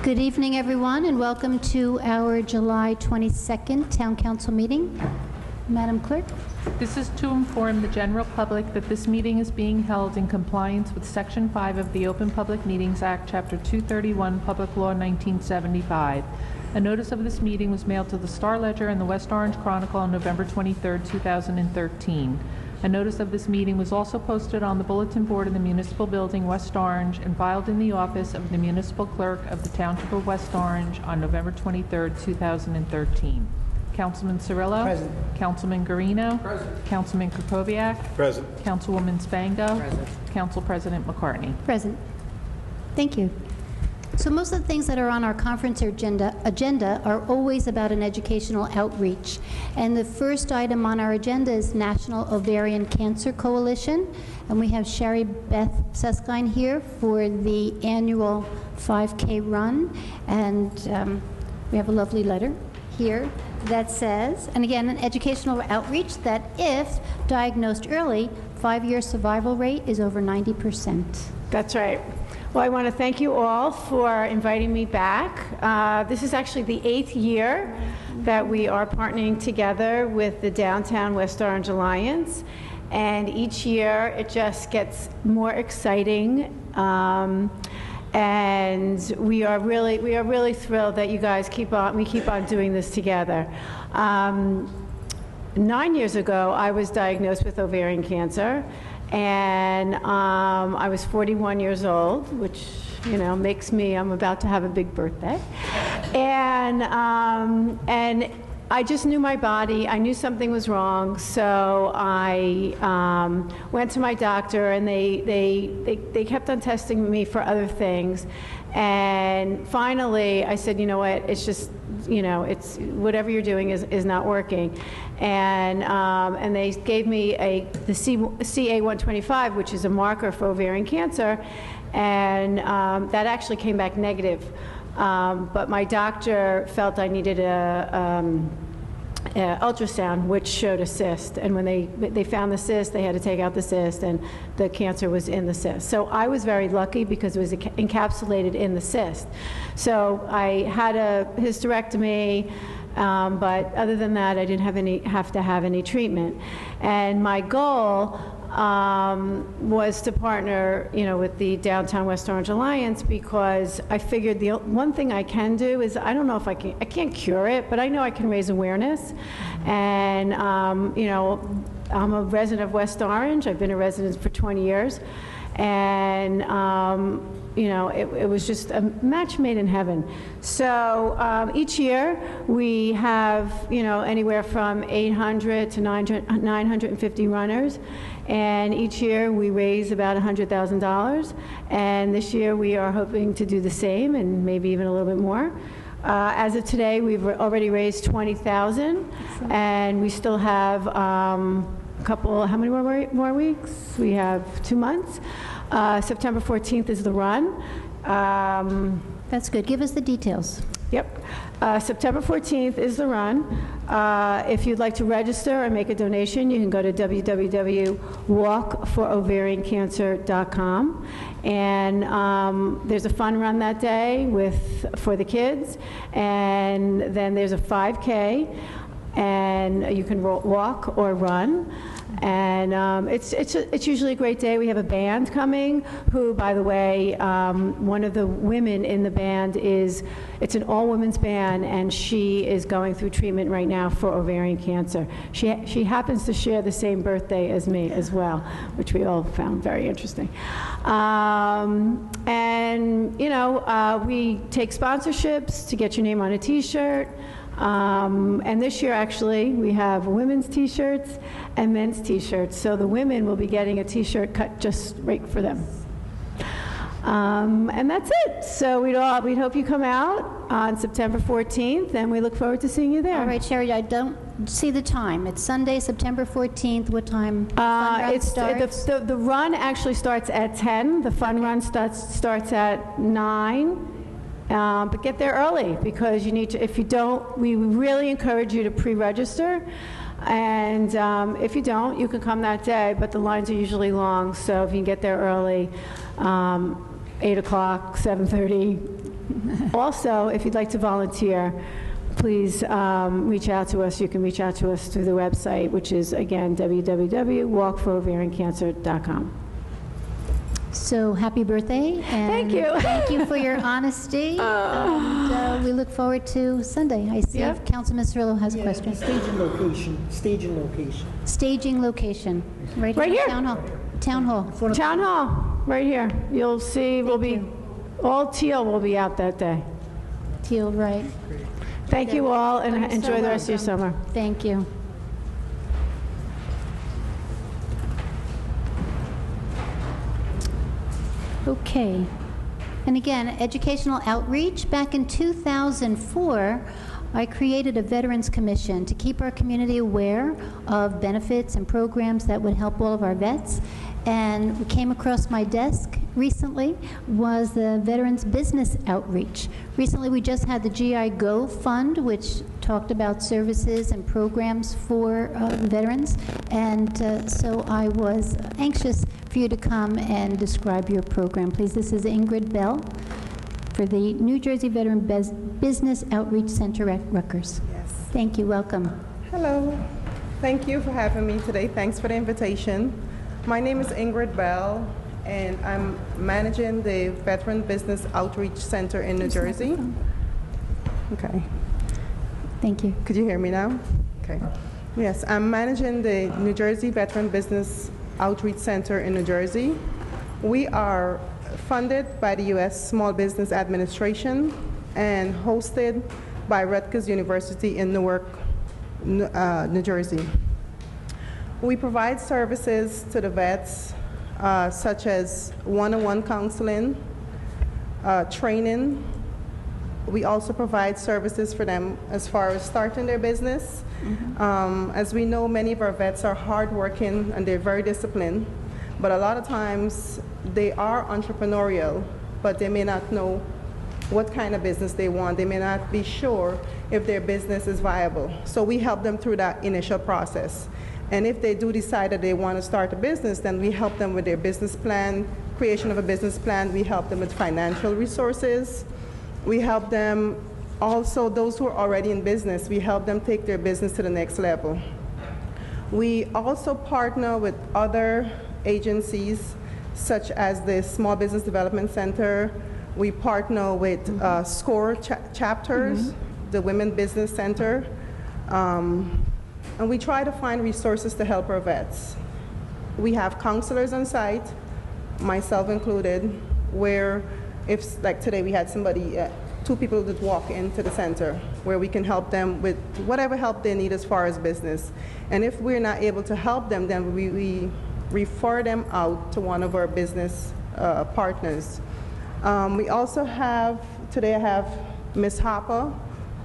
Good evening, everyone, and welcome to our July 22nd Town Council meeting. Madam Clerk. This is to inform the general public that this meeting is being held in compliance with Section 5 of the Open Public Meetings Act, Chapter 231, Public Law 1975. A notice of this meeting was mailed to the Star-Ledger and the West Orange Chronicle on November 23, 2013. A notice of this meeting was also posted on the bulletin board in the Municipal Building, West Orange, and filed in the office of the Municipal Clerk of the Township of West Orange on November 23, 2013. Councilman Cirillo? Present. Councilman Guarino? Present. Councilman Krokoviac? Present. Councilwoman Spango? Present. Council President McCartney. Present. Thank you. So most of the things that are on our conference agenda are always about an educational outreach. And the first item on our agenda is National Ovarian Cancer Coalition. And we have Sherry Beth Suskind here for the annual 5K run. And we have a lovely letter here that says, and again, an educational outreach that if diagnosed early, 5-year survival rate is over 90%. That's right. Well, I want to thank you all for inviting me back. This is actually the 8th year that we are partnering together with the Downtown West Orange Alliance, and each year it just gets more exciting. And we are really thrilled that you guys keep on doing this together. 9 years ago, I was diagnosed with ovarian cancer, and I was 41 years old, which, you know, makes me, I'm about to have a big birthday. And I just knew my body. I knew something was wrong, so I went to my doctor, and they kept on testing me for other things. And finally, I said, you know what, it's just, you know, it's whatever you're doing is not working. And they gave me the CA-125, which is a marker for ovarian cancer, and that actually came back negative. But my doctor felt I needed a ultrasound, which showed a cyst. And when they found the cyst, they had to take out the cyst, and the cancer was in the cyst. So I was very lucky because it was encapsulated in the cyst. So I had a hysterectomy, but other than that, I didn't have to have any treatment. And my goal was to partner, you know, with the Downtown West Orange Alliance, because I figured the one thing I can do is, I don't know if I can't cure it, but I know I can raise awareness. And, you know, I'm a resident of West Orange. I've been a resident for 20 years. And, you know, it was just a match made in heaven. So each year we have, you know, anywhere from 800 to 950 runners. And each year we raise about $100,000. And this year we are hoping to do the same, and maybe even a little bit more. As of today, we've already raised $20,000, and we still have a couple, how many more weeks? We have 2 months. September 14th is the run. That's good. Give us the details. Yep. September 14th is the run. If you'd like to register or make a donation, you can go to www.walkforovariancancer.com. And there's a fun run that day for the kids. And then there's a 5K, and you can walk or run. And it's usually a great day. We have a band coming who, by the way, one of the women in the band it's an all-women's band, and she is going through treatment right now for ovarian cancer. She happens to share the same birthday as me as well, which we all found very interesting. And, you know, we take sponsorships to get your name on a T-shirt. And this year, actually, we have women's T-shirts and men's T-shirts. So the women will be getting a T-shirt cut just right for them. And that's it. So we'd hope you come out on September 14th, and we look forward to seeing you there. All right, Sherry, I don't see the time. It's Sunday, September 14th. What time? The run actually starts at 10. The fun run starts at 9. But get there early, because you need to. If you don't, we really encourage you to pre-register. And if you don't, you can come that day, but the lines are usually long, so if you can get there early, 8 o'clock, 7:30, Also, if you'd like to volunteer, please reach out to us. You can reach out to us through the website, which is, again, www.walkforovariancancer.com. So happy birthday. And Thank you. Thank you for your honesty. And we look forward to Sunday. I see Yep. Councilman Cirillo has a Yeah, question. staging location, staging location. Staging location. Right in here. Town Hall. Town Hall. Town Hall, right here. You'll see, we'll be, you. all teal will be out that day. Teal, right. Thank you all, and You're so enjoy the rest of your welcome. summer. Thank you. Okay. And again, educational outreach. Back in 2004, I created a Veterans Commission to keep our community aware of benefits and programs that would help all of our vets. And what came across my desk recently was the Veterans Business Outreach. Recently, we just had the GI Go Fund, which talked about services and programs for veterans. And so I was anxious for you to come and describe your program. Please, this is Ingrid Bell for the New Jersey Veteran Business Outreach Center at Rutgers. Yes. Thank you. Welcome. Hello. Thank you for having me today. Thanks for the invitation. My name is Ingrid Bell, and I'm managing the Veteran Business Outreach Center in New Jersey. Okay. Thank you. Could you hear me now? Okay. Yes, I'm managing the New Jersey Veteran Business Outreach Center in New Jersey. We are funded by the U.S. Small Business Administration and hosted by Rutgers University in Newark, New Jersey. We provide services to the vets such as one-on-one counseling, training. We also provide services for them as far as starting their business. As we know, many of our vets are hardworking and they're very disciplined, but a lot of times they are entrepreneurial, but they may not know what kind of business they want. They may not be sure if their business is viable. So we help them through that initial process. And if they do decide that they want to start a business, then we help them with their business plan, creation of a business plan. We help them with financial resources. We help them also, those who are already in business, we help them take their business to the next level. We also partner with other agencies, such as the Small Business Development Center. We partner with SCORE chapters, the Women Business Center. And we try to find resources to help our vets. We have counselors on site, myself included, where if, like today, we had somebody, 2 people that walk into the center, where we can help them with whatever help they need as far as business. And if we're not able to help them, then we refer them out to one of our business partners. We also have, today I have Ms. Harper,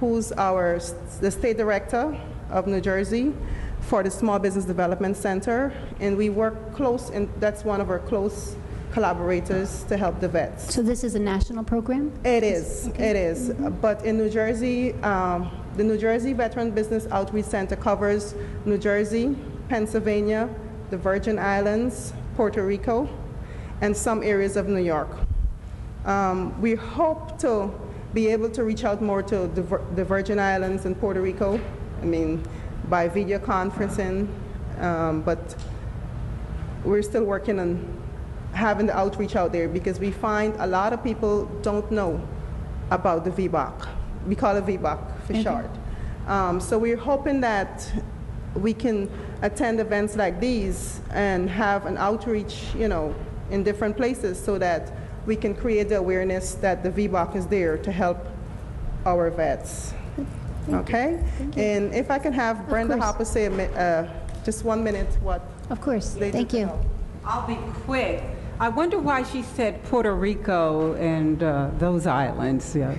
who's the state director of New Jersey for the Small Business Development Center, and we work close, and that's one of our close collaborators to help the vets. So this is a national program? It is, it is. But in New Jersey, the New Jersey Veteran Business Outreach Center covers New Jersey, Pennsylvania, the Virgin Islands, Puerto Rico, and some areas of New York. We hope to be able to reach out more to the Virgin Islands and Puerto Rico, I mean, by video conferencing, but we're still working on having the outreach out there because we find a lot of people don't know about the VBOC. We call it VBOC for short. So we're hoping that we can attend events like these and have an outreach, you know, in different places so that we can create the awareness that the VBOC is there to help our vets. Okay? And if I can have Brenda course. Harper say just 1 minute what Of course. they do Thank to you. help. I'll be quick. I wonder why she said Puerto Rico and those islands. Yeah.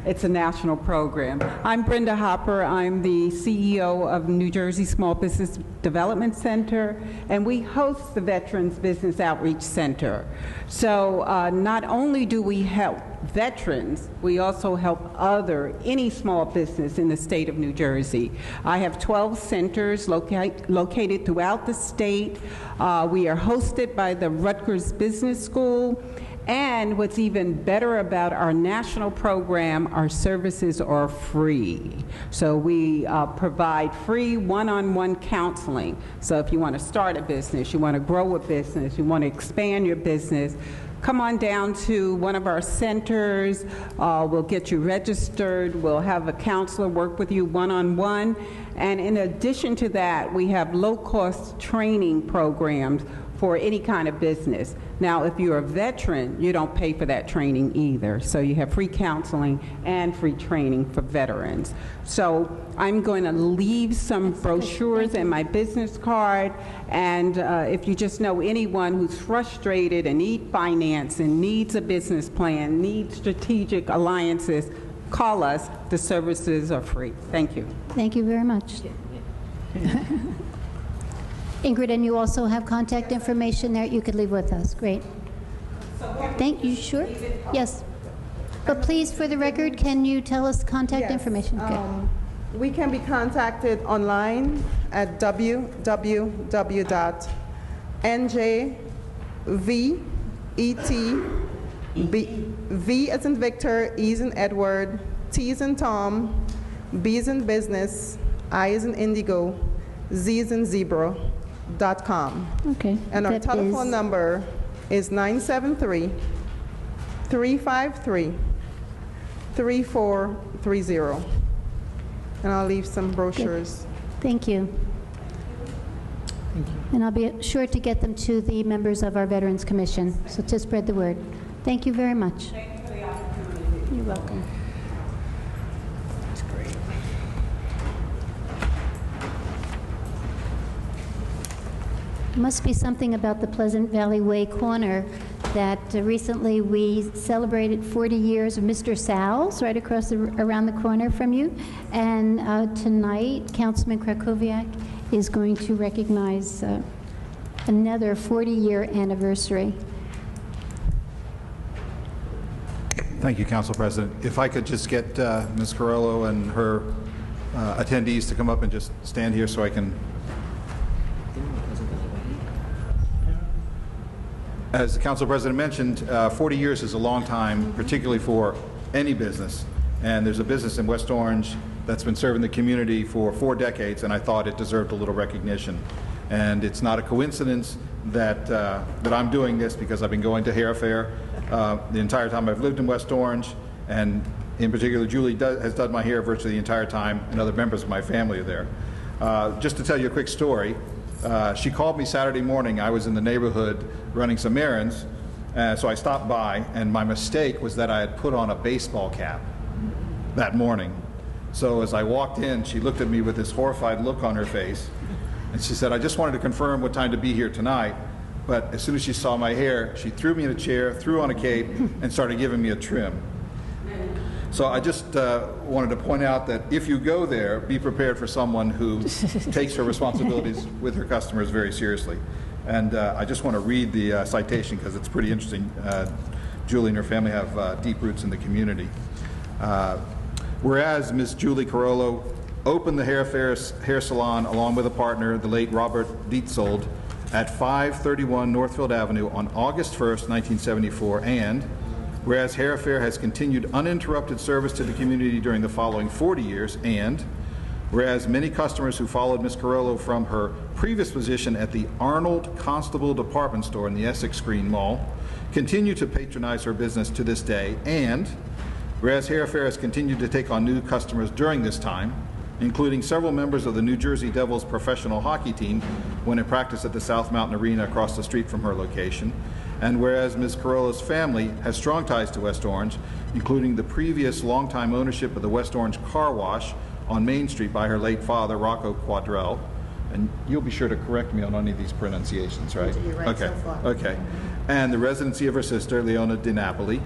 It's a national program. I'm Brenda Hopper. I'm the CEO of New Jersey Small Business Development Center, and we host the Veterans Business Outreach Center. So not only do we help veterans, we also help any small business in the state of New Jersey. I have 12 centers located throughout the state. We are hosted by the Rutgers Business School, And what's even better about our national program, our services are free. So we provide free one-on-one counseling. So if you want to start a business, you want to grow a business, you want to expand your business, come on down to one of our centers. We'll get you registered. We'll have a counselor work with you one-on-one. And in addition to that, we have low-cost training programs for any kind of business. Now, if you're a veteran, you don't pay for that training either. So you have free counseling and free training for veterans. So I'm going to leave some brochures and my business card. And if you just know anyone who's frustrated and needs finance and needs a business plan, needs strategic alliances, call us. The services are free. Thank you. Thank you very much. Ingrid, and you also have contact information there you could leave with us. Great. Thank you. Sure? Yes. But please, for the record, can you tell us contact information? Okay. We can be contacted online at V as in Victor, E as in Edward, T as in Tom, B as in business, I as in indigo, Z as in zebra. .com. Okay. And our telephone number is 973-353-3430. And I'll leave some brochures. Thank you. Thank you. And I'll be sure to get them to the members of our Veterans Commission, so to spread the word. Thank you very much. Thank you for the opportunity. You're welcome. That's great. Must be something about the Pleasant Valley Way corner that recently we celebrated 40 years of Mr. Sal's right across around the corner from you. And tonight, Councilman Krakowiak is going to recognize another 40-year anniversary. Thank you, Council President. If I could just get Ms. Carollo and her attendees to come up and just stand here so I can. As the Council President mentioned, 40 years is a long time, particularly for any business. And there's a business in West Orange that's been serving the community for 4 decades, and I thought it deserved a little recognition. And it's not a coincidence that that I'm doing this, because I've been going to Hair Fair the entire time I've lived in West Orange, and in particular, Julie has done my hair virtually the entire time, and other members of my family are there. Just to tell you a quick story. She called me Saturday morning. I was in the neighborhood running some errands, so I stopped by, and my mistake was that I had put on a baseball cap that morning. So as I walked in, she looked at me with this horrified look on her face, and she said, "I just wanted to confirm what time to be here tonight." But as soon as she saw my hair, she threw me in a chair, threw on a cape, and started giving me a trim. So I just wanted to point out that if you go there, be prepared for someone who takes her responsibilities with her customers very seriously. And I just want to read the citation because it's pretty interesting. Julie and her family have deep roots in the community. Whereas Ms. Julie Carollo opened the hair salon along with a partner, the late Robert Dietzold, at 531 Northfield Avenue on August 1st, 1974, and whereas Hair Fair has continued uninterrupted service to the community during the following 40 years, and whereas many customers who followed Ms. Carollo from her previous position at the Arnold Constable Department Store in the Essex Green Mall continue to patronize her business to this day, and whereas Hair Fair has continued to take on new customers during this time, including several members of the New Jersey Devils professional hockey team when in practice at the South Mountain Arena across the street from her location, and whereas Ms. Carollo's family has strong ties to West Orange, including the previous longtime ownership of the West Orange Car Wash on Main Street by her late father, Rocco Quadrell, and you'll be sure to correct me on any of these pronunciations, right? You're right okay. so far. Okay. And the residency of her sister, Leona Di Napoli,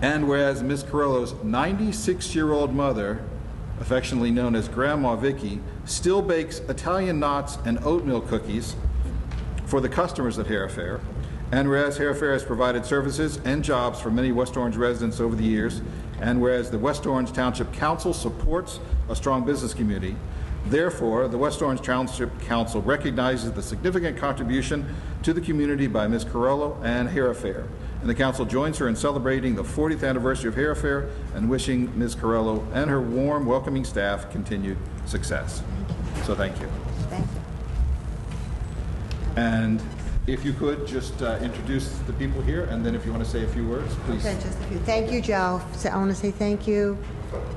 and whereas Ms. Carollo's 96-year-old mother, affectionately known as Grandma Vicky, still bakes Italian knots and oatmeal cookies for the customers at Hair Fair, and whereas Hair Fair has provided services and jobs for many West Orange residents over the years, and whereas the West Orange Township Council supports a strong business community, Therefore, the West Orange Township Council recognizes the significant contribution to the community by Ms. Carollo and Hair Affair, and the council joins her in celebrating the 40th anniversary of Hair Affair and wishing Ms. Carollo and her warm, welcoming staff continued success. So thank you. Thank you. And if you could, just introduce the people here, and then if you want to say a few words, please. Okay, just a few. Thank you, Joe. So I want to say thank you.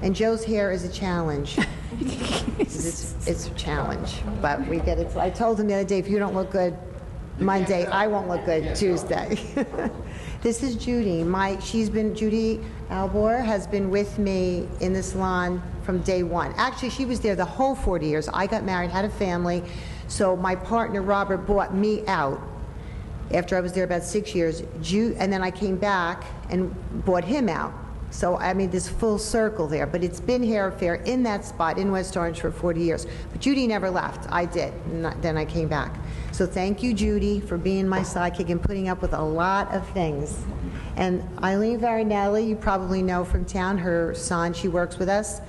And Joe's hair is a challenge. It's a challenge, but we get it. I told him the other day, if you don't look good Monday, I won't look good Tuesday. This is Judy. Judy Albor has been with me in the salon from day one. Actually, she was there the whole 40 years. I got married, had a family, so my partner, Robert, bought me out after I was there about 6 years, and then I came back and bought him out. So I made this full circle there, but it's been Hair Affair in that spot in West Orange for 40 years. But Judy never left. I did, and then I came back. So thank you, Judy, for being my sidekick and putting up with a lot of things. And Eileen Varinelli, you probably know from town, her son, she works with us.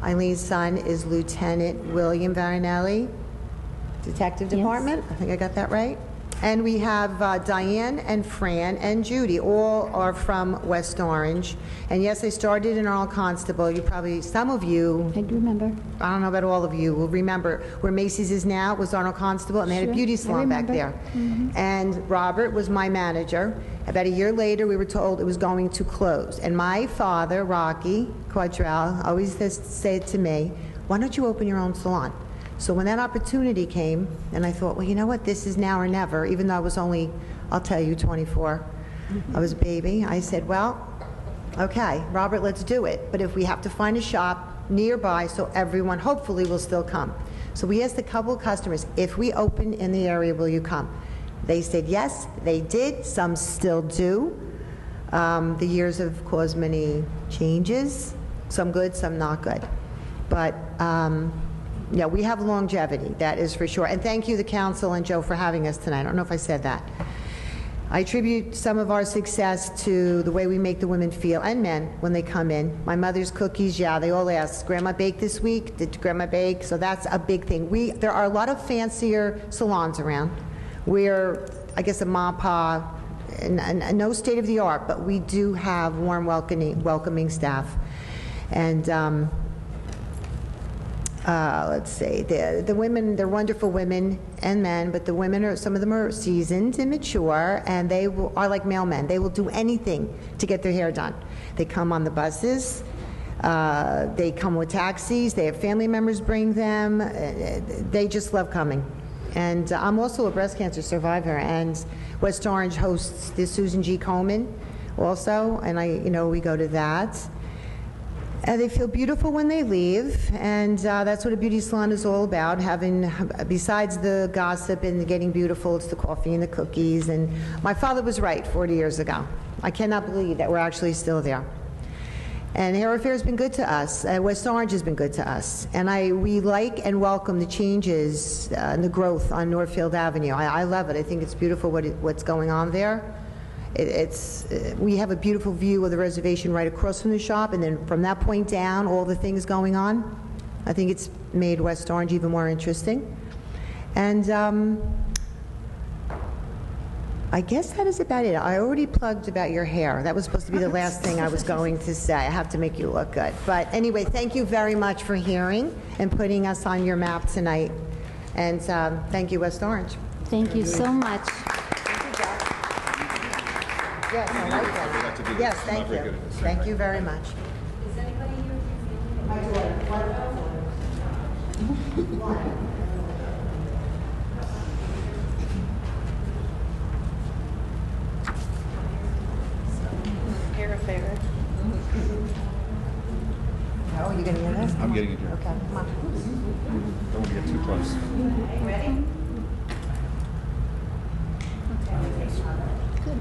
Eileen's son is Lieutenant William Varinelli, Detective Department. I think I got that right. And we have Diane and Fran and Judy, all are from West Orange. And yes, I started in Arnold Constable. You probably, some of you, I do remember. I don't know about all of you, will remember where Macy's is now was Arnold Constable, and they had a Sure, beauty I salon back remember. there. And Robert was my manager. About a year later, we were told it was going to close. And my father, Rocky Quadrell, always said to me, why don't you open your own salon? So when that opportunity came, and I thought, well, you know what, this is now or never, even though I was only, I'll tell you, 24. I was a baby. I said, well, okay, Robert, let's do it. But if we have to find a shop nearby so everyone hopefully will still come. So we asked a couple of customers, if we open in the area, will you come? They said yes, they did. Some still do. The years have caused many changes, some good, some not good. But yeah, we have longevity, that is for sure. And thank you, the council and Joe, for having us tonight. I don't know if I said that. I attribute some of our success to the way we make the women feel, and men, when they come in. My mother's cookies, yeah, they all ask, Grandma bake this week? Did Grandma bake? So that's a big thing. There are a lot of fancier salons around. We're, I guess, a ma pa, and no state of the art, but we do have warm, welcoming staff. And let's say the women, they're wonderful women and men, but the women are, some of them are seasoned and mature, and they are like male men. They will do anything to get their hair done. They come on the buses, they come with taxis, they have family members bring them, they just love coming. And I'm also a breast cancer survivor, and West Orange hosts the Susan G. Komen also, and we go to that. They feel beautiful when they leave, and that's what a beauty salon is all about, having, besides the gossip and getting beautiful, it's the coffee and the cookies. And my father was right 40 years ago. I cannot believe that we're actually still there. And Hair Affair has been good to us. West Orange has been good to us. And we like and welcome the changes and the growth on Northfield Avenue. I love it. I think it's beautiful what's going on there. We have a beautiful view of the reservation right across from the shop, and then from that point down, all the things going on. I think it's made West Orange even more interesting. And I guess that is about it. I already plugged about your hair. That was supposed to be the last thing I was going to say. I have to make you look good. But anyway, thank you very much for hearing and putting us on your map tonight. And thank you, West Orange. Thank you so much. Yes, I like that. Yes, thank you. Thank you very much. Is anybody here with your family? Hair Affair. Oh, you gonna get this? I'm getting it here. Okay, come on. Don't want to get too close. Ready? Good.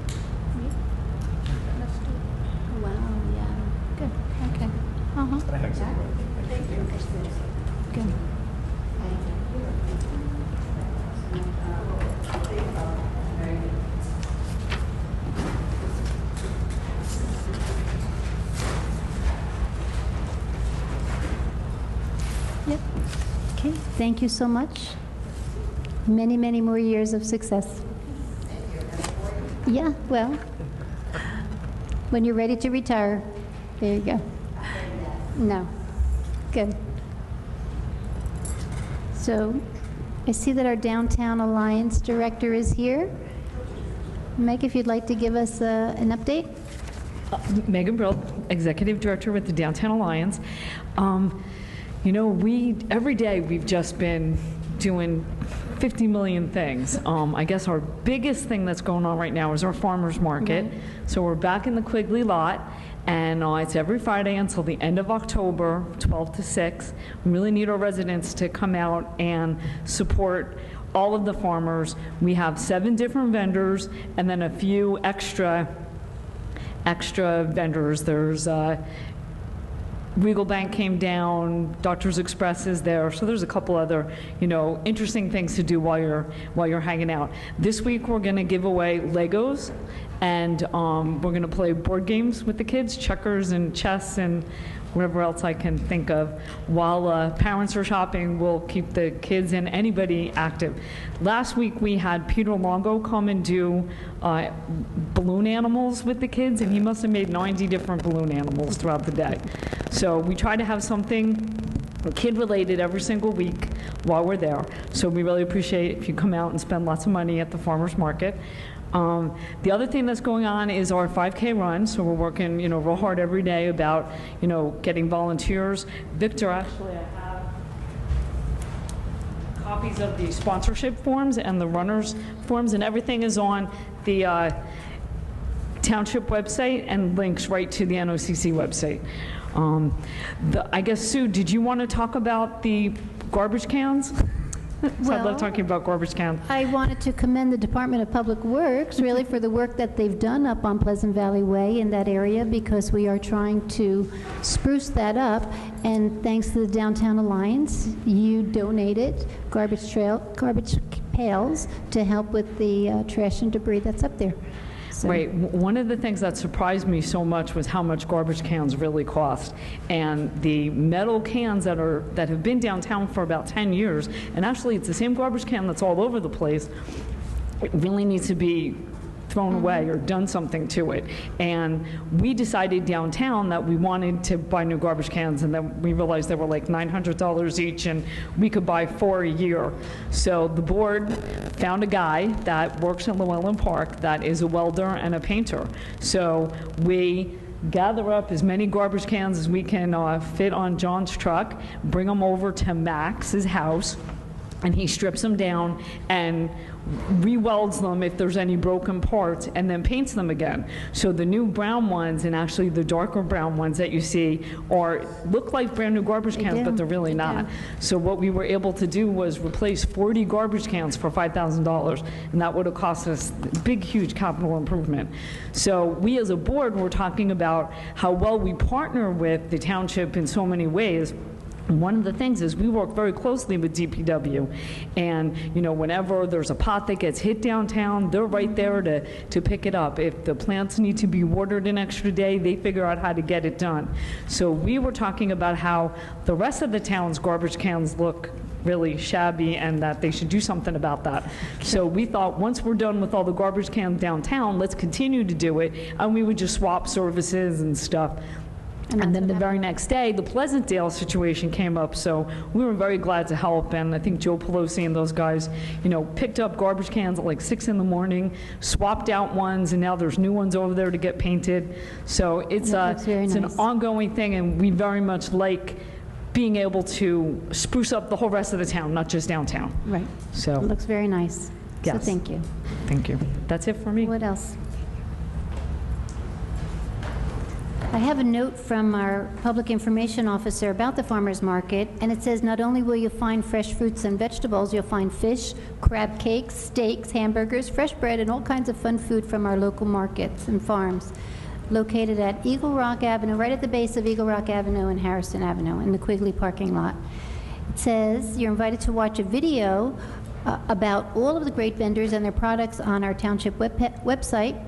Let's do it. Wow, yeah. Good. Okay. Good. Yep. Okay. thank you so much. Many, many more years of success. Yeah, well, when you're ready to retire, there you go. No, good. So I see that our Downtown Alliance Director is here. Meg, if you'd like to give us an update? Megan Brill, Executive Director with the Downtown Alliance. You know, every day we've just been doing 50 million things. I guess our biggest thing that's going on right now is our farmers market. Right. So we're back in the Quigley lot, and it's every Friday until the end of October, 12 to 6. We really need our residents to come out and support all of the farmers. We have 7 different vendors and then a few extra vendors. There's Regal Bank came down, Doctor's Express is there, so there's a couple other, interesting things to do while you're hanging out. This week we're going to give away Legos, and we're going to play board games with the kids, checkers and chess and whatever else I can think of. While parents are shopping, we'll keep the kids and anybody active. Last week we had Peter Longo come and do balloon animals with the kids, and he must have made 90 different balloon animals throughout the day. So we try to have something kid-related every single week while we're there. So we really appreciate if you come out and spend lots of money at the farmers market. The other thing that's going on is our 5K run. So we're working, real hard every day about, getting volunteers. Victor, actually, I have copies of the sponsorship forms and the runners forms, and everything is on the township website and links right to the NOCC website. I guess, Sue, did you want to talk about the garbage cans? So I love talking about garbage cans. I wanted to commend the Department of Public Works, really, for the work that they've done up on Pleasant Valley Way in that area, because we are trying to spruce that up. And thanks to the Downtown Alliance, you donated garbage pails to help with the trash and debris that's up there. So. Right. One of the things that surprised me so much was how much garbage cans really cost. And the metal cans that have been downtown for about 10 years, and actually it's the same garbage can that's all over the place, it really needs to be thrown away or done something to it. And we decided downtown that we wanted to buy new garbage cans, and then we realized they were like $900 each, and we could buy 4 a year. So the board found a guy that works in Llewellyn Park that is a welder and a painter. So we gather up as many garbage cans as we can fit on John's truck, bring them over to Max's house, and he strips them down and re-welds them if there's any broken parts, and then paints them again. So the new brown ones, and actually the darker brown ones that you see, look like brand new garbage cans, but they're really not. So what we were able to do was replace 40 garbage cans for $5,000, and that would have cost us big, huge capital improvement. So we as a board were talking about how well we partner with the township in so many ways. One of the things is we work very closely with DPW, and whenever there's a pot that gets hit downtown, they're right there to pick it up. If the plants need to be watered an extra day, they figure out how to get it done. So we were talking about how the rest of the town's garbage cans look really shabby, and that they should do something about that. So we thought, once we're done with all the garbage cans downtown, let's continue to do it, and we would just swap services and stuff. And then the very next day, the Pleasantdale situation came up, so we were very glad to help. And I think Joe Pelosi and those guys, picked up garbage cans at like 6 in the morning, swapped out ones, and now there's new ones over there to get painted. So it's an ongoing thing, and we very much like being able to spruce up the whole rest of the town, not just downtown. Right. So it looks very nice. Yes. So thank you. Thank you. That's it for me. What else? I have a note from our public information officer about the farmers market, and it says not only will you find fresh fruits and vegetables, you'll find fish, crab cakes, steaks, hamburgers, fresh bread, and all kinds of fun food from our local markets and farms located at Eagle Rock Avenue, right at the base of Eagle Rock Avenue and Harrison Avenue in the Quigley parking lot. It says you're invited to watch a video about all of the great vendors and their products on our township website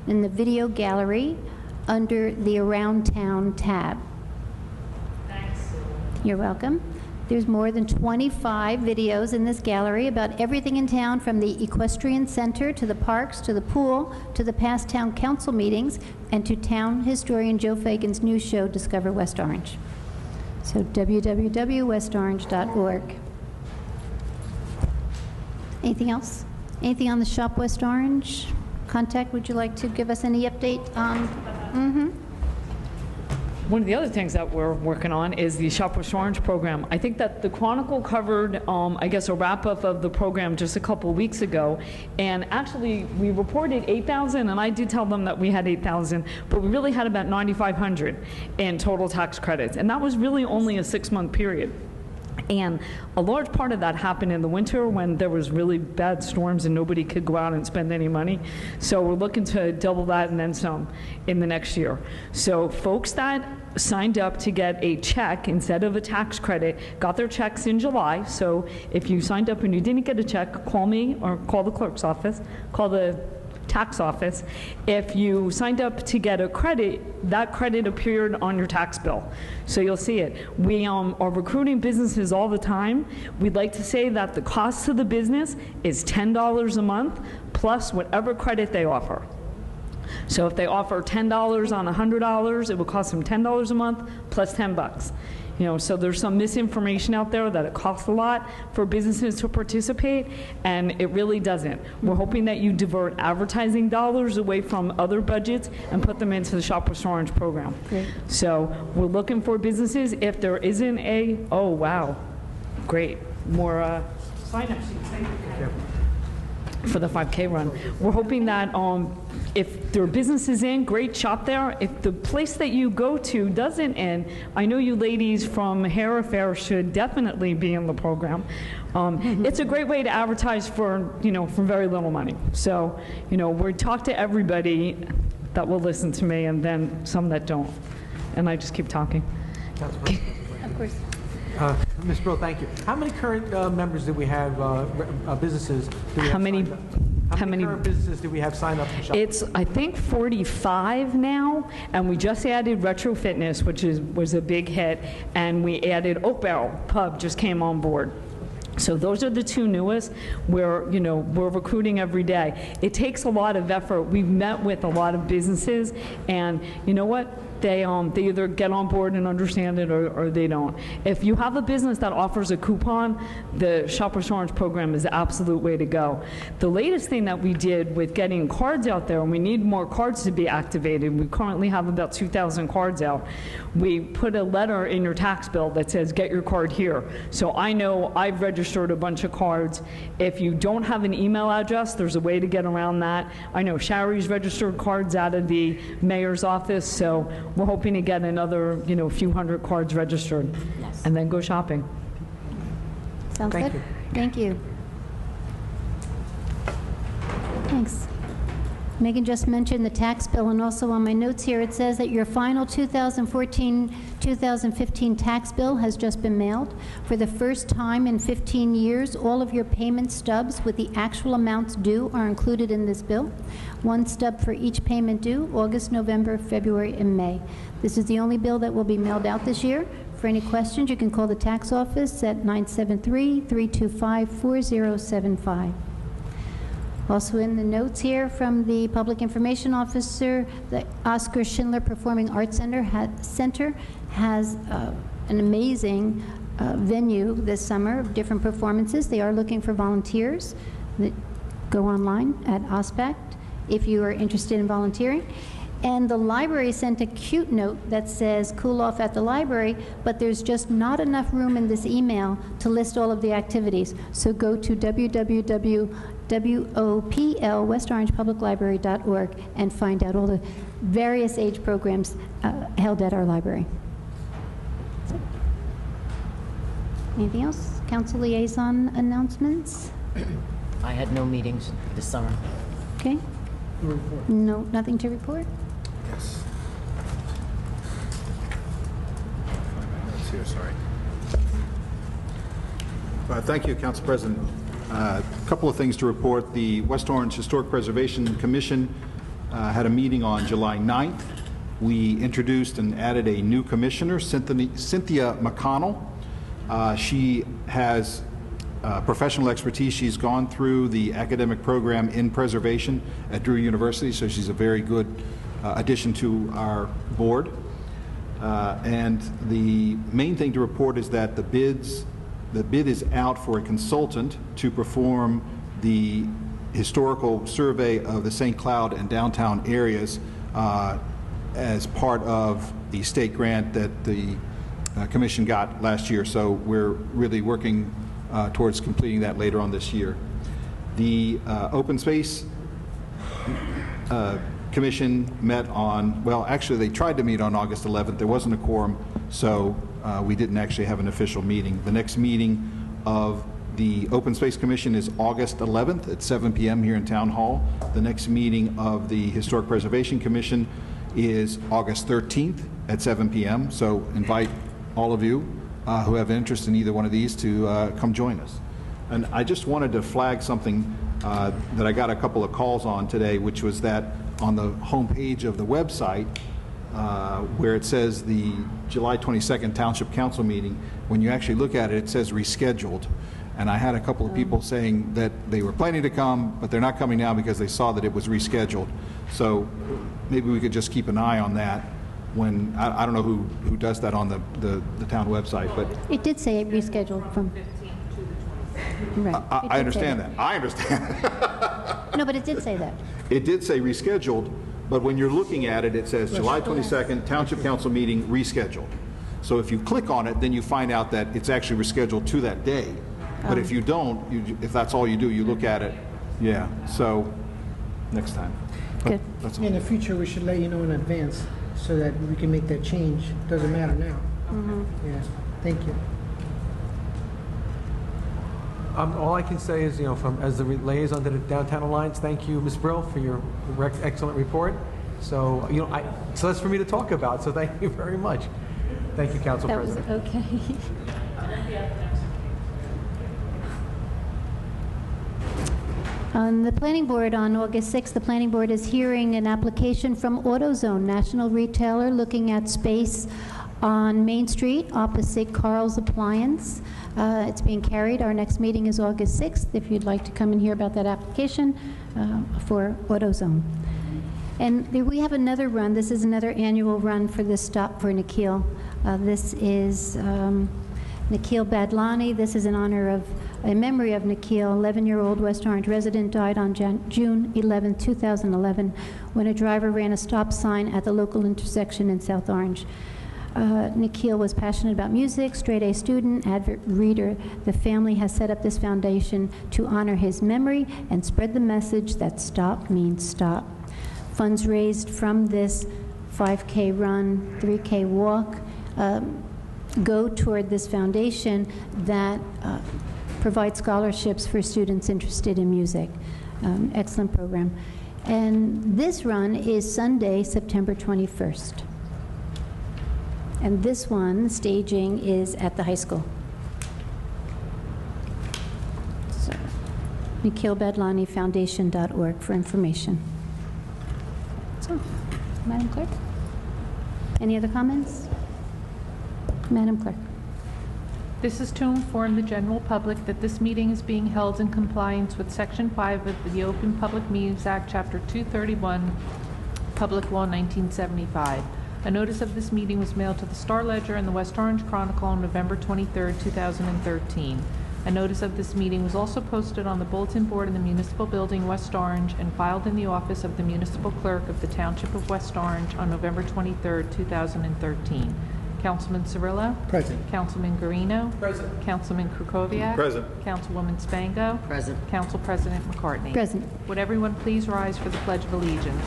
in the video gallery under the Around Town tab. Thanks. You're welcome. There's more than 25 videos in this gallery about everything in town, from the equestrian center to the parks to the pool to the past town council meetings and to town historian Joe Fagan's new show, Discover West Orange. So www.westorange.org. Anything else? Anything on the Shop West Orange? Contact, would you like to give us any update on? One of the other things that we're working on is the Shop West Orange program. I think that the Chronicle covered, I guess, a wrap-up of the program just a couple weeks ago. And actually, we reported 8,000, and I did tell them that we had 8,000, but we really had about 9,500 in total tax credits. And that was really only a 6-month period. And a large part of that happened in the winter when there was really bad storms and nobody could go out and spend any money. So we're looking to double that and then some in the next year. So folks that signed up to get a check instead of a tax credit got their checks in July. So if you signed up and you didn't get a check, call me or call the clerk's office, call the tax office. If you signed up to get a credit, that credit appeared on your tax bill. So you'll see it. We are recruiting businesses all the time. We'd like to say that the cost to the business is $10 a month plus whatever credit they offer. So if they offer $10 on $100, it will cost them $10 a month plus 10 bucks. You know, so there's some misinformation out there that it costs a lot for businesses to participate, and it really doesn't. We're hoping that you divert advertising dollars away from other budgets and put them into the Shop West Orange program. Great. So we're looking for businesses. If there isn't a, oh wow, great, more sign-up sheets. Thank you. For the 5K run. We're hoping that if there are businesses in, great, shop there. If the place that you go to doesn't in, I know you ladies from Hair Affair should definitely be in the program. It's a great way to advertise for, for very little money. So, we talk to everybody that will listen to me and then some that don't. And I just keep talking. Of course. Ms. Brill, thank you. How many current members do we have, businesses? How many current businesses do we have sign up for Shop? It's, I think, 45 now, and we just added Retro Fitness, which was a big hit, and we added Oak Barrel Pub just came on board. So those are the two newest. We're recruiting every day. It takes a lot of effort. We've met with a lot of businesses, and you know what? They either get on board and understand it or they don't. If you have a business that offers a coupon, the Shop West Orange program is the absolute way to go. The latest thing that we did with getting cards out there, and we need more cards to be activated, we currently have about 2,000 cards out. We put a letter in your tax bill that says, get your card here. So I know I've registered a bunch of cards. If you don't have an email address, there's a way to get around that. I know Sherry's registered cards out of the mayor's office, so we're hoping to get another, few hundred cards registered, yes, and then go shopping. Sounds good. Thank you. Thanks. Megan just mentioned the tax bill, and also on my notes here it says that your final 2014-2015 tax bill has just been mailed. For the first time in 15 years, all of your payment stubs with the actual amounts due are included in this bill. One stub for each payment due, August, November, February, and May. This is the only bill that will be mailed out this year. For any questions, you can call the tax office at 973-325-4075. Also in the notes here from the Public Information Officer, the Oscar Schindler Performing Arts Center has an amazing venue this summer of different performances. They are looking for volunteers. Go online at OSPAC if you are interested in volunteering. And the library sent a cute note that says, cool off at the library, but there's just not enough room in this email to list all of the activities. So go to www.woplwestorangepubliclibrary.org and find out all the various age programs held at our library. Anything else? Council liaison announcements? I had no meetings this summer. Okay. No, nothing to report? Yes. Find my notes here, sorry. Thank you, Council President. A couple of things to report. The West Orange Historic Preservation Commission had a meeting on July 9th. We introduced and added a new commissioner, Cynthia McConnell. She has professional expertise. She's gone through the academic program in preservation at Drew University, so she's a very good addition to our board. And the main thing to report is that the bid is out for a consultant to perform the historical survey of the St. Cloud and downtown areas as part of the state grant that the commission got last year. So we're really working towards completing that later on this year. The Open Space Commission met on, well, actually they tried to meet on August 11th. There wasn't a quorum, so we didn't actually have an official meeting. The next meeting of the Open Space Commission is August 11th at 7 p.m. here in Town Hall. The next meeting of the Historic Preservation Commission is August 13th at 7 p.m. So invite all of you who have interest in either one of these to come join us. And I just wanted to flag something that I got a couple of calls on today, which was that on the homepage of the website, where it says the July 22nd Township Council meeting, when you actually look at it, it says rescheduled. And I had a couple of people saying that they were planning to come, but they're not coming now because they saw that it was rescheduled. So maybe we could just keep an eye on that when, I don't know who does that on the town website, but It did say it rescheduled from... Right. It I did understand say that. I understand. No, but it did say that. It did say rescheduled, but when you're looking at it, it says July 22nd, Township Council meeting rescheduled. So if you click on it, then you find out that it's actually rescheduled to that day. But if you don't, if that's all you do, you look at it, yeah, so next time. Good. That's all. In the future, we should let you know in advance so that we can make that change. Doesn't matter now. Yeah, thank you. All I can say is, as the liaison to the Downtown Alliance, thank you, Ms. Brill, for your excellent report. So, so that's for me to talk about, so thank you very much. Thank you, Council That was President. okay. On the Planning Board, on August 6th, the Planning Board is hearing an application from AutoZone, national retailer, looking at space on Main Street opposite Carl's Appliance. It's being carried. Our next meeting is August 6th, if you'd like to come and hear about that application for AutoZone. And we have another run. This is another annual run for this stop for Nikhil. This is Nikhil Badlani. This is in honor of, in memory of Nikhil, 11-year-old West Orange resident, died on June 11, 2011, when a driver ran a stop sign at the local intersection in South Orange. Nikhil was passionate about music, straight-A student, avid reader. The family has set up this foundation to honor his memory and spread the message that stop means stop. Funds raised from this 5K run, 3K walk, go toward this foundation that provides scholarships for students interested in music. Excellent program. And this run is Sunday, September 21st. And this one, staging, is at the high school. So, NikhilBadlaniFoundation.org for information. So, Madam Clerk? Any other comments? Madam Clerk. This is to inform the general public that this meeting is being held in compliance with Section 5 of the Open Public Meetings Act, Chapter 231, Public Law 1975. A notice of this meeting was mailed to the Star-Ledger and the West Orange Chronicle on November 23, 2013. A notice of this meeting was also posted on the bulletin board in the Municipal Building, West Orange, and filed in the office of the Municipal Clerk of the Township of West Orange on November 23, 2013. Councilman Cirillo? Present. Councilman Guarino? Present. Councilman Kukoviac? Present. Councilwoman Spango? Present. Council President McCartney? Present. Would everyone please rise for the Pledge of Allegiance?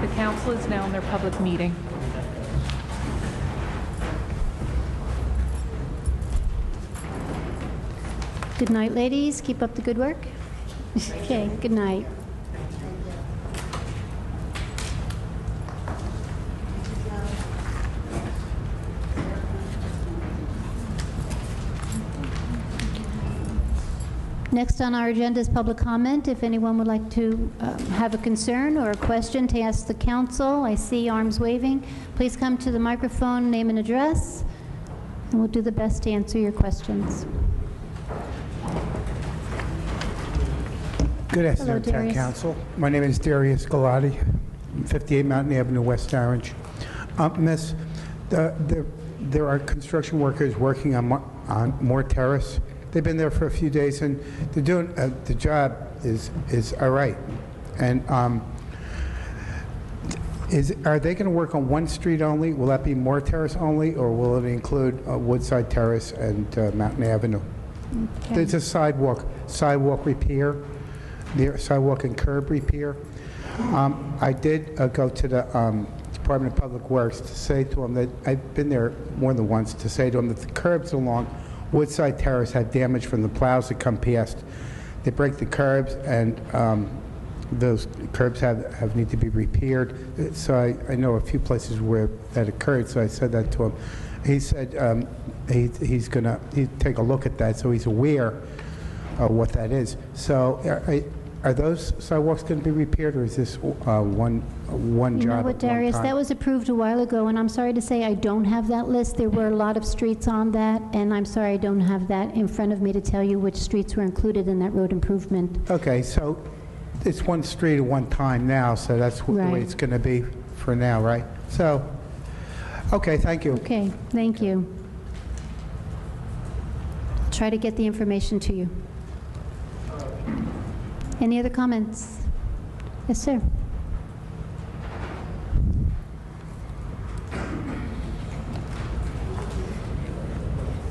The council is now in their public meeting. Good night, ladies. Keep up the good work. Okay, good night. Next on our agenda is public comment. If anyone would like to have a concern or a question to ask the council, I see arms waving. Please come to the microphone, name and address, and we'll do the best to answer your questions. Good afternoon, Town Darius. Council. My name is Darius Galati, 58 Mountain Avenue, West Orange. Miss, there are construction workers working on Moore Terrace. They've been there for a few days, and they're doing the job is all right. And are they going to work on one street only? Will that be Moore Terrace only, or will it include Woodside Terrace and Mountain Avenue? Okay. There's a sidewalk repair, the sidewalk and curb repair. I did go to the Department of Public Works to say to them that I've been there more than once to say to them that the curbs along Woodside Terrace had damage from the plows that come past. They break the curbs, and those curbs have need to be repaired. So I know a few places where that occurred. So I said that to him. He said he's take a look at that, so he's aware of what that is. So are those sidewalks going to be repaired, or is this one You know job what, at one Darius, time? that was approved a while ago, and I'm sorry to say I don't have that list. There were a lot of streets on that, and I'm sorry I don't have that in front of me to tell you which streets were included in that road improvement. Okay, so it's one street at one time now, so that's the way Right. it's going to be for now, right? So, okay, thank you. Okay, thank you. Try to get the information to you. Any other comments? Yes, sir.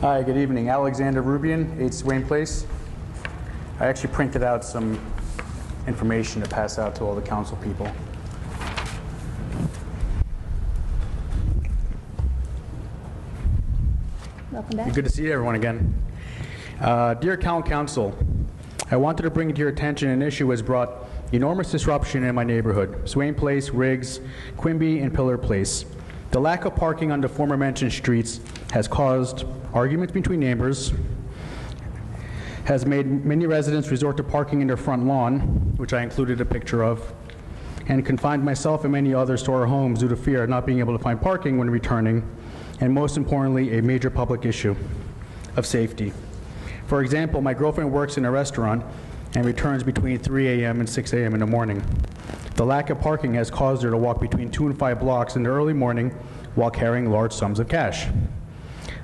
Hi, good evening. Alexander Rubian, 8 Swain Place. I actually printed out some information to pass out to all the council people. Welcome back. Good to see everyone again. Dear Town Council, I wanted to bring to your attention an issue has brought enormous disruption in my neighborhood, Swain Place, Riggs, Quimby, and Pillar Place. The lack of parking on the former mentioned streets has caused arguments between neighbors, has made many residents resort to parking in their front lawn, which I included a picture of, and confined myself and many others to our homes due to fear of not being able to find parking when returning, and most importantly, a major public issue of safety. For example, my girlfriend works in a restaurant and returns between 3 a.m. and 6 a.m. in the morning. The lack of parking has caused her to walk between 2 and 5 blocks in the early morning while carrying large sums of cash.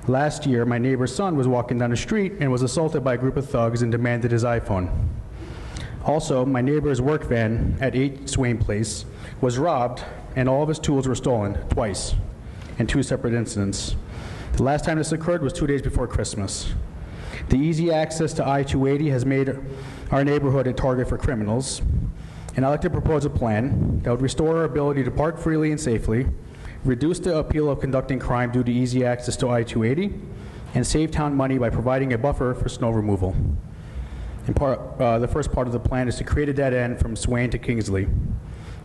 Last year, my neighbor's son was walking down the street and was assaulted by a group of thugs and demanded his iPhone. Also, my neighbor's work van at 8 Swain Place was robbed and all of his tools were stolen twice in 2 separate incidents. The last time this occurred was 2 days before Christmas. The easy access to I-280 has made our neighborhood a target for criminals, and I'd like to propose a plan that would restore our ability to park freely and safely, reduce the appeal of conducting crime due to easy access to I-280, and save town money by providing a buffer for snow removal. The first part of the plan is to create a dead end from Swain to Kingsley.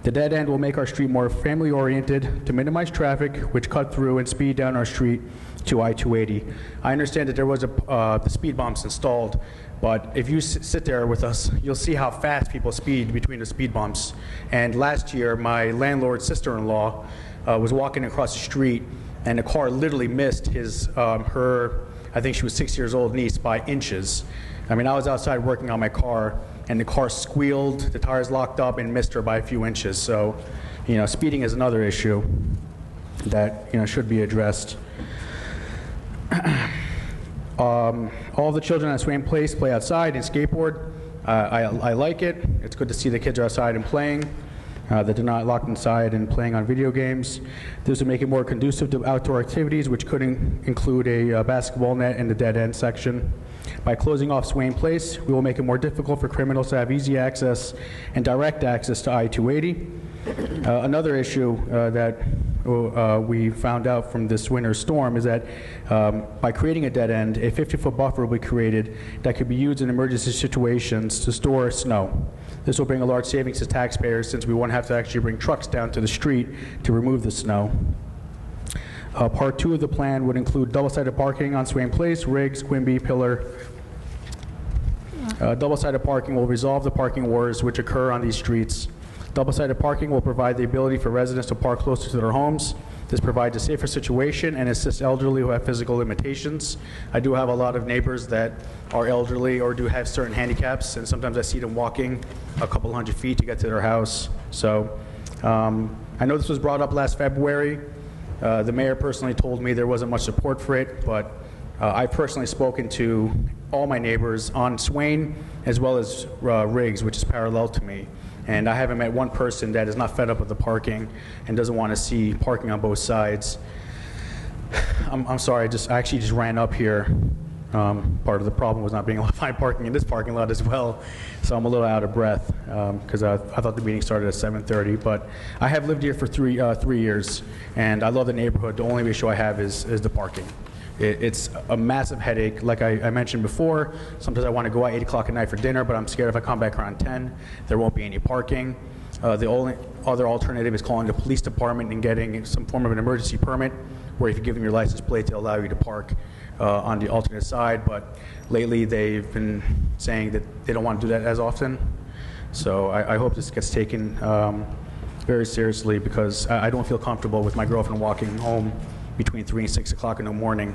The dead end will make our street more family-oriented to minimize traffic, which cut through and speed down our street to I-280. I understand that there was the speed bumps installed, but if you sit there with us, you'll see how fast people speed between the speed bumps. And last year, my landlord's sister-in-law was walking across the street, and the car literally missed her, I think she was 6 years old, niece by inches. I mean, I was outside working on my car, and the car squealed, the tires locked up, and missed her by a few inches. So, speeding is another issue that, should be addressed. All the children at Swain Place play outside and skateboard. I like it. It's good to see the kids are outside and playing. That they're not locked inside and playing on video games. This would make it more conducive to outdoor activities, which could include a basketball net in the dead end section. By closing off Swain Place, we will make it more difficult for criminals to have easy access and direct access to I-280. Another issue that we found out from this winter storm is that by creating a dead end, a 50-foot buffer will be created that could be used in emergency situations to store snow. This will bring a large savings to taxpayers since we won't have to actually bring trucks down to the street to remove the snow. Part 2 of the plan would include double-sided parking on Swain Place, Riggs, Quimby, Pillar, Double-sided parking will resolve the parking wars which occur on these streets. Double-sided parking will provide the ability for residents to park closer to their homes. This provides a safer situation and assists elderly who have physical limitations. I do have a lot of neighbors that are elderly or do have certain handicaps, and sometimes I see them walking a couple hundred feet to get to their house. So I know this was brought up last February. The mayor personally told me there wasn't much support for it, but I've personally spoken to all my neighbors on Swain as well as Riggs, which is parallel to me. And I haven't met one person that is not fed up with the parking and doesn't want to see parking on both sides. I'm sorry, I actually just ran up here. Part of the problem was not being able to find parking in this parking lot as well, so I'm a little out of breath because I thought the meeting started at 7:30. But I have lived here for 3 years, and I love the neighborhood. The only issue I have is the parking. It's a massive headache. Like I mentioned before, sometimes I want to go out 8 o'clock at night for dinner, but I'm scared if I come back around 10, there won't be any parking. The only other alternative is calling the police department and getting some form of an emergency permit, where if you give them your license plate, they'll allow you to park on the alternate side. But lately, they've been saying that they don't want to do that as often. So I hope this gets taken very seriously, because I don't feel comfortable with my girlfriend walking home between 3 and 6 o'clock in the morning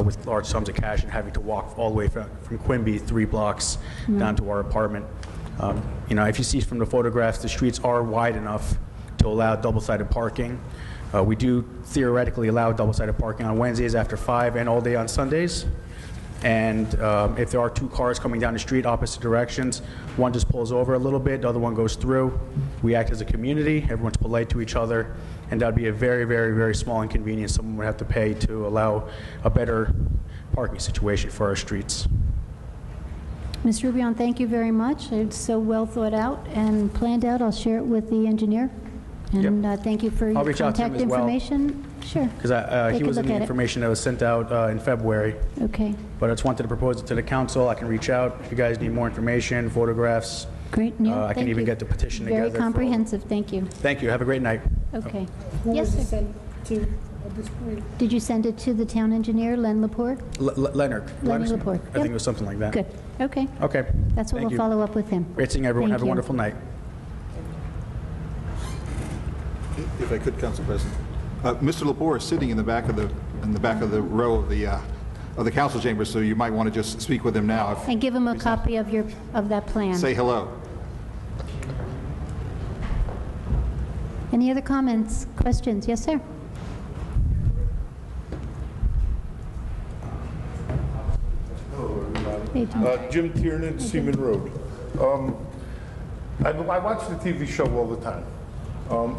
with large sums of cash and having to walk all the way from Quimby 3 blocks down to our apartment. You know, if you see from the photographs, the streets are wide enough to allow double-sided parking. We do theoretically allow double-sided parking on Wednesdays after 5 and all day on Sundays. And if there are 2 cars coming down the street opposite directions, one just pulls over a little bit, the other one goes through. We act as a community, everyone's polite to each other, and that would be a very, very, very small inconvenience someone would have to pay to allow a better parking situation for our streets. Ms. Rubion, thank you very much. It's so well thought out and planned out. I'll share it with the engineer. And thank you for your reach out to him contact as well. information. Sure. Because he was in the information that was sent out in February. Okay. But I just wanted to propose it to the council. I can reach out if you guys need more information, photographs. Great. No, I can thank even you. get the petition together. Very comprehensive. Thank you. Thank you. Have a great night. Okay. Who Yes, was it sir. sent to at this point? Did you send it to the town engineer, Len Laporte? Leonard. Lenny Laporte. I think it was something like that. Good. Okay. Okay. That's what Thank we'll you. follow up with him. Great seeing everyone. Thank Have a you. wonderful night. If I could, Council President. Mr. Lepore is sitting in the back of the row of the council chamber, so you might want to just speak with him now. And give him a copy of that plan. Say hello. Any other comments, questions? Yes, sir. Hey, Jim. Jim Tiernan, Seaman Road. I watch the TV show all the time.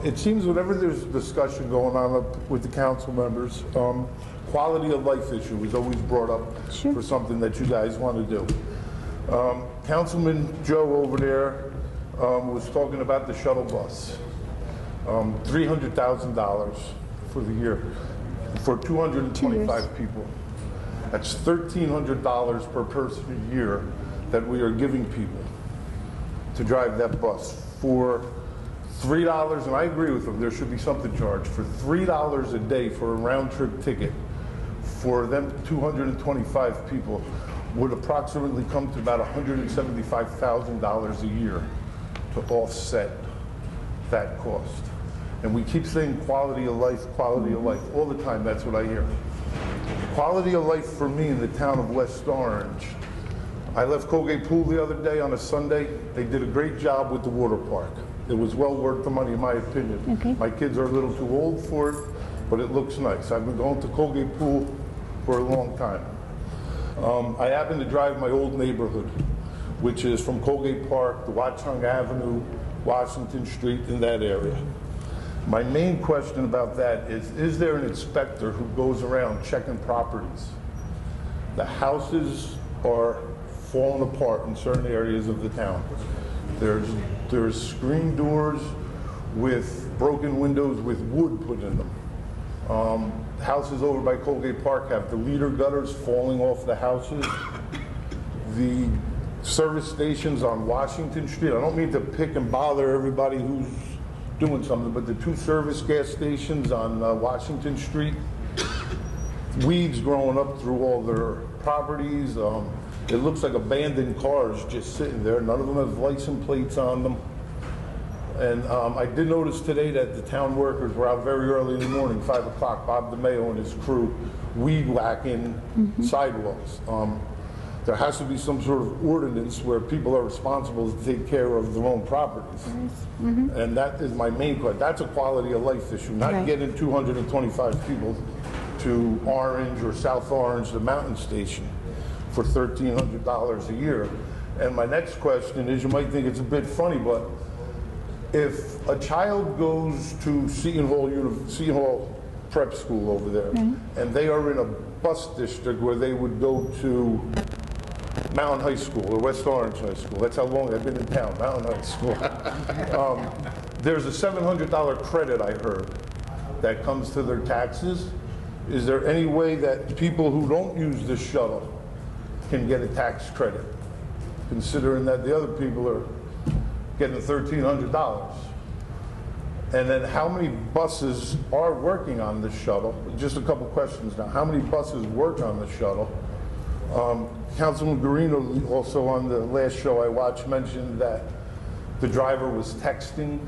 It seems whenever there's discussion going on up with the council members, quality of life issue is always brought up for something that you guys want to do. Councilman Joe over there was talking about the shuttle bus. $300,000 for the year for 225 people. That's $1,300 per person a year that we are giving people to drive that bus. For $3, and I agree with them, there should be something charged. For $3 a day for a round-trip ticket for them 225 people would approximately come to about $175,000 a year to offset that cost. And we keep saying quality of life all the time. That's what I hear. Quality of life for me in the town of West Orange. I left Colgate Pool the other day on a Sunday. They did a great job with the water park. It was well worth the money, in my opinion. Okay. My kids are a little too old for it, but it looks nice. I've been going to Colgate Pool for a long time. I happen to drive my old neighborhood, which is from Colgate Park to Watchung Avenue, Washington Street, in that area. My main question about that is there an inspector who goes around checking properties? The houses are falling apart in certain areas of the town. There's screen doors with broken windows with wood put in them. Houses over by Colgate Park have the leader gutters falling off the houses. The service stations on Washington Street, I don't mean to pick and bother everybody who's doing something, but the 2 service gas stations on Washington Street, weeds growing up through all their properties. It looks like abandoned cars just sitting there. None of them have license plates on them. And I did notice today that the town workers were out very early in the morning, 5 o'clock, Bob DeMeo and his crew, weed whacking sidewalks. There has to be some sort of ordinance where people are responsible to take care of their own properties. And that is my main question. That's a quality of life issue, not getting 225 people to Orange or South Orange, the mountain station, for $1,300 a year. And my next question is, you might think it's a bit funny, but if a child goes to Seton Hall Prep School over there, and they are in a bus district where they would go to Mountain High School or West Orange High School, that's how long I've been in town, Mountain High School. There's a $700 credit, I heard, that comes to their taxes. Is there any way that people who don't use the shuttle can get a tax credit, considering that the other people are getting $1,300? And then how many buses are working on the shuttle? Just a couple questions now. How many buses work on the shuttle? Councilman Guarino, also on the last show I watched, mentioned that the driver was texting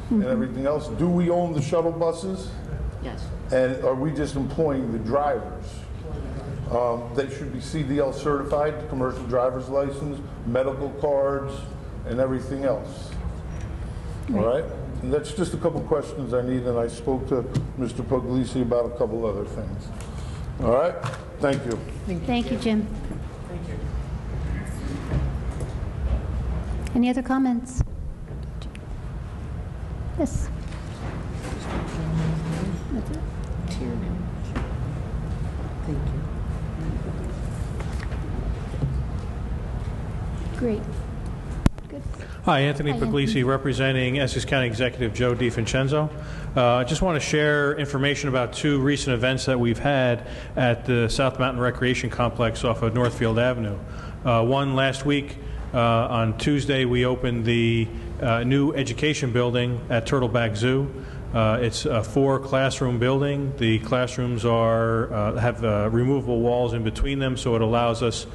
and everything else. Do we own the shuttle buses? Yes. And are we just employing the drivers? They should be CDL certified, commercial driver's license, medical cards, and everything else. All right? And that's just a couple questions I need, and I spoke to Mr. Puglisi about a couple other things. All right? Thank you. Thank you, Jim. Any other comments? Yes. That's it. Thank you. Great. Good. Hi, Anthony Hi, Puglisi, Anthony. representing Essex County Executive Joe DiFincenzo. I just want to share information about two recent events that we've had at the South Mountain Recreation Complex off of Northfield Avenue. One last week, on Tuesday, we opened the new education building at Turtleback Zoo. It's a 4-classroom building. The classrooms have removable walls in between them, so it allows us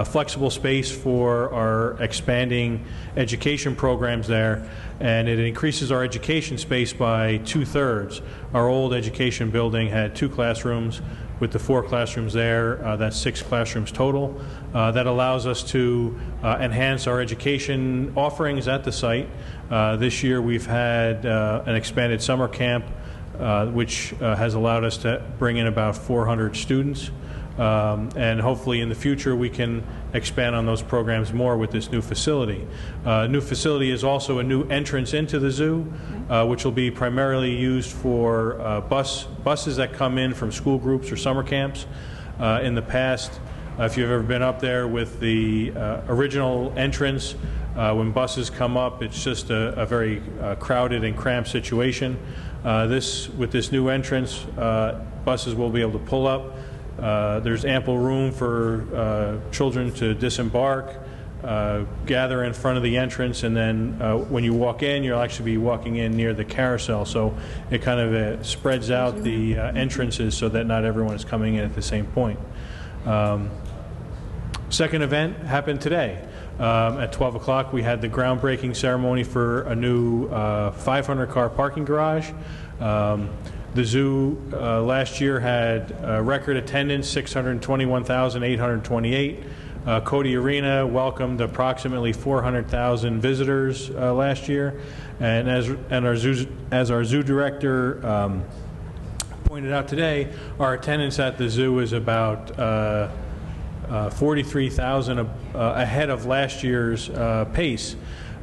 flexible space for our expanding education programs there, and it increases our education space by 2/3. Our old education building had 2 classrooms. With the 4 classrooms there, that's 6 classrooms total. That allows us to enhance our education offerings at the site. This year we've had an expanded summer camp, which has allowed us to bring in about 400 students. And hopefully in the future we can expand on those programs more with this new facility. New facility is also a new entrance into the zoo, which will be primarily used for buses that come in from school groups or summer camps. In the past, if you've ever been up there with the original entrance, when buses come up, it's just a very crowded and cramped situation. With this new entrance, buses will be able to pull up. There's ample room for children to disembark, gather in front of the entrance, and then when you walk in, you'll actually be walking in near the carousel. So it kind of spreads out the entrances so that not everyone is coming in at the same point. Second event happened today. At 12 o'clock, we had the groundbreaking ceremony for a new 500-car parking garage. The zoo last year had record attendance, 621,828. Cody Arena welcomed approximately 400,000 visitors last year, and as our zoo director pointed out today, our attendance at the zoo is about 43,000 ahead of last year's pace.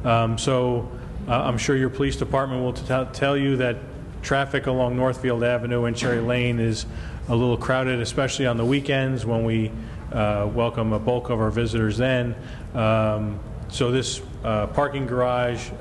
So I'm sure your police department will tell you that traffic along Northfield Avenue and Cherry Lane is a little crowded, especially on the weekends when we welcome a bulk of our visitors then. So this parking garage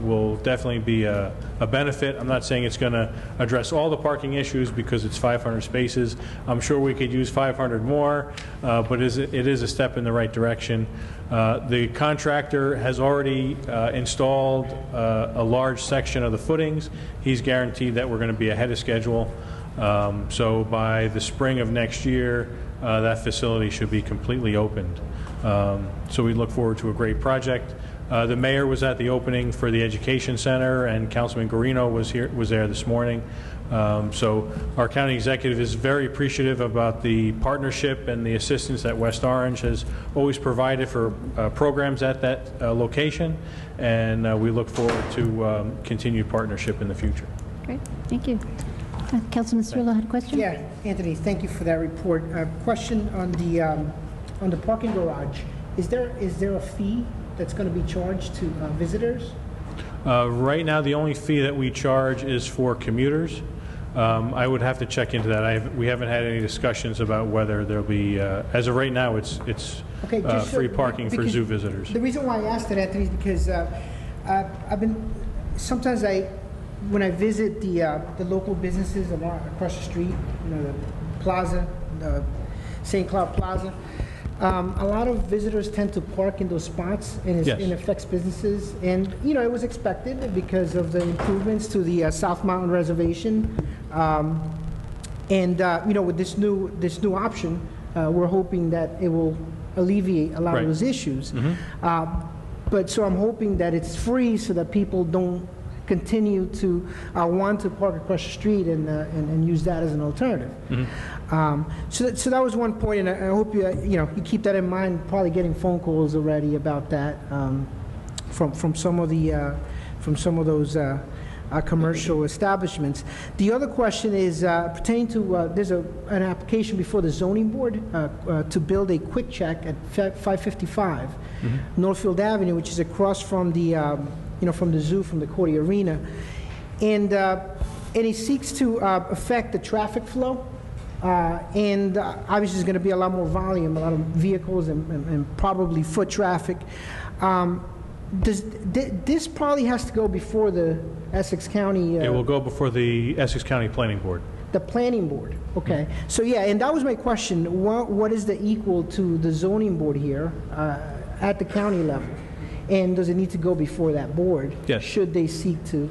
will definitely be a benefit. I'm not saying it's going to address all the parking issues because it's 500 spaces. I'm sure we could use 500 more, but it is a step in the right direction. The contractor has already installed a large section of the footings. He's guaranteed that we're going to be ahead of schedule. So by the spring of next year, that facility should be completely opened. So we look forward to a great project. The mayor was at the opening for the Education Center, and Councilman Guarino was there this morning. So our county executive is very appreciative about the partnership and the assistance that West Orange has always provided for programs at that location, and we look forward to continued partnership in the future. Great, thank you. Councilman Cirillo had a question? Yeah, Anthony, thank you for that report. Question on the parking garage. Is there a fee that's going to be charged to visitors? Right now, the only fee that we charge is for commuters. I would have to check into that. We haven't had any discussions about whether there'll be, as of right now, it's Okay, just free parking for zoo visitors. The reason why I asked that, Anthony, is because sometimes when I visit the local businesses across the street, the plaza, the St. Cloud Plaza, a lot of visitors tend to park in those spots, and it affects businesses. And it was expected because of the improvements to the South Mountain Reservation. With this new option, we're hoping that it will alleviate a lot of those issues. So I'm hoping that it's free so that people don't continue to want to park across the street and use that as an alternative. So that was one point, and I hope you keep that in mind. Probably getting phone calls already about that from some of those commercial establishments. The other question is pertaining to there's an application before the zoning board to build a quick check at 555 Northfield Avenue, which is across from the from the zoo, from the Cordy Arena, and it seeks to affect the traffic flow. And obviously there's going to be a lot more volume, a lot of vehicles and probably foot traffic. This probably has to go before the Essex County... it will go before the Essex County Planning Board. The Planning Board, okay. So yeah, and that was my question. What is the equal to the zoning board here at the county level? And does it need to go before that board? Yes. Should they seek to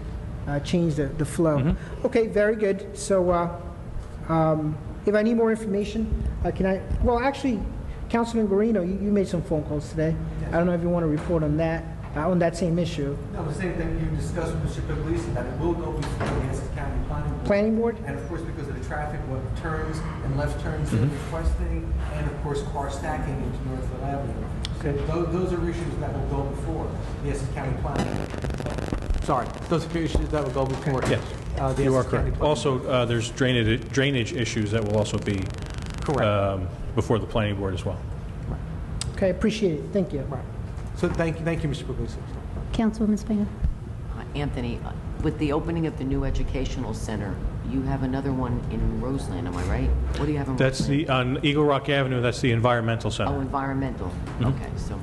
change the flow? Okay, very good. So if I need more information, can I... Well, actually, Councilman Guarino, you made some phone calls today. I don't know if you want to report on that same issue. No, the same thing you discussed with Mr. Puglisi, that it will go before the Essex County Planning Board. And of course, because of the traffic, what turns and left turns they're requesting, and of course, car stacking into Northfield Avenue. So those are issues that will go before the Essex County Planning Board. Sorry, those are issues that will go before. Yes, the you are Essex County correct. Also, there's drainage issues that will also be before the Planning Board as well. Okay, appreciate it. Thank you. Right. So thank you, Mr. Puglisi. Councilwoman Spanier. Anthony, with the opening of the new educational center, you have another one in Roseland, am I right? What do you have in That's Roseland? on Eagle Rock Avenue, that's the Environmental Center. Oh, environmental. Okay, so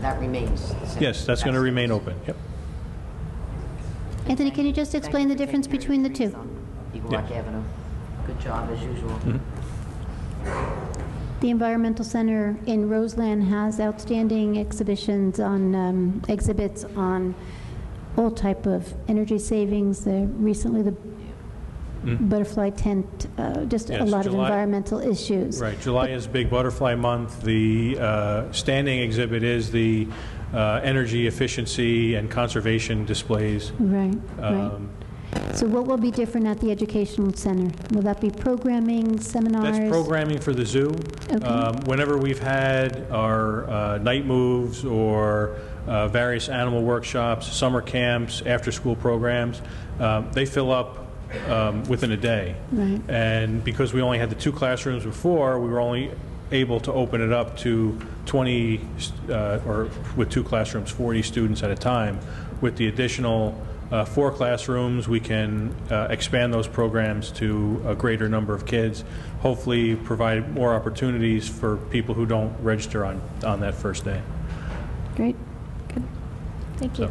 that remains the same. Yes, that's going to remain open. Yep. Anthony, can you just explain the difference between the two? Eagle Rock Avenue. Good job, as usual. The Environmental Center in Roseland has outstanding exhibits on all type of energy savings. Recently, the butterfly tent, just a lot of environmental issues. Right. July is Big Butterfly Month. The standing exhibit is the energy efficiency and conservation displays. Right. So what will be different at the Educational Center? Will that be programming, seminars? That's programming for the zoo. Okay. Whenever we've had our night moves or various animal workshops, summer camps, after-school programs, they fill up within a day. Right. And because we only had the 2 classrooms before, we were only able to open it up to 20, or with 2 classrooms, 40 students at a time. With the additional 4 classrooms, we can expand those programs to a greater number of kids, hopefully provide more opportunities for people who don't register on that first day. Great. Good. Thank you.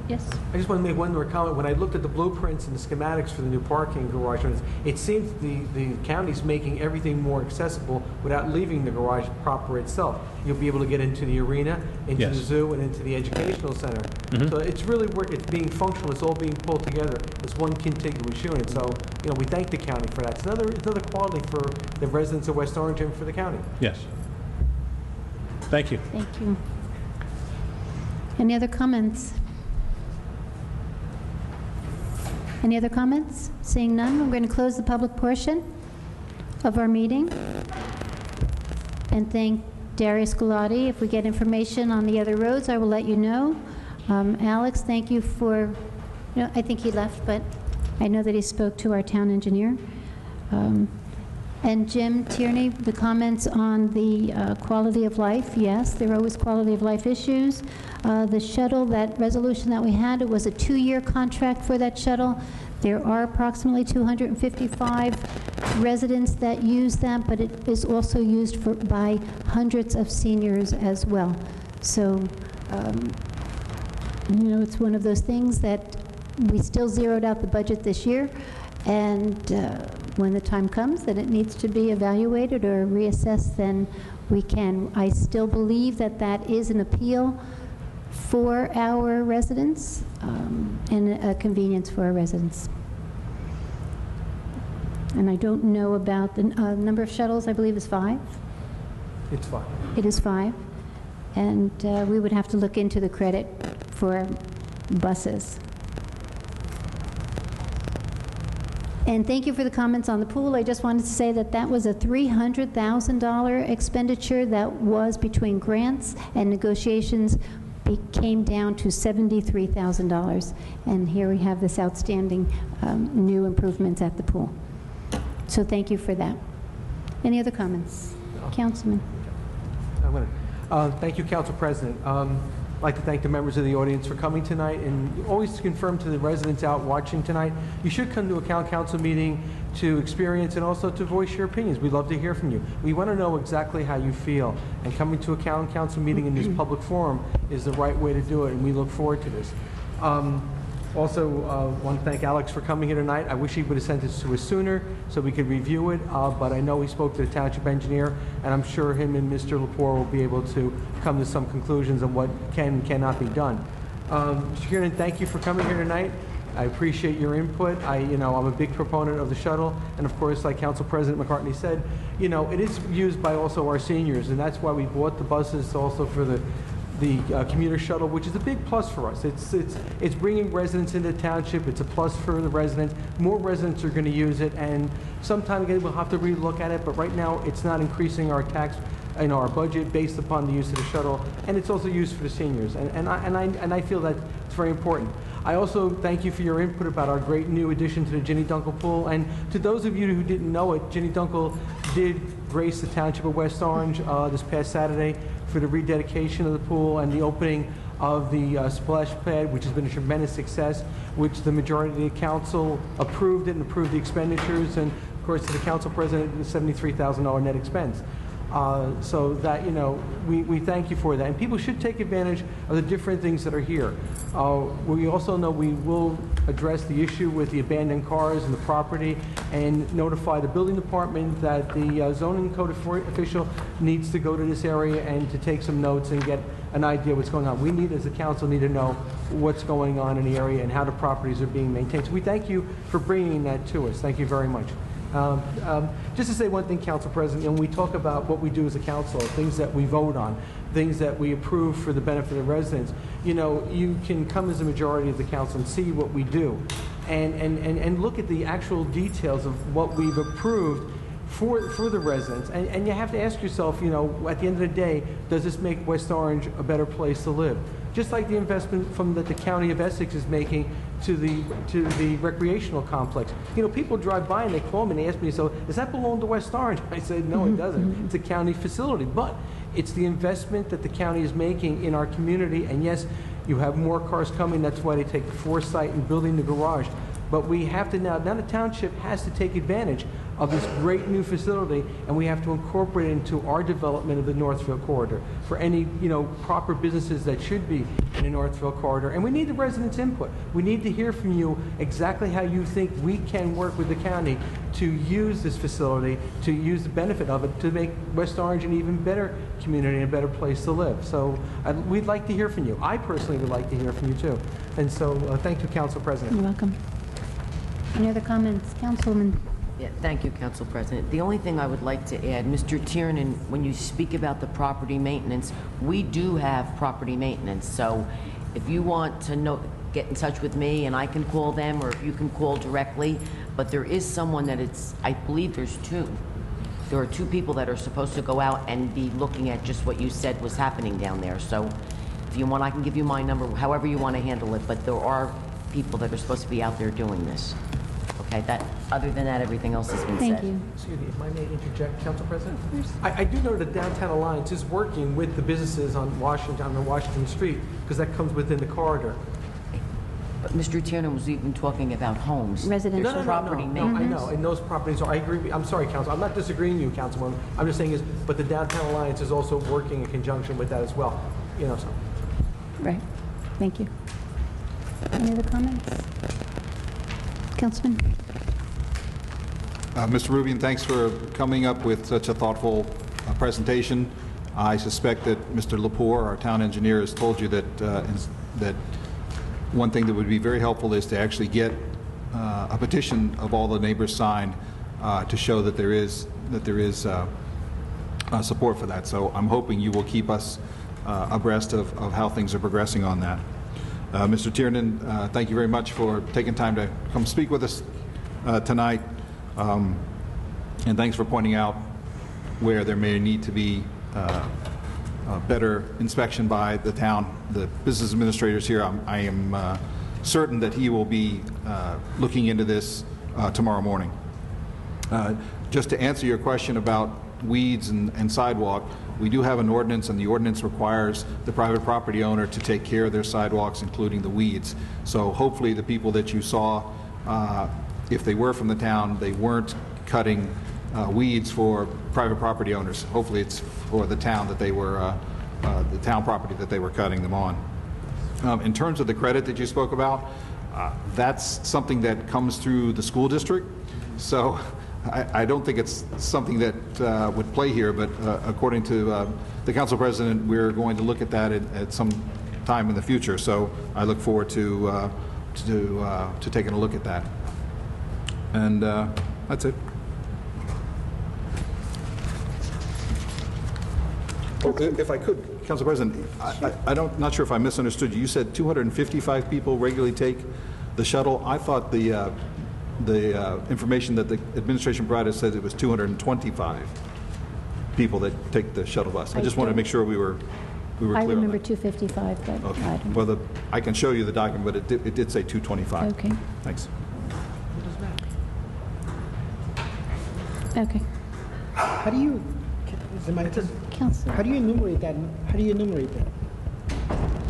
Yes. I just want to make one more comment. When I looked at the blueprints and the schematics for the new parking garage, it seems the county's making everything more accessible without leaving the garage proper itself. You'll be able to get into the arena, into the zoo, and into the educational center. So it's really it's being functional. It's all being pulled together as one contiguous unit. So we thank the county for that. It's another quality for the residents of West Orange and for the county. Yes. Thank you. Thank you. Any other comments? Any other comments? Seeing none, I'm going to close the public portion of our meeting and thank Darius Galati. If we get information on the other roads, I will let you know. Alex, thank you for, I think he left, but I know that he spoke to our town engineer. And Jim Tierney, the comments on the quality of life, yes, there are always quality of life issues. The shuttle, that resolution that we had, it was a 2-year contract for that shuttle. There are approximately 255 residents that use that, but it is also used by hundreds of seniors as well. So, it's one of those things that we still zeroed out the budget this year, and when the time comes that it needs to be evaluated or reassessed, then we can. I still believe that that is an appeal for our residents and a convenience for our residents. And I don't know about the number of shuttles. I believe is 5. It's 5. It is 5. And we would have to look into the credit for buses. And thank you for the comments on the pool. I just wanted to say that that was a $300,000 expenditure that was between grants and negotiations. It came down to $73,000. And here we have this outstanding new improvements at the pool. So thank you for that. Any other comments? Councilman. Thank you, Council President. I'd like to thank the members of the audience for coming tonight, and always confirm to the residents out watching tonight, you should come to a council meeting to experience and also to voice your opinions. We'd love to hear from you. We want to know exactly how you feel, and coming to a council meeting in this public forum is the right way to do it, and we look forward to this. Also, want to thank Alex for coming here tonight. I wish he would have sent this to us sooner so we could review it, but I know he spoke to the township engineer, and I'm sure him and Mr. Lepore will be able to come to some conclusions on what can and cannot be done. Mr. Kiernan, thank you for coming here tonight. I appreciate your input. I'm a big proponent of the shuttle, and of course, like Council President McCartney said, it is used by also our seniors, and that's why we bought the buses also for the commuter shuttle, which is a big plus for us. It's bringing residents into the township. It's a plus for the residents. More residents are going to use it, and sometime again we'll have to relook at it. But right now, it's not increasing our tax in our budget based upon the use of the shuttle, and it's also used for the seniors. And I feel that it's very important. I also thank you for your input about our great new addition to the Ginny Dunkel pool. And to those of you who didn't know it, Ginny Dunkel did grace the township of West Orange this past Saturday for the rededication of the pool and the opening of the splash pad, which has been a tremendous success, which the majority of the council approved it and approved the expenditures, and of course to the council president, the $73,000 net expense. So that, we thank you for that. And people should take advantage of the different things that are here. We also know we will address the issue with the abandoned cars and the property and notify the building department that the zoning code official needs to go to this area and to take some notes and get an idea what's going on. We need, as a council, need to know what's going on in the area and how the properties are being maintained. So we thank you for bringing that to us. Thank you very much. Just to say one thing, Council President, when we talk about what we do as a council, things that we vote on, things that we approve for the benefit of residents, you can come as a majority of the council and see what we do and look at the actual details of what we've approved for the residents. And you have to ask yourself, at the end of the day, does this make West Orange a better place to live? Just like the investment that the County of Essex is making to the recreational complex. People drive by and they call me and they ask me, so does that belong to West Orange? I said, no, it doesn't. It's a county facility. But it's the investment that the county is making in our community. And yes, you have more cars coming. That's why they take the foresight in building the garage. But we have to now the township has to take advantage of this great new facility, and we have to incorporate it into our development of the Northfield Corridor for any, proper businesses that should be in the Northfield Corridor. And we need the residents' input. We need to hear from you exactly how you think we can work with the county to use this facility, to use the benefit of it, to make West Orange an even better community and a better place to live. So we'd like to hear from you. I personally would like to hear from you, too. And so thank you, Council President. You're welcome. Any other comments? Councilwoman. Yeah, thank you, Council President. The only thing I would like to add, Mr. Tiernan, when you speak about the property maintenance, we do have property maintenance. So if you want to know, get in touch with me and I can call them, or if you can call directly. But there is someone that I believe there's two. There are two people that are supposed to go out and be looking at just what you said was happening down there. So if you want, I can give you my number, however you want to handle it. But there are people that are supposed to be out there doing this. Okay, other than that, everything else has been said. Thank you. Excuse me, if I may interject, Council President? I do know that Downtown Alliance is working with the businesses on Washington Street, because that comes within the corridor. But Mr. Tiernan was even talking about homes. Residential. There's property No, maintenance. I know, and those properties are, I agree, I'm sorry, Council, I'm not disagreeing with you, Councilwoman. I'm just saying but the Downtown Alliance is also working in conjunction with that as well, so. Right. Thank you. Any other comments? Councilman? Mr. Rubin, thanks for coming up with such a thoughtful presentation. I suspect that Mr. Lepore, our town engineer, has told you that that one thing that would be very helpful is to actually get a petition of all the neighbors signed to show that there is support for that. So I'm hoping you will keep us abreast of how things are progressing on that. Mr. Tiernan, thank you very much for taking time to come speak with us tonight. And thanks for pointing out where there may need to be better inspection by the town. The business administrators here, I am certain that he will be looking into this tomorrow morning. Just to answer your question about weeds and sidewalk, we do have an ordinance, and the ordinance requires the private property owner to take care of their sidewalks, including the weeds. So hopefully the people that you saw, if they were from the town, they weren't cutting weeds for private property owners. Hopefully it's for the town that they were, the town property that they were cutting them on. In terms of the credit that you spoke about, that's something that comes through the school district. So I don't think it's something that would play here, but according to the council president, we're going to look at that at some time in the future. So I look forward to taking a look at that. And that's it. Oh, if I could, Council President, not sure if I misunderstood you. You said 255 people regularly take the shuttle. I thought the information that the administration provided said it was 225 people that take the shuttle bus. I just wanted to make sure we were clear. I remember on that. 255, but Okay. I don't. Well, I can show you the document, but it did say 225. Okay. Thanks. Okay. How do you, Council. how do you enumerate that? How do you enumerate that?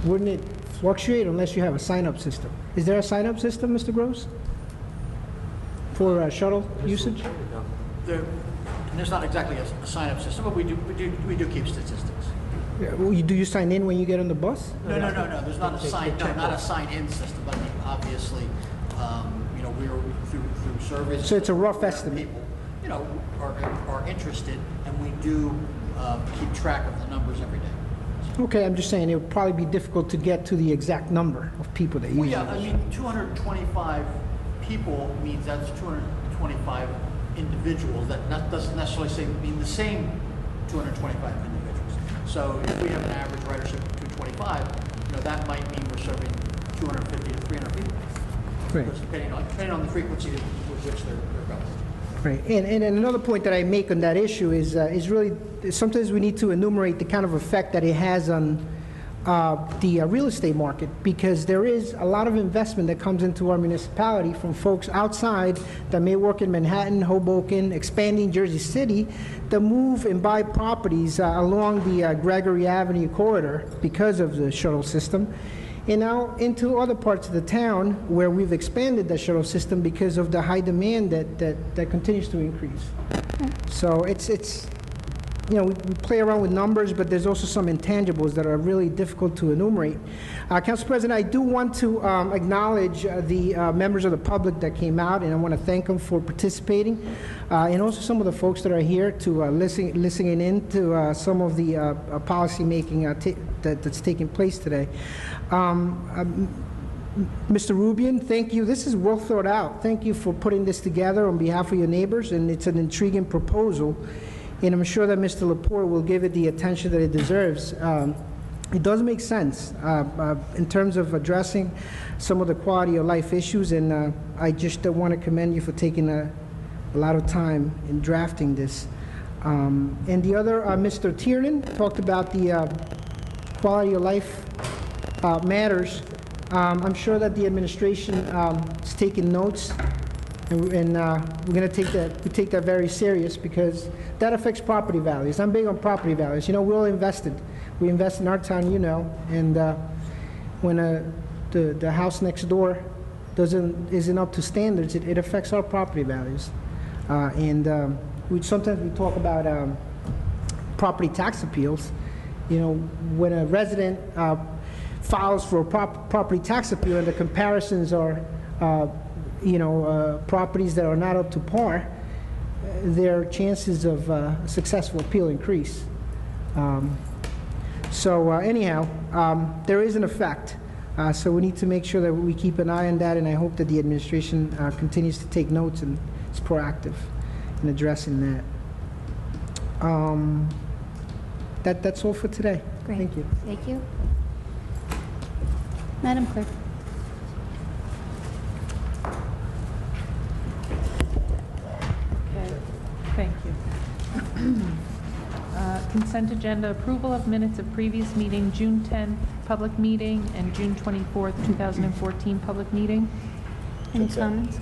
Wouldn't it fluctuate unless you have a sign-up system? Is there a sign-up system, Mr. Gross, for shuttle usage? There's not exactly a sign-up system, but we do keep statistics. Yeah, well, do you sign in when you get on the bus? No. There's not a sign-in system. But I mean, obviously, we're through surveys. So it's a rough estimate. People, are interested, and we do keep track of the numbers every day. Okay, I'm just saying it would probably be difficult to get to the exact number of people that use Well, it. yeah, I mean, 225 people means that's 225 individuals. That doesn't necessarily mean the same 225 individuals. So if we have an average ridership of 225, that might mean we're serving 250 to 300 people. Right. Because depending on the frequency with which they're going. Right, and another point that I make on that issue is really, sometimes we need to enumerate the kind of effect that it has on the real estate market, because there is a lot of investment that comes into our municipality from folks outside that may work in Manhattan, Hoboken, expanding Jersey City, that move and buy properties along the Gregory Avenue corridor because of the shuttle system, and now into other parts of the town where we've expanded the shuttle system because of the high demand that continues to increase. So it's we play around with numbers, but there's also some intangibles that are really difficult to enumerate. Council President, I do want to acknowledge the members of the public that came out, and I want to thank them for participating, and also some of the folks that are here to listening in to some of the policy making that's taking place today. Mr. Rubian, thank you. This is well thought out. Thank you for putting this together on behalf of your neighbors, and it's an intriguing proposal, and I'm sure that Mr. Lepore will give it the attention that it deserves. It does make sense in terms of addressing some of the quality of life issues, and I just want to commend you for taking a lot of time in drafting this. And the other, Mr. Tiernan, talked about the quality of life matters. I'm sure that the administration is taking notes, and we're going to take that very serious, because that affects property values. I'm big on property values. You know, we're all invested. We invest in our town, you know, and when the house next door isn't up to standards, it affects our property values. Sometimes we talk about property tax appeals. You know, when a resident files for a property tax appeal and the comparisons are, properties that are not up to par, their chances of successful appeal increase. Anyhow, there is an effect. So we need to make sure that we keep an eye on that, and I hope that the administration continues to take notes and is proactive in addressing that. That's all for today. Great. Thank you. Thank you. Madam Clerk. Okay, thank you. Consent agenda, approval of minutes of previous meeting, June 10th public meeting and June 24th, 2014 public meeting. Any comments?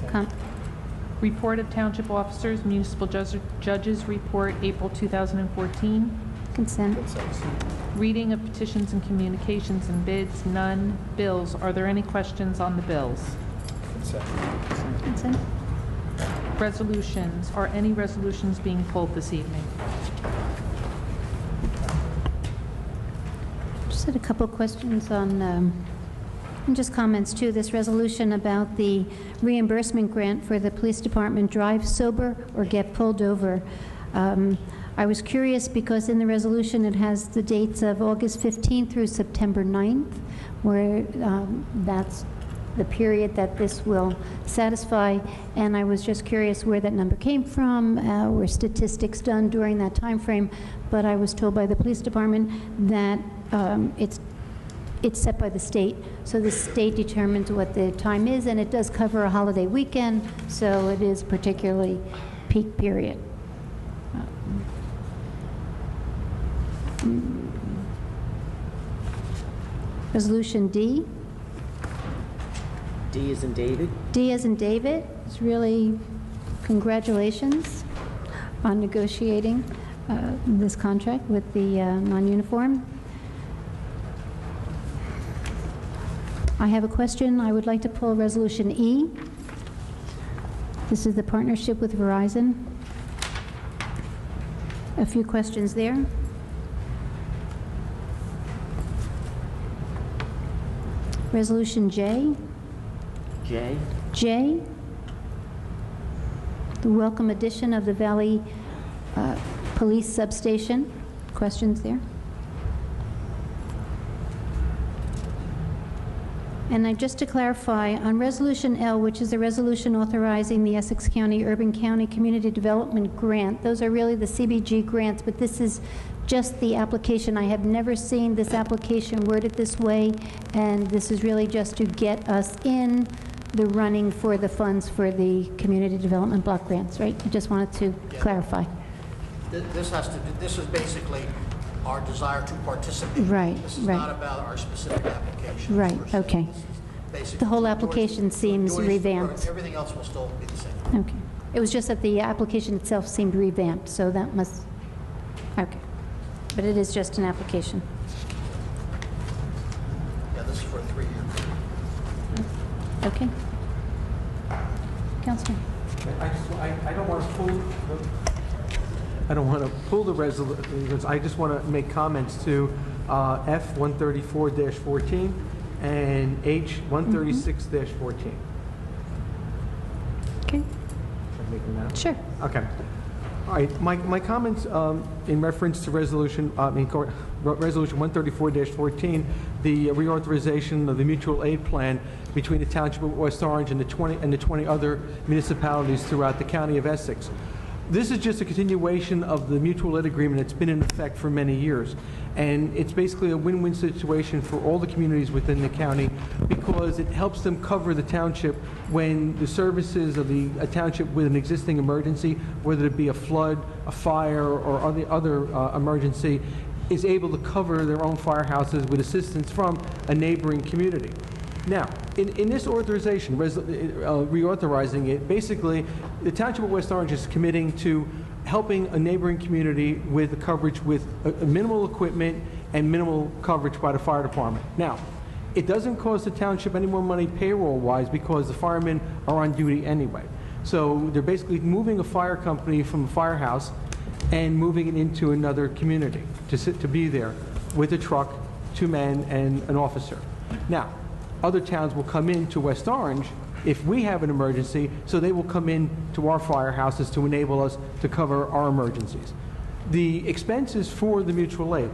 Report of township officers, municipal judges report, April 2014. Consent. Reading of petitions and communications and bids, none. Bills, are there any questions on the bills? Consent. Resolutions, are any resolutions being pulled this evening? Just had a couple questions on, and just comments too. This resolution about the reimbursement grant for the police department, drive sober or get pulled over. I was curious because in the resolution it has the dates of August 15th through September 9th, where that's the period that this will satisfy, and I was just curious where that number came from, were statistics done during that time frame, but I was told by the police department that it's set by the state, so the state determines what the time is, and it does cover a holiday weekend, so it is particularly peak period. Resolution D. D as in David? D as in David. It's really congratulations on negotiating this contract with the non-uniform. I have a question. I would like to pull Resolution E. This is the partnership with Verizon. A few questions there. Resolution J. J? J, the welcome addition of the Valley Police Substation. Questions there? And just to clarify, on Resolution L, which is the resolution authorizing the Essex County Urban County Community Development Grant, those are really the CBG grants, but this is just the application. I have never seen this application worded this way, and this is really just to get us in the running for the funds for the community development block grants, right? I just wanted to clarify. This is basically our desire to participate. Right, This is right. not about our specific application. Right, okay. The whole application seems Joyce, revamped. Everything else will still be the same. Okay. It was just that the application itself seemed revamped, so that must, okay. But it is just an application. Yeah, this is for a 3-year period. Okay. Councilman. I don't want to pull the resolutions. I just want to make comments to F 134-14 and H 136-14. Okay. Should I make them now? Sure. Okay. All right, my comments in reference to Resolution 134-14, the reauthorization of the mutual aid plan between the Township of West Orange and the 20 other municipalities throughout the County of Essex. This is just a continuation of the mutual aid agreement that's been in effect for many years. And it's basically a win-win situation for all the communities within the county because it helps them cover the township when the services of a township with an existing emergency, whether it be a flood, a fire, or other emergency, is able to cover their own firehouses with assistance from a neighboring community. Now, in this authorization, reauthorizing it, basically, the Township of West Orange is committing to helping a neighboring community with the coverage with minimal equipment and minimal coverage by the fire department. Now, it doesn't cost the township any more money payroll-wise because the firemen are on duty anyway. So they're basically moving a fire company from a firehouse and moving it into another community to be there with a truck, 2 men, and an officer. Now, other towns will come into West Orange if we have an emergency, so they will come in to our firehouses to enable us to cover our emergencies. The expenses for the mutual aid,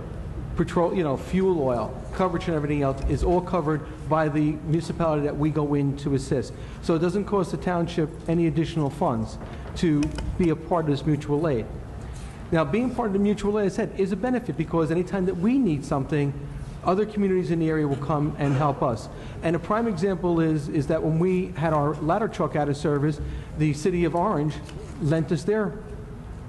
petrol, fuel oil, coverage and everything else is all covered by the municipality that we go in to assist. So it doesn't cost the township any additional funds to be a part of this mutual aid. Now, being part of the mutual aid, as I said, is a benefit because anytime that we need something, other communities in the area will come and help us. And a prime example is that when we had our ladder truck out of service, the city of Orange lent us their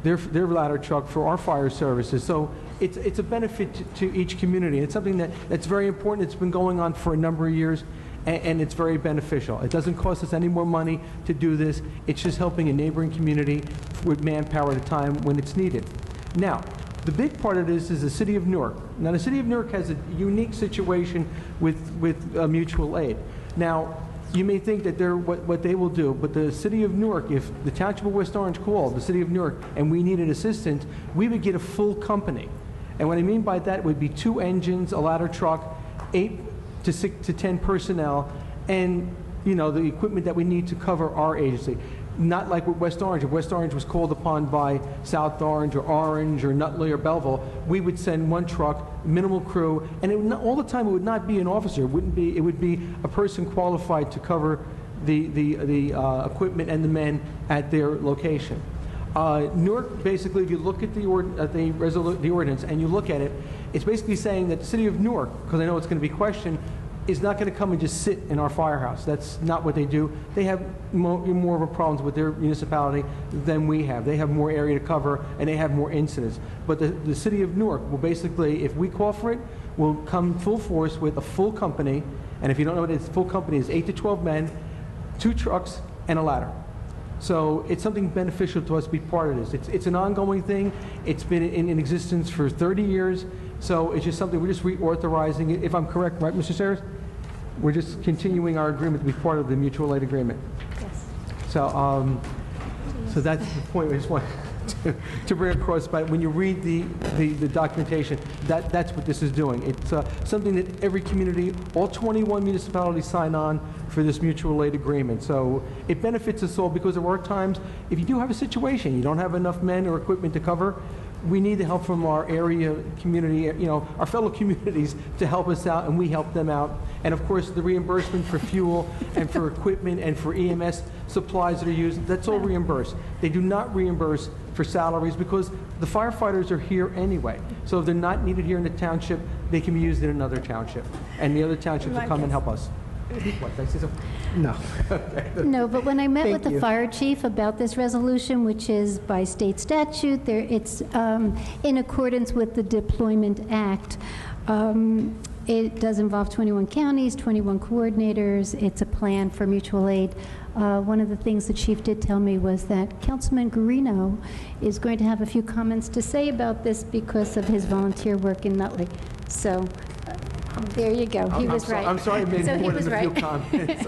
ladder truck for our fire services. So it's a benefit to each community. And it's something that's very important. It's been going on for a number of years, and it's very beneficial. It doesn't cost us any more money to do this. It's just helping a neighboring community with manpower at a time when it's needed. Now, the big part of this is the City of Newark. Now, the City of Newark has a unique situation with mutual aid. Now, you may think that they're what they will do, but the City of Newark, if the Township of West Orange called the City of Newark and we needed assistance, we would get a full company. And what I mean by that would be 2 engines, a ladder truck, 8 to 10 personnel, and the equipment that we need to cover our agency. Not like with West Orange. If West Orange was called upon by South Orange or Nutley or Belleville, we would send 1 truck, minimal crew, and all the time it would not be an officer. It would be a person qualified to cover the equipment and the men at their location. Newark, basically, if you look at the ordinance and you look at it, it's basically saying that the City of Newark, because I know it's going to be questioned, is not going to come and just sit in our firehouse. That's not what they do. They have more of a problems with their municipality than we have. They have more area to cover, and they have more incidents. But the City of Newark will basically, if we call for it, will come full force with a full company. And if you don't know what it is, full company is 8 to 12 men, 2 trucks, and a ladder. So it's something beneficial to us to be part of this. It's an ongoing thing. It's been in existence for 30 years. So it's just something, we're just reauthorizing it. If I'm correct, right, Mr. Sayers? We're just continuing our agreement to be part of the mutual aid agreement. Yes. So, so that's the point we just want to bring across. But when you read the documentation, that's what this is doing. It's something that every community, all 21 municipalities sign on for this mutual aid agreement. So it benefits us all because there are times, if you do have a situation, you don't have enough men or equipment to cover, we need the help from our area community, our fellow communities to help us out, and we help them out. And of course, the reimbursement for fuel and for equipment and for EMS supplies that are used, that's all reimbursed. They do not reimburse for salaries because the firefighters are here anyway. So if they're not needed here in the township, they can be used in another township. And the other townships will come and help us. What, did I say something? No. No, but when I met Thank with the you. fire chief about this resolution, which is by state statute, it's in accordance with the Deployment Act. It does involve 21 counties, 21 coordinators. It's a plan for mutual aid. One of the things the chief did tell me was that Councilman Guarino is going to have a few comments to say about this because of his volunteer work in Nutley. So there you go. He was right. I'm sorry I made So he more was than a few right. comments.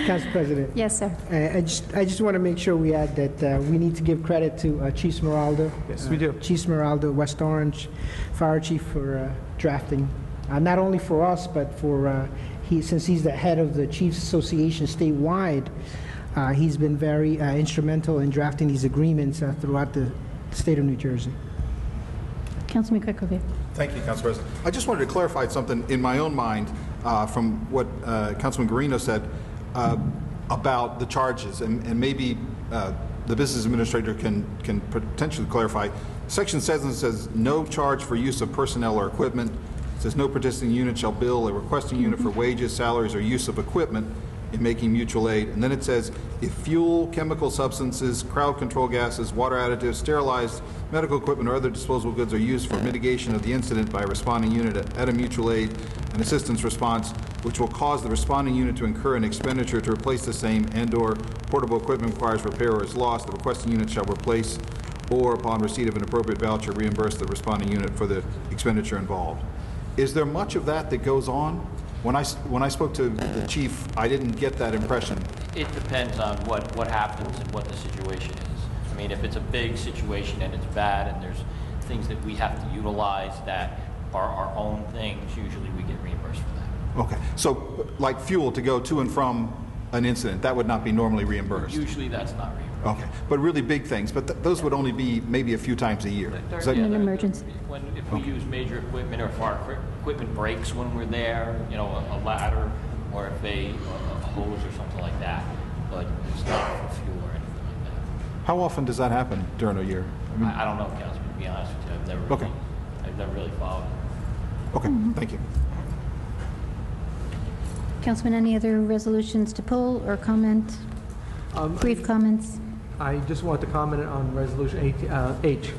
Council President. Yes, sir. I just want to make sure we add that we need to give credit to Chief Smeralda. Yes, we do. Chief Smeralda, West Orange Fire Chief, for drafting, not only for us, but for since he's the head of the Chiefs Association statewide. He's been very instrumental in drafting these agreements throughout the state of New Jersey. Councilman Krekovic. Thank you, Council President. I just wanted to clarify something in my own mind from what Councilman Guarino said about the charges, and maybe the business administrator can potentially clarify. Section 7 says no charge for use of personnel or equipment. It says no participating unit shall bill a requesting unit for wages, salaries, or use of equipment in making mutual aid. And then it says if fuel, chemical substances, crowd control gases, water additives, sterilized medical equipment, or other disposable goods are used for mitigation of the incident by a responding unit at a mutual aid and assistance response, which will cause the responding unit to incur an expenditure to replace the same and/or portable equipment requires repair or is lost, the requesting unit shall replace or, upon receipt of an appropriate voucher, reimburse the responding unit for the expenditure involved. Is there much of that that goes on? When I spoke to the chief, I didn't get that impression. It depends on what happens and what the situation is. I mean, if it's a big situation and it's bad and there's things that we have to utilize that are our own things, usually we get reimbursed for that. Okay, so like fuel to go to and from an incident, that would not be normally reimbursed? Usually that's not reimbursed. Okay, but really big things, but those would only be maybe a few times a year. Is that- In an emergency. If we use major equipment, or if our equipment breaks when we're there, you know, a ladder, or if a hose or something like that, but it's not for fuel or anything like that. How often does that happen during a year? I don't know, Councilman, to be honest with you. I've never really followed. Okay, thank you. Councilman, any other resolutions to pull or comment? Brief comments? I just want to comment on Resolution H,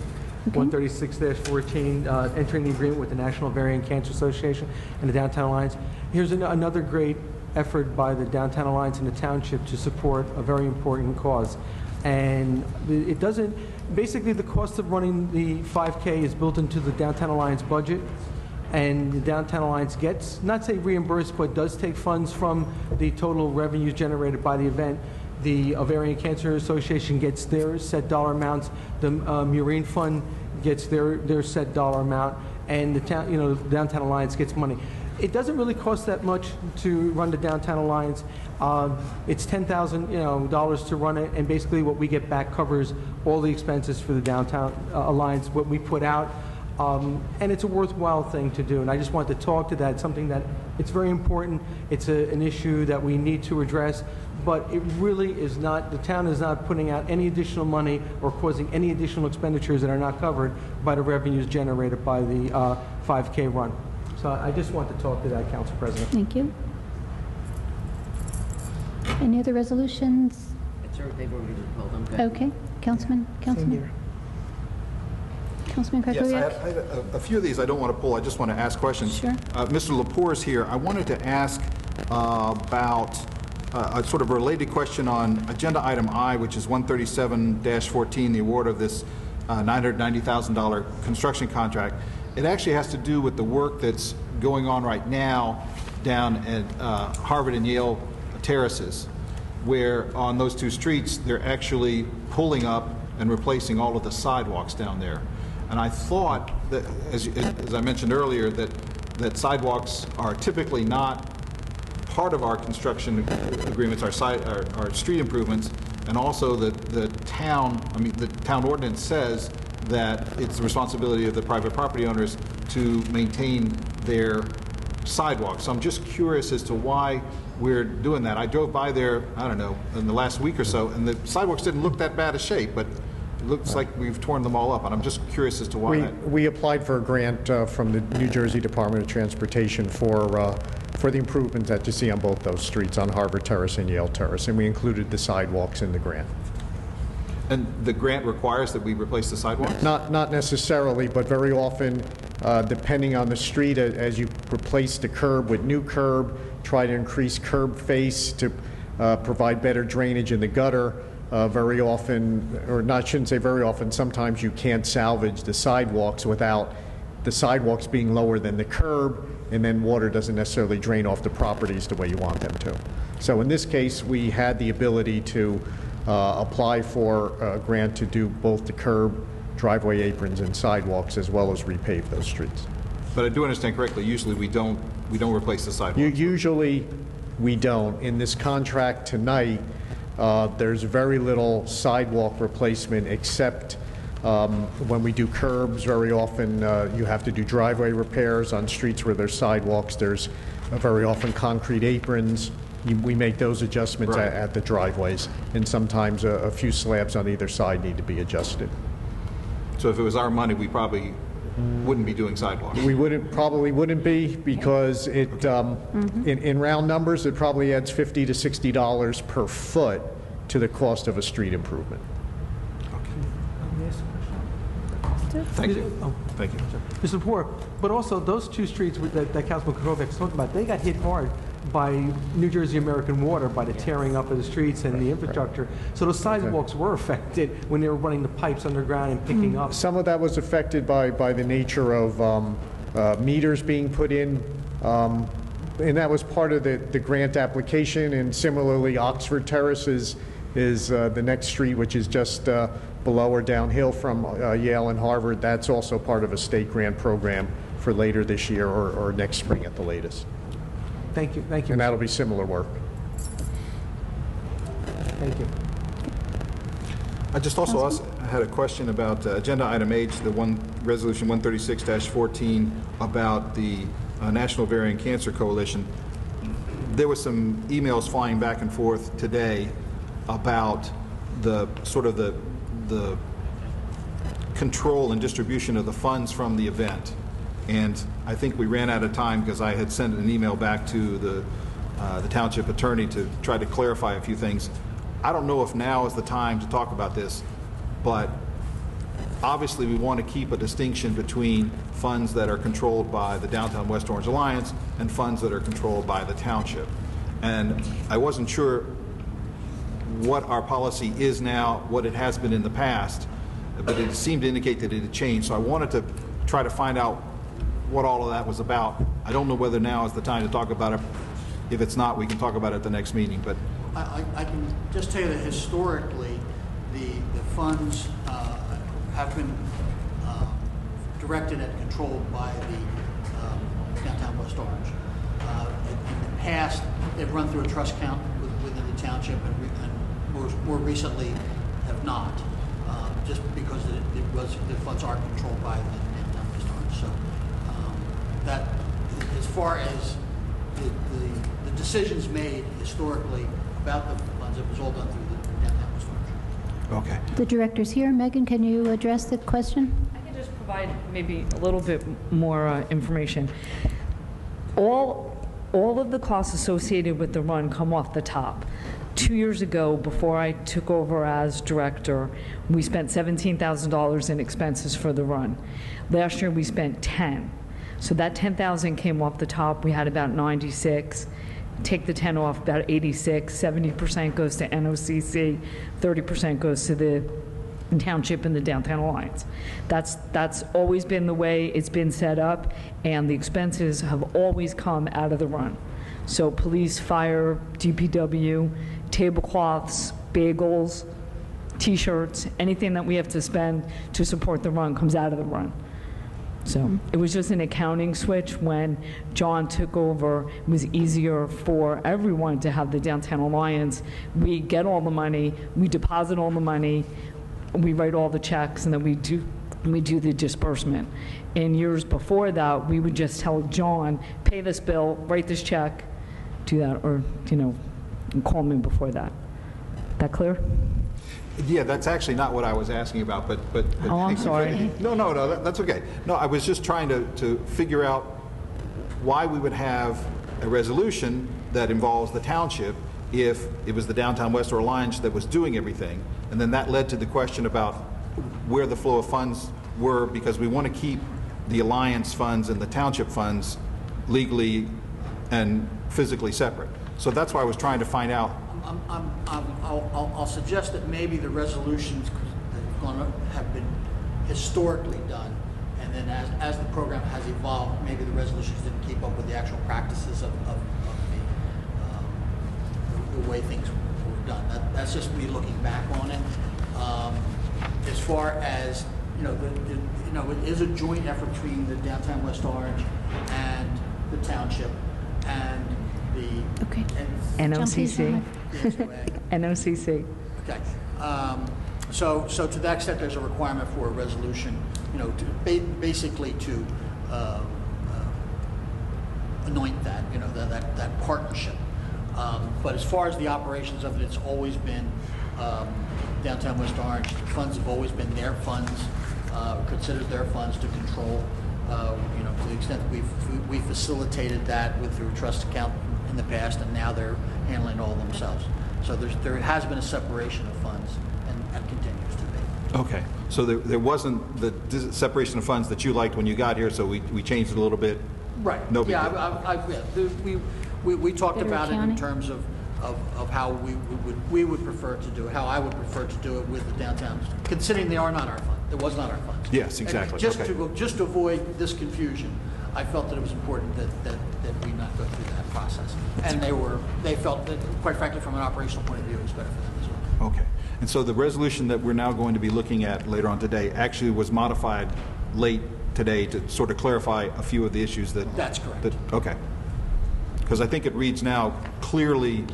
136-14, entering the agreement with the National Ovarian Cancer Association and the Downtown Alliance. Here's another great effort by the Downtown Alliance and the township to support a very important cause. And it doesn't, basically the cost of running the 5K is built into the Downtown Alliance budget. And the Downtown Alliance gets, not say reimbursed, but does take funds from the total revenues generated by the event. The Ovarian Cancer Association gets their set dollar amounts. The Murine Fund gets their set dollar amount, and the town, the Downtown Alliance gets money. It doesn't really cost that much to run the Downtown Alliance. It's $10,000, to run it, and basically what we get back covers all the expenses for the Downtown Alliance, what we put out. And it's a worthwhile thing to do, and I just wanted to talk to that. It's something that it's very important. It's an issue that we need to address, but it really is not, the town is not putting out any additional money or causing any additional expenditures that are not covered by the revenues generated by the 5K run. So I just want to talk to that, Council President. Thank you. Any other resolutions? They've already been pulled. I'm good. Okay. Councilman? Councilman Krekovic? Yes, I have a few of these I don't want to pull. I just want to ask questions. Sure. Mr. Lepore is here. I wanted to ask about a sort of related question on Agenda Item I, which is 137-14, the award of this $990,000 construction contract. It actually has to do with the work that's going on right now down at Harvard and Yale terraces, where on those two streets, they're actually pulling up and replacing all of the sidewalks down there. And I thought that, as I mentioned earlier, that sidewalks are typically not part of our construction agreements, our street improvements, and also the town ordinance says that it's the responsibility of the private property owners to maintain their sidewalks. So I'm just curious as to why we're doing that. I drove by there, I don't know, in the last week or so, and the sidewalks didn't look that bad a shape, but it looks like we've torn them all up, and I'm just curious as to why we applied for a grant from the New Jersey Department of Transportation for the improvements that you see on both those streets, on Harvard Terrace and Yale Terrace, and we included the sidewalks in the grant. And the grant requires that we replace the sidewalks? Not necessarily, but very often, depending on the street, as you replace the curb with new curb, try to increase curb face to provide better drainage in the gutter. Very often, or not, shouldn't say very often, sometimes you can't salvage the sidewalks without the sidewalks being lower than the curb, and then water doesn't necessarily drain off the properties the way you want them to. So in this case, we had the ability to apply for a grant to do both the curb, driveway aprons, and sidewalks, as well as repave those streets. But I do understand correctly, usually we don't replace the sidewalks. Usually we don't. In this contract tonight, There's very little sidewalk replacement except when we do curbs. Very often you have to do driveway repairs on streets where there's sidewalks. There's very often concrete aprons. We make those adjustments at the driveways, and sometimes a few slabs on either side need to be adjusted. So if it was our money, we probably wouldn't be doing sidewalks. We probably wouldn't be, because it, in round numbers, it probably adds $50 to $60 per foot to the cost of a street improvement. Thank you. Thank you. Mr. Poor, but also those two streets that Councilman Kukovic talked about, they got hit hard by New Jersey American Water, by the tearing up of the streets and the infrastructure. So those sidewalks were affected when they were running the pipes underground and picking up. Some of that was affected by the nature of meters being put in, and that was part of the grant application. And similarly, Oxford Terrace is the next street, which is just below or downhill from Yale and Harvard. That's also part of a state grant program for later this year or next spring at the latest. Thank you. Thank you. And that'll be similar work. Thank you. I just also had a question about agenda item H, the resolution 136-14 about the National Ovarian Cancer Coalition. There was some emails flying back and forth today about the sort of the control and distribution of the funds from the event. And I think we ran out of time because I had sent an email back to the township attorney to try to clarify a few things. I don't know if now is the time to talk about this, but obviously we want to keep a distinction between funds that are controlled by the Downtown West Orange Alliance and funds that are controlled by the township. And I wasn't sure what our policy is now, what it has been in the past, but it seemed to indicate that it had changed. So I wanted to try to find out what all of that was about. I don't know whether now is the time to talk about it. If it's not, we can talk about it at the next meeting. But I can just tell you that historically, the funds have been directed and controlled by the Downtown West Orange. In the past, they've run through a trust account within the township, and more recently have not, just because the funds are controlled by the Downtown West Orange. So that, as far as the decisions made historically about the funds, it was all done through the Downtown West Orange. Okay. The director's here. Megan, can you address the question? I can just provide maybe a little bit more information. All of the costs associated with the run come off the top. 2 years ago, before I took over as director, we spent $17,000 in expenses for the run. Last year, we spent 10. So that 10,000 came off the top. We had about 96. Take the 10 off, about 86. 70% goes to NOCC. 30% goes to the township and the Downtown Alliance. That's always been the way it's been set up, and the expenses have always come out of the run. So police, fire, DPW, tablecloths, bagels, T-shirts, anything that we have to spend to support the run comes out of the run. So it was just an accounting switch. When John took over, it was easier for everyone to have the Downtown Alliance. We get all the money, we deposit all the money, we write all the checks, and then we do the disbursement. In years before that, we would just tell John, pay this bill, write this check, do that, or, and call me before that. That clear? Yeah, that's actually not what I was asking about, but Oh, I'm sorry. No, that's okay. No, I was just trying to figure out why we would have a resolution that involves the township if it was the Downtown West Orange Alliance that was doing everything. And then that led to the question about where the flow of funds were, because we want to keep the Alliance funds and the township funds legally and physically separate. So that's why I was trying to find out. I'll suggest that maybe the resolutions have been historically done, and then as the program has evolved, maybe the resolutions didn't keep up with the actual practices of the way things were done. That's just me looking back on it. As far as it is a joint effort between the Downtown West Orange and the township and the NOCC. NOCC. Okay. So to that extent, there's a requirement for a resolution, basically to anoint that, that partnership. But as far as the operations of it, it's always been downtown West Orange. The funds have always been their funds, considered their funds to control. To the extent that we facilitated that with their trust account in the past, and now they're handling it all themselves. So there has been a separation of funds, and continues to be. Okay. So there wasn't the separation of funds that you liked when you got here, so we changed it a little bit? Right. No big deal. We talked Better about it in accounting? terms of how we would prefer to do it, how I would prefer to do it with the downtown, considering they are not our fund. It was not our funds. Yes, exactly. And just to avoid this confusion, I felt that it was important that we not go through that process. And they felt that, quite frankly, from an operational point of view, it was better for them as well. Okay. And so the resolution that we're now going to be looking at later on today actually was modified late today to sort of clarify a few of the issues that... That's correct. Okay. Because I think it reads now clearly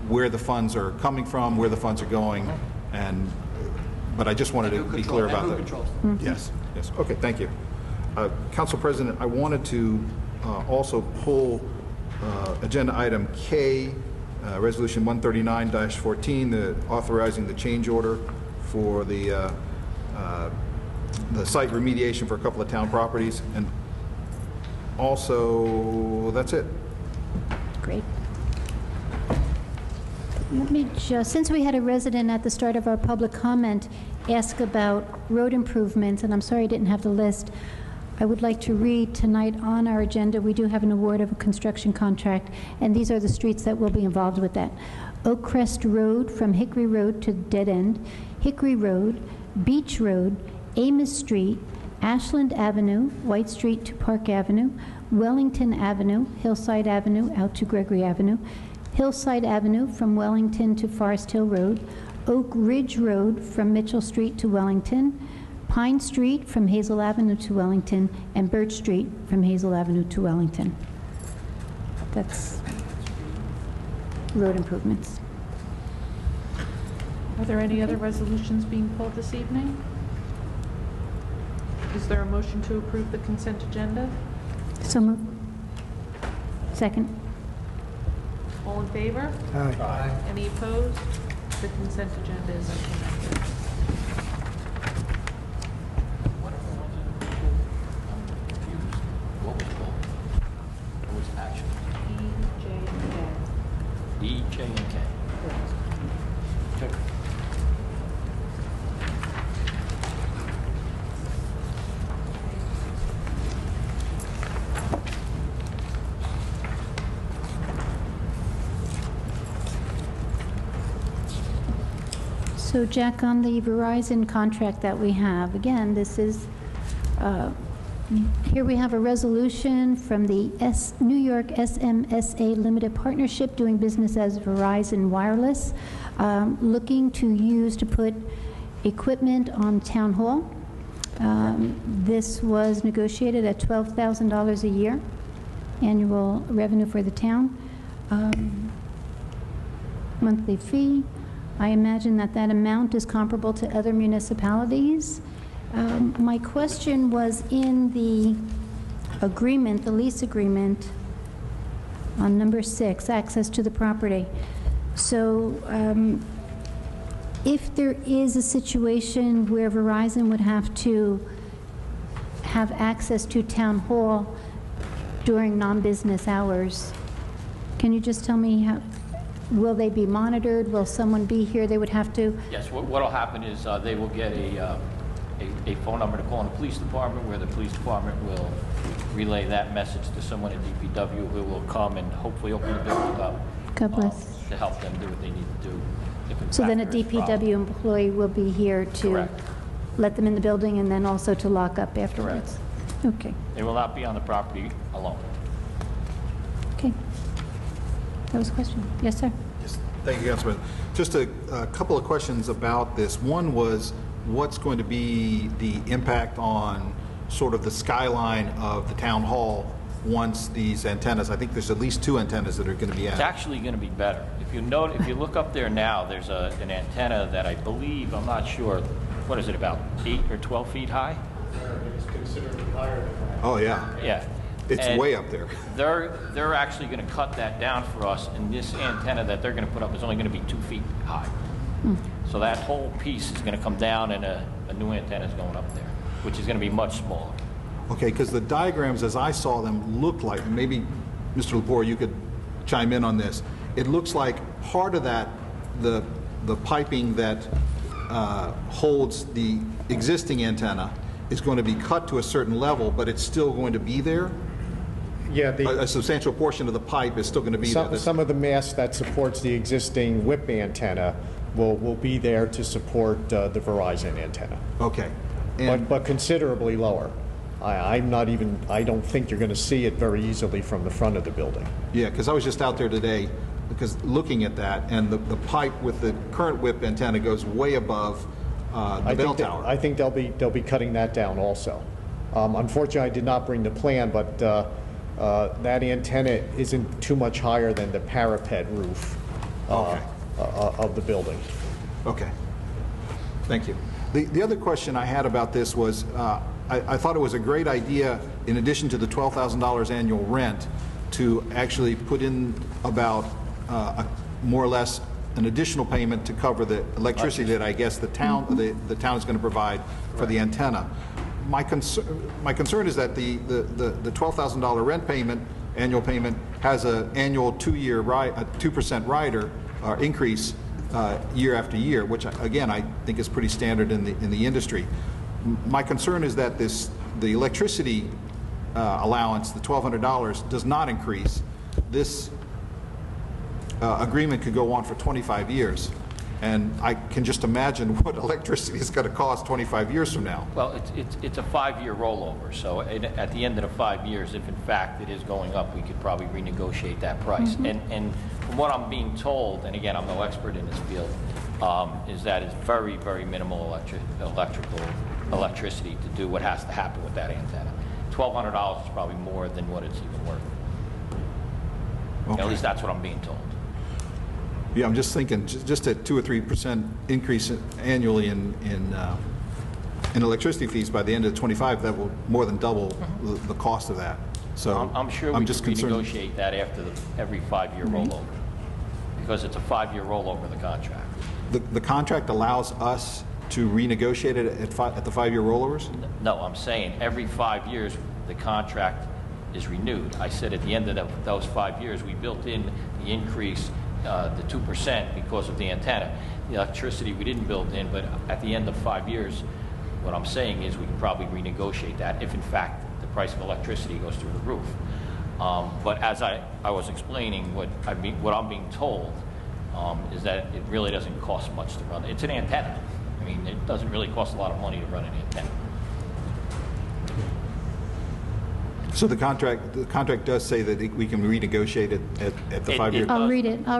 where the funds are coming from, where the funds are going, but I just wanted to be clear about that. Controls them. Yes, yes. Okay, thank you. Council President, I wanted to also pull agenda item K, Resolution 139-14, the authorizing the change order for the site remediation for a couple of town properties, and also that's it. Great. Let me just, since we had a resident at the start of our public comment ask about road improvements, and I'm sorry I didn't have the list, I would like to read tonight on our agenda, we do have an award of a construction contract, and these are the streets that will be involved with that. Oak Crest Road from Hickory Road to Dead End, Hickory Road, Beach Road, Amos Street, Ashland Avenue, White Street to Park Avenue, Wellington Avenue, Hillside Avenue out to Gregory Avenue, Hillside Avenue from Wellington to Forest Hill Road, Oak Ridge Road from Mitchell Street to Wellington, Pine Street from Hazel Avenue to Wellington, and Birch Street from Hazel Avenue to Wellington. That's road improvements. Are there any other resolutions being pulled this evening? Is there a motion to approve the consent agenda? So moved. Second. All in favor? Aye. Any opposed? The consent agenda is implemented. What was it called? What was action? E, J, and K. Okay. So Jack, on the Verizon contract that we have, again, this is, here we have a resolution from the New York SMSA Limited Partnership doing business as Verizon Wireless, looking to put equipment on Town Hall. This was negotiated at $12,000 a year, annual revenue for the town, monthly fee. I imagine that amount is comparable to other municipalities. My question was in the agreement, the lease agreement, on number 6, access to the property. So if there is a situation where Verizon would have to have access to Town Hall during non-business hours, can you just tell me how? Will they be monitored? Will someone be here? They would have to? Yes, what'll happen is they will get a phone number to call in the police department, where the police department will relay that message to someone at DPW, who will come and hopefully open the building up. God bless. To help them do what they need to do. So then a DPW employee will be here to Correct. let them in the building and then also to lock up afterwards? Okay. They will not be on the property alone. Okay. That was a question. Yes, sir. Yes, thank you, Councilman. Just a couple of questions about this. One was, what's going to be the impact on sort of the skyline of the town hall once these antennas, I think there's at least 2 antennas that are going to be It's added. actually going to be better. If if you look up there now, there's an antenna that I believe, I'm not sure, what is it, about 8 or 12 feet high? It's considerably higher than that. Oh, yeah. Yeah. It's And way up there. They're actually going to cut that down for us, and this antenna that they're going to put up is only going to be 2 feet high. So that whole piece is going to come down, and a new antenna is going up there, which is going to be much smaller. Okay, because the diagrams, as I saw them, look like, maybe, Mr. Lepore, you could chime in on this. It looks like part of that, the piping that holds the existing antenna is going to be cut to a certain level, but it's still going to be there? Yeah, A substantial portion of the pipe is still going to be there. some of the mast that supports the existing whip antenna will be there to support the Verizon antenna. Okay. But considerably lower. I don't think you're going to see it very easily from the front of the building. Yeah, because I was just out there today, because looking at that, and the pipe with the current whip antenna goes way above the bell tower. I think they'll be cutting that down also. Unfortunately, I did not bring the plan, but that antenna isn't too much higher than the parapet roof of the building. Okay. Thank you. The other question I had about this was, I thought it was a great idea, in addition to the $12,000 annual rent, to actually put in about more or less an additional payment to cover the electricity that I guess the town the town is going to provide for the antenna. My concern is that the $12,000 rent payment, annual payment, has an annual 2-year a 2% rider increase year after year, which again I think is pretty standard in the industry. My concern is that the electricity allowance, the $1,200, does not increase. This agreement could go on for 25 years. And I can just imagine what electricity is going to cost 25 years from now. Well, it's a 5-year rollover, so at the end of the 5 years, if in fact it is going up, we could probably renegotiate that price. And from what I'm being told, and again, I'm no expert in this field, is that it's very, very minimal electricity to do what has to happen with that antenna. $1,200 is probably more than what it's even worth. Okay. At least that's what I'm being told. Yeah, I'm just thinking, just a 2 or 3% increase annually in electricity fees by the end of 25, that will more than double the cost of that. So I'm sure we could renegotiate that after every 5-year rollover, because it's a 5-year rollover of the contract. The contract allows us to renegotiate it at the 5-year rollovers? No, I'm saying every 5 years the contract is renewed. I said at the end of those 5 years we built in the increase, the 2% because of the antenna. The electricity we didn't build in, but at the end of 5 years, what I'm saying is we can probably renegotiate that if in fact the price of electricity goes through the roof. But as I was explaining, what I'm being told is that it really doesn't cost much to run. It's an antenna. I mean, it doesn't really cost a lot of money to run an antenna. So the contract does say that we can renegotiate it at the 5-year. I'll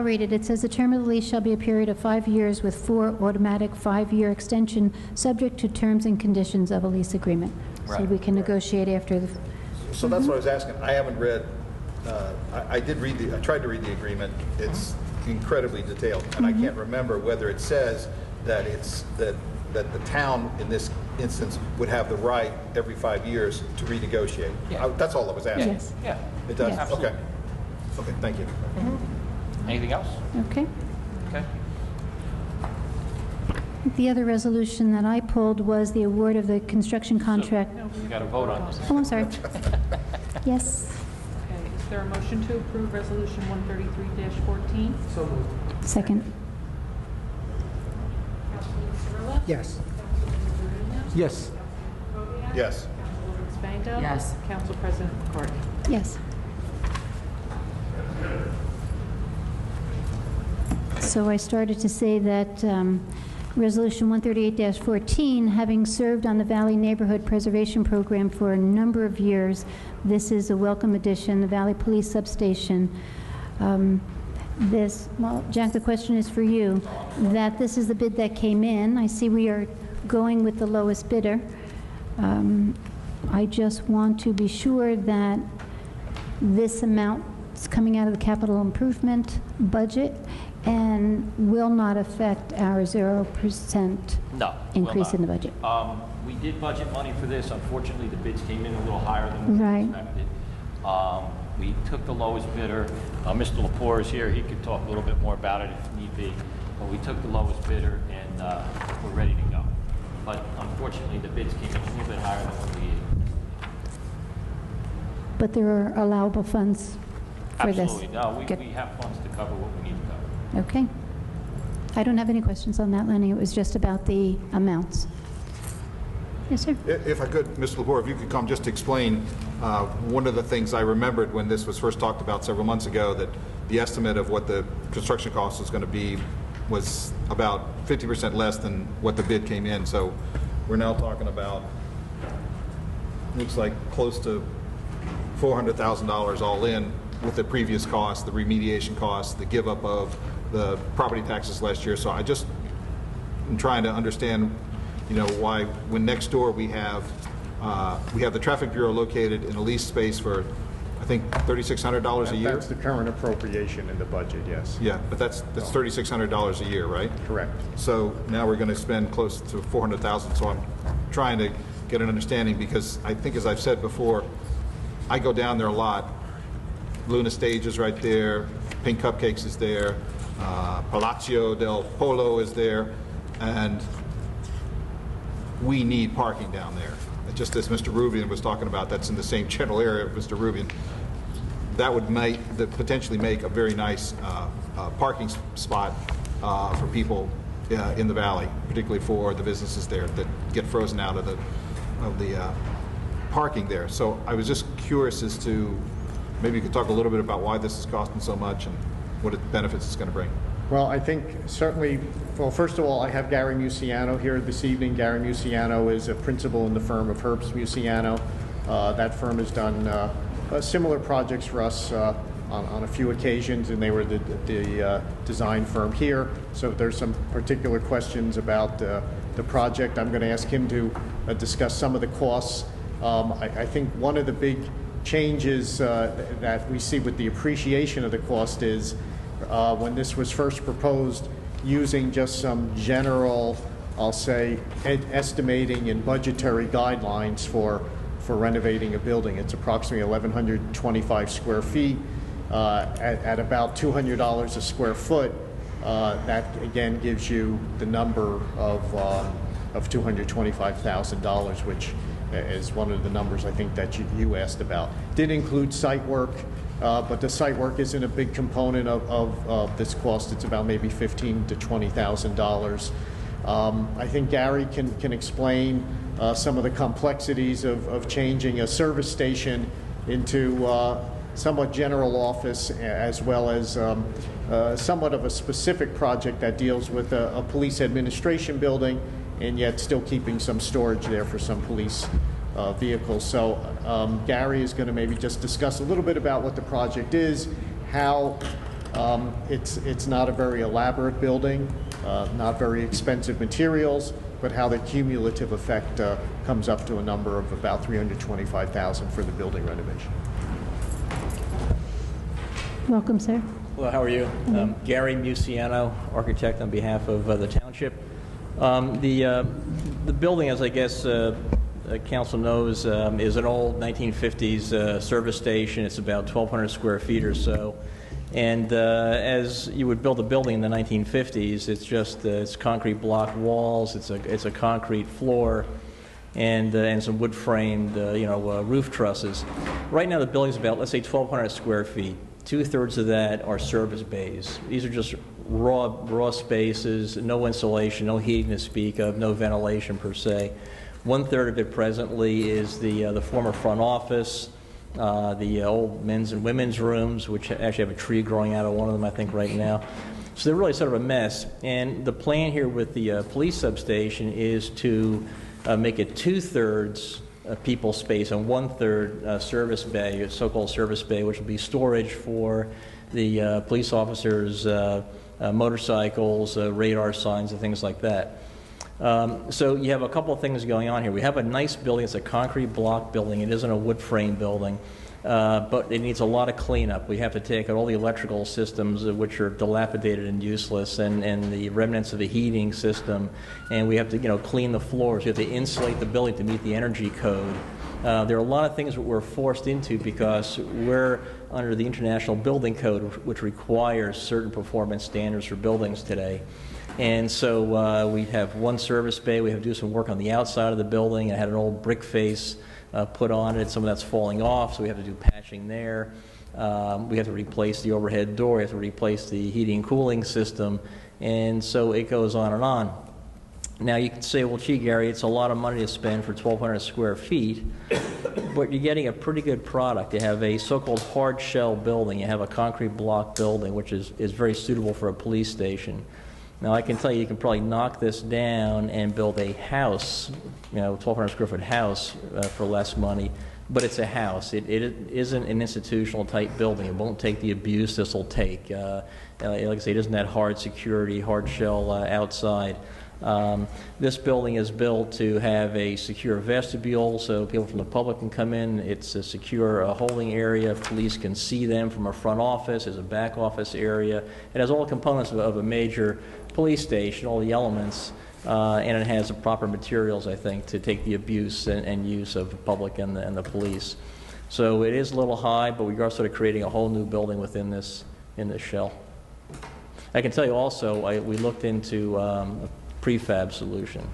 read it. It says the term of the lease shall be a period of 5 years with 4 automatic 5-year extension subject to terms and conditions of a lease agreement. So Right. we can negotiate after the... So that's what I was asking. I haven't read, I tried to read the agreement. It's incredibly detailed, and I can't remember whether it says that that the town, in this instance, would have the right every 5 years to renegotiate. Yeah. That's all I was asking. Yes. Yeah. It does? Yes. Absolutely. Okay. Okay, thank you. Anything else? Okay. Okay. The other resolution that I pulled was the award of the construction contract. We got to vote on this. Oh, I'm sorry. Yes. Okay, is there a motion to approve Resolution 133-14? So moved. Second. Yes. Yes. Yes. Councilwoman Spango? Yes. Council President McCartney? Yes. So I started to say that Resolution 138-14, having served on the Valley Neighborhood Preservation Program for a number of years, this is a welcome addition, the Valley Police Substation. Well, Jack, the question is for you, that this is the bid that came in. I see we are going with the lowest bidder. I just want to be sure that this amount is coming out of the capital improvement budget, and will not affect our 0% No. increase will in the not. budget. We did budget money for this. Unfortunately, the bids came in a little higher than we Right. expected. We took the lowest bidder. Mr. Lepore is here. He could talk a little bit more about it if need be. But we took the lowest bidder, and we're ready to go. But unfortunately, the bids came in a little bit higher than what we. But there are allowable funds for this. Absolutely. No, Good. we have funds to cover what we need to cover. Okay. I don't have any questions on that, Lenny. It was just about the amounts. Yes, sir. If I could, Mr. Lepore, if you could come just to explain, one of the things I remembered when this was first talked about several months ago, that the estimate of what the construction cost was going to be was about 50% less than what the bid came in. So we're now talking about, looks like close to $400,000 all in with the previous cost, the remediation costs, the give up of the property taxes last year. So I just am trying to understand, you know, why when next door we have the traffic bureau located in a leased space for, I think, $3,600 a year. That's the current appropriation in the budget, yes. Yeah, but that's $3,600 a year, right? Correct. So now we're going to spend close to $400,000. So I'm trying to get an understanding, because I think, as I've said before, I go down there a lot. Luna Stage is right there. Pink Cupcakes is there. Palazzo del Polo is there, and we need parking down there. Just as Mr. Rubian was talking about, that's in the same general area of Mr. Rubian. That would potentially make a very nice parking spot for people in the valley, particularly for the businesses there that get frozen out of the parking there. So I was just curious as to, maybe you could talk a little bit about why this is costing so much and what benefits it's going to bring. Well, I think certainly, well, first of all, I have Gary Musiano here this evening. Gary Musiano is a principal in the firm of Herbst Musiano. That firm has done similar projects for us on a few occasions, and they were the design firm here. So if there's some particular questions about the project, I'm going to ask him to discuss some of the costs. I think one of the big changes that we see with the appreciation of the cost is when this was first proposed, using just some general, I'll say, estimating and budgetary guidelines for renovating a building. It's approximately 1,125 square feet at about $200 a square foot. That again gives you the number of $225,000, which is one of the numbers I think that you asked about. Did include site work. But the site work isn't a big component of this cost. It's about maybe $15,000 to $20,000. I think Gary can explain some of the complexities of changing a service station into somewhat general office, as well as somewhat of a specific project that deals with a police administration building, and yet still keeping some storage there for some police vehicles. So Gary is going to maybe just discuss a little bit about what the project is, how it's not a very elaborate building, not very expensive materials, but how the cumulative effect comes up to a number of about $325,000 for the building renovation. Welcome, sir. Hello, how are you? Gary Musiano, architect on behalf of the township. The building, as I guess Council knows, is an old 1950s service station. It's about 1,200 square feet or so. And as you would build a building in the 1950s, it's just it's concrete block walls. It's a concrete floor, and some wood framed roof trusses. Right now the building's about, let's say, 1,200 square feet. 2/3 of that are service bays. These are just raw spaces, no insulation, no heating to speak of, no ventilation per se. 1/3 of it presently is the former front office, the old men's and women's rooms, which actually have a tree growing out of one of them, I think, right now. So they're really sort of a mess. And the plan here with the police substation is to make it 2/3 people space and 1/3 service bay, a so-called service bay, which will be storage for the police officers' motorcycles, radar signs, and things like that. So you have a couple of things going on here. We have a nice building. It's a concrete block building. It isn't a wood frame building. but it needs a lot of cleanup. We have to take out all the electrical systems which are dilapidated and useless, and the remnants of the heating system, and we have to clean the floors. We have to insulate the building to meet the energy code. There are a lot of things that we're forced into because we're under the International Building Code, which requires certain performance standards for buildings today. And so we have one service bay. We have to do some work on the outside of the building. I had an old brick face put on it. Some of that's falling off, so we have to do patching there. We have to replace the overhead door. We have to replace the heating and cooling system. And so it goes on and on. Now you can say, well, gee, Gary, it's a lot of money to spend for 1,200 square feet, but you're getting a pretty good product. You have a so-called hard shell building. You have a concrete block building, which is very suitable for a police station. Now I can tell you, you can probably knock this down and build a house, 1,200 square foot house for less money, but it's a house. It isn't an institutional type building. It won't take the abuse this will take. Like I say, it isn't that hard security, hard shell outside. This building is built to have a secure vestibule so people from the public can come in. It's a secure holding area. Police can see them from a front office. There's a back office area. It has all the components of a major police station, all the elements, and it has the proper materials, I think, to take the abuse and use of the public and the police. So it is a little high, but we are sort of creating a whole new building within this shell. I can tell you also, we looked into prefab solution.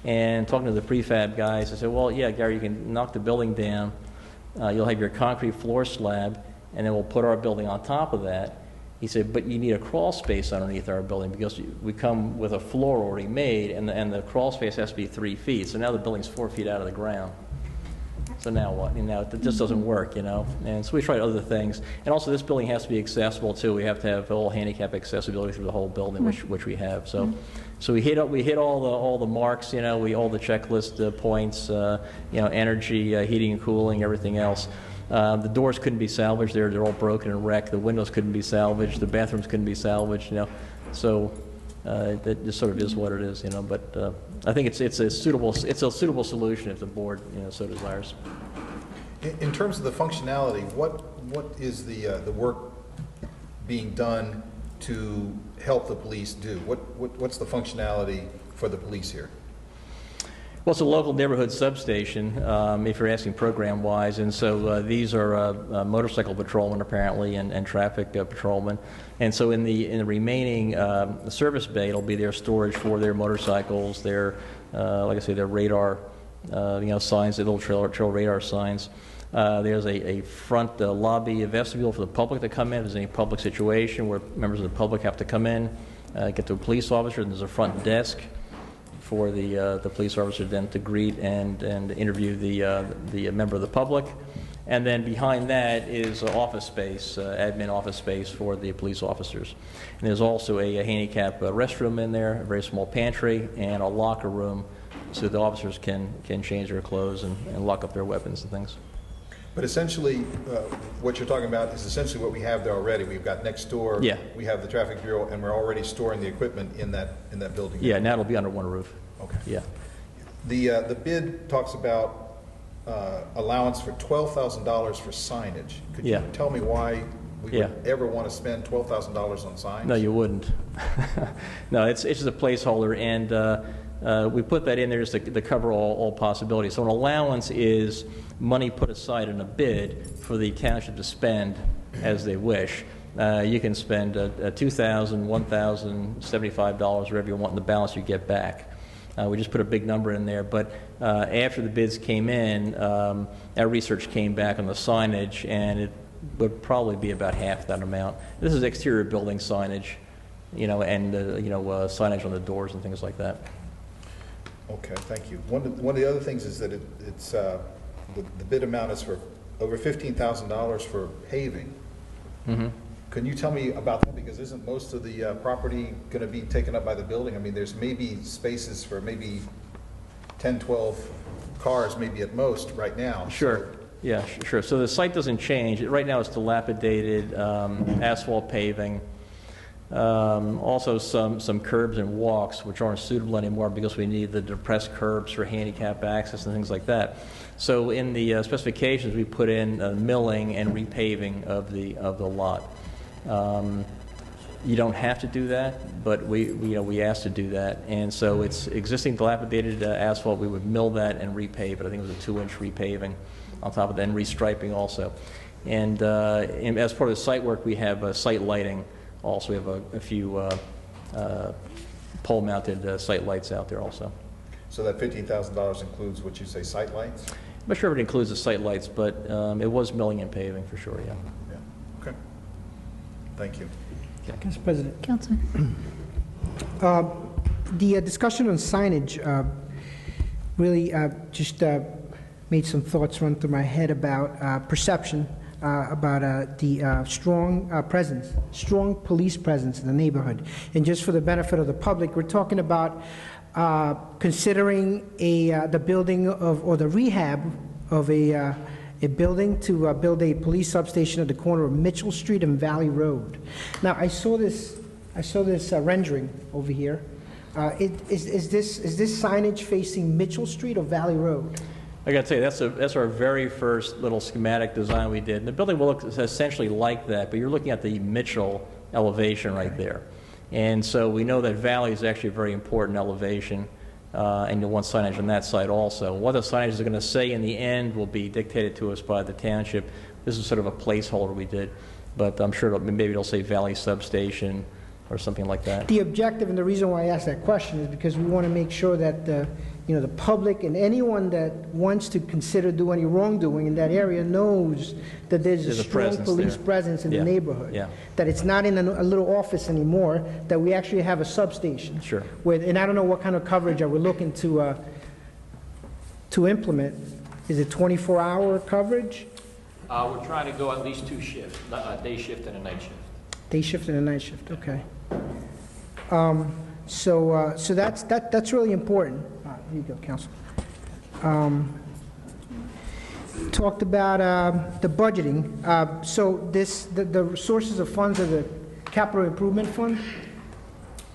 And talking to the prefab guys, I said, well, yeah, Gary, you can knock the building down. You'll have your concrete floor slab, and then we'll put our building on top of that. He said, but you need a crawl space underneath our building because we come with a floor already made, and the crawl space has to be 3 feet. So now the building's 4 feet out of the ground. So now what? It just doesn't work, And so we tried other things. And also this building has to be accessible too. We have to have all handicap accessibility through the whole building, which we have. So we hit all the marks, all the checklist points, energy, heating and cooling, everything else. The doors couldn't be salvaged. They're all broken and wrecked. The windows couldn't be salvaged. The bathrooms couldn't be salvaged. So that just sort of is what it is. But I think it's a suitable solution if the board so desires. In terms of the functionality, what is the work being done to help the police do? What's the functionality for the police here? Well, it's a local neighborhood substation, if you're asking program-wise, and so these are motorcycle patrolmen apparently and traffic patrolmen, and so in the remaining service bay, it'll be their storage for their motorcycles, their like I say, their radar, signs, the little trail radar signs. There's a front lobby vestibule for the public to come in. If there's any public situation where members of the public have to come in, get to a police officer, and there's a front desk for the police officer then to greet and interview the member of the public. And then behind that is office space, admin office space for the police officers. And there's also a handicap restroom in there, a very small pantry, and a locker room so the officers can change their clothes and lock up their weapons and things. But essentially, what you're talking about is essentially what we have there already. We've got next door, yeah. We have the traffic bureau, and we're already storing the equipment in that building. Yeah, now it'll be under one roof. Okay. Yeah. The bid talks about allowance for $12,000 for signage. Could you tell me why we would ever want to spend $12,000 on signs? No, you wouldn't. No, it's just a placeholder, and we put that in there just to cover all possibilities. So an allowance is money put aside in a bid for the township to spend as they wish. You can spend $2,000, $1,000, $75, whatever you want, and the balance you get back. We just put a big number in there, but after the bids came in, our research came back on the signage, and it would probably be about half that amount. This is exterior building signage, and signage on the doors and things like that. Okay, thank you. One of the other things is that it's the bid amount is for over $15,000 for paving. Mm-hmm. Can you tell me about that? Because isn't most of the property going to be taken up by the building? I mean, there's maybe spaces for maybe 10, 12 cars, maybe at most, right now. Sure. Yeah, sure. So the site doesn't change. Right now it's dilapidated, asphalt paving. Also some curbs and walks, which aren't suitable anymore because we need the depressed curbs for handicap access and things like that. So in the specifications, we put in milling and repaving of the lot. You don't have to do that, but we asked to do that, and so it's existing dilapidated asphalt. We would mill that and repave it. I think it was a 2-inch repaving on top of that, and restriping also. And as part of the site work, we have site lighting. Also, we have a few pole-mounted site lights out there also. So that $15,000 includes what you say, site lights? I'm not sure if it includes the site lights, but it was milling and paving for sure, yeah. Okay. Thank you. Council President. Councilman. The discussion on signage really just made some thoughts run through my head about perception, about the strong police presence in the neighborhood. And just for the benefit of the public, we're talking about considering the building of, or the rehab of a building to build a police substation at the corner of Mitchell Street and Valley Road. Now, I saw this rendering over here. Is this signage facing Mitchell Street or Valley Road? I got to tell you, that's our very first little schematic design we did. And the building will look essentially like that, but you're looking at the Mitchell elevation right there. And so we know that Valley is actually a very important elevation, and you'll want signage on that side also. What the signage is going to say in the end will be dictated to us by the township. This is sort of a placeholder we did, but I'm sure maybe it'll say Valley Substation or something like that. The objective and the reason why I asked that question is because we want to make sure that the public and anyone that wants to consider doing any wrongdoing in that area knows that there's a strong police presence in the neighborhood. Yeah. That it's not in a little office anymore, that we actually have a substation. Sure. And I don't know what kind of coverage are we looking to implement. Is it 24-hour coverage? We're trying to go at least 2 shifts, a day shift and a night shift. Day shift and a night shift, okay. So that's really important. Here you go, Council. Talked about the budgeting. So the sources of funds are the capital improvement fund?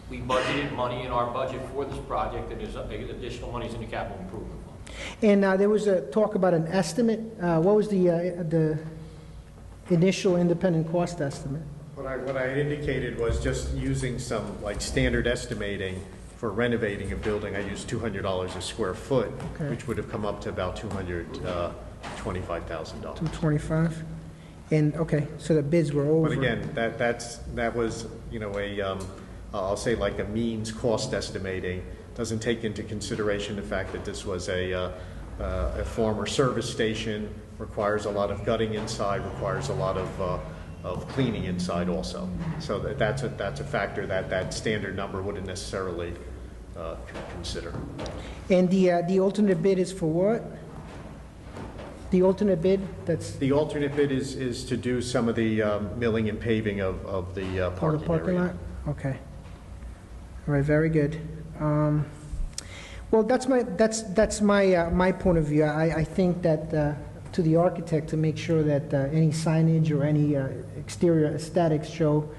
We budgeted money in our budget for this project, and there's additional monies in the capital improvement fund. And there was a talk about an estimate. What was the initial independent cost estimate? What I indicated was just using some like standard estimating for renovating a building. I used $200 a square foot, Okay. which would have come up to about $225,000. $225. And okay, so the bids were over. But again, that was I'll say like a means cost estimating. Doesn't take into consideration the fact that this was a former service station, requires a lot of gutting inside, requires a lot of cleaning inside also. So that's a factor that standard number wouldn't necessarily consider. And the alternate bid is for what? The alternate bid? The alternate bid is to do some of the milling and paving of the parking area. Lot? Okay. All right, very good. Well, that's my point of view. I think that to the architect to make sure that any signage or any exterior aesthetics show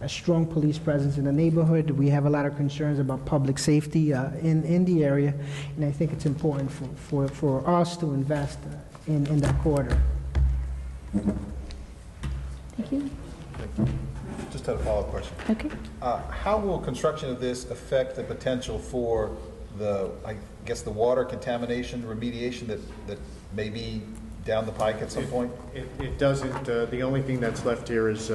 a strong police presence in the neighborhood. We have a lot of concerns about public safety in the area, and I think it's important for us to invest in that corridor. Thank you. Just had a follow-up question. Okay. How will construction of this affect the potential for the water contamination remediation that may be down the pike at some point? It doesn't. The only thing that's left here is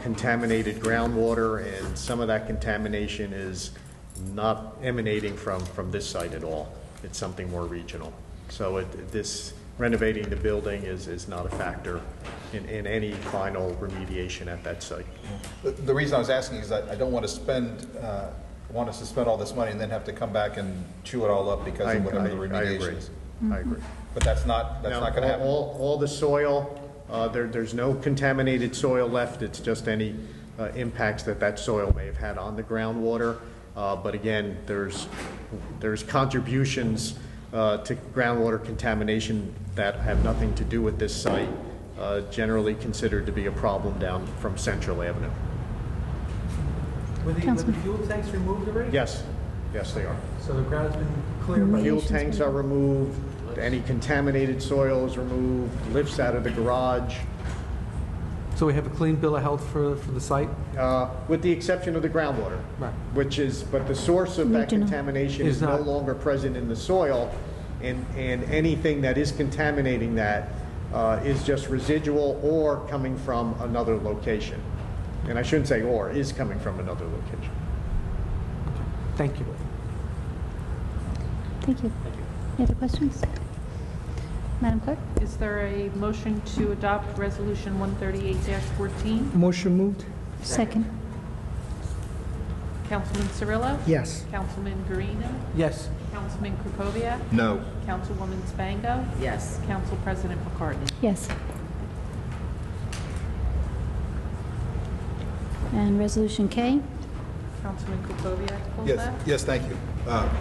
contaminated groundwater, and some of that contamination is not emanating from this site at all. It's something more regional. So this renovating the building is not a factor in any final remediation at that site. The reason I was asking is that I don't want to spend want us to spend all this money and then have to come back and chew it all up because of whatever the remediation is. I agree. But that's not going to happen. All the soil, there's no contaminated soil left. It's just any impacts that soil may have had on the groundwater. But again, there's contributions to groundwater contamination that have nothing to do with this site, generally considered to be a problem down from Central Avenue. Were the Councilman. fuel tanks removed already? Yes, yes, they are. So the ground's been cleared by... Fuel tanks are removed, any contaminated soil is removed, lifts out of the garage. So we have a clean bill of health for the site? With the exception of the groundwater, Right. which is, but the source of that Regional. contamination Is is no not- longer present in the soil, and anything that is contaminating that is just residual or coming from another location. And I shouldn't say or, is coming from another location. Thank you. Thank you. Any other questions? Madam Clerk? Is there a motion to adopt Resolution 138-14? Motion moved? Second. Councilman Cirillo? Yes. Councilman Guarino? Yes. Councilman Krokoviac? No. Councilwoman Spango? Yes. Council President McCartney? Yes. And Resolution K? Councilman Krokoviac pulls Yes, that? yes, thank you.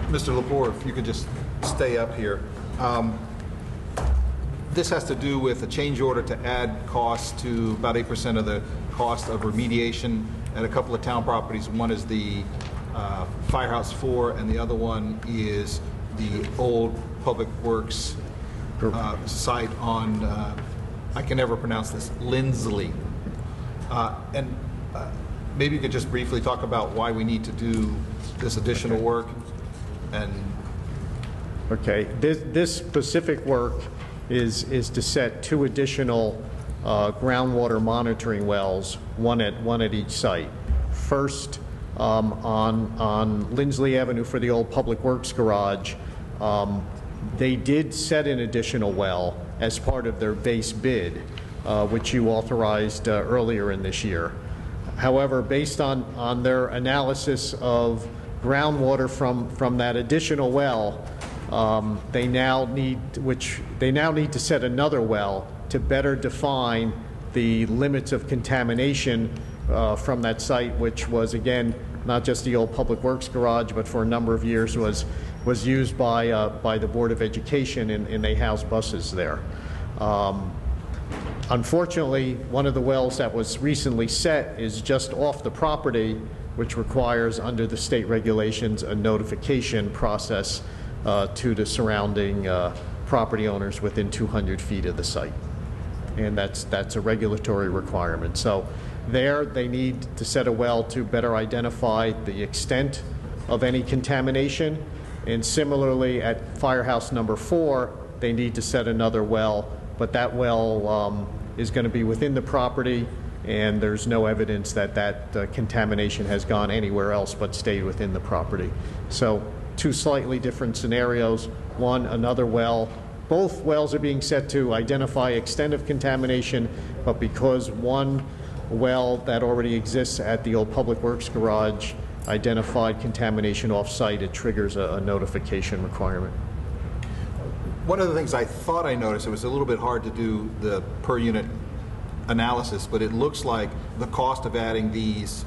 Mr. Lepore, if you could just stay up here. This has to do with a change order to add costs to about 8% of the cost of remediation at a couple of town properties. One is the Firehouse 4, and the other one is the old Public Works site on, I can never pronounce this, Lindsley. Maybe you could just briefly talk about why we need to do this additional work. And Okay, this specific work is to set 2 additional groundwater monitoring wells, one at each site. First, on Lindsley Avenue for the old Public Works garage, they did set an additional well as part of their base bid, which you authorized earlier in this year. However, based on their analysis of groundwater from that additional well, they now need to set another well to better define the limits of contamination from that site, which was, again, not just the old Public Works garage, but for a number of years was used by the Board of Education, and they house buses there. Unfortunately, one of the wells that was recently set is just off the property, which requires, under the state regulations, a notification process to the surrounding property owners within 200 feet of the site. And that's a regulatory requirement. So there, they need to set a well to better identify the extent of any contamination. And similarly, at Firehouse number 4, they need to set another well, but that well is going to be within the property, and there's no evidence that contamination has gone anywhere else but stayed within the property. So 2 slightly different scenarios. One, another well. Both wells are being set to identify extent of contamination, but because one well that already exists at the old Public Works garage identified contamination off-site, it triggers a notification requirement. one of the things I thought I noticed, it was a little bit hard to do the per unit analysis, but it looks like the cost of adding these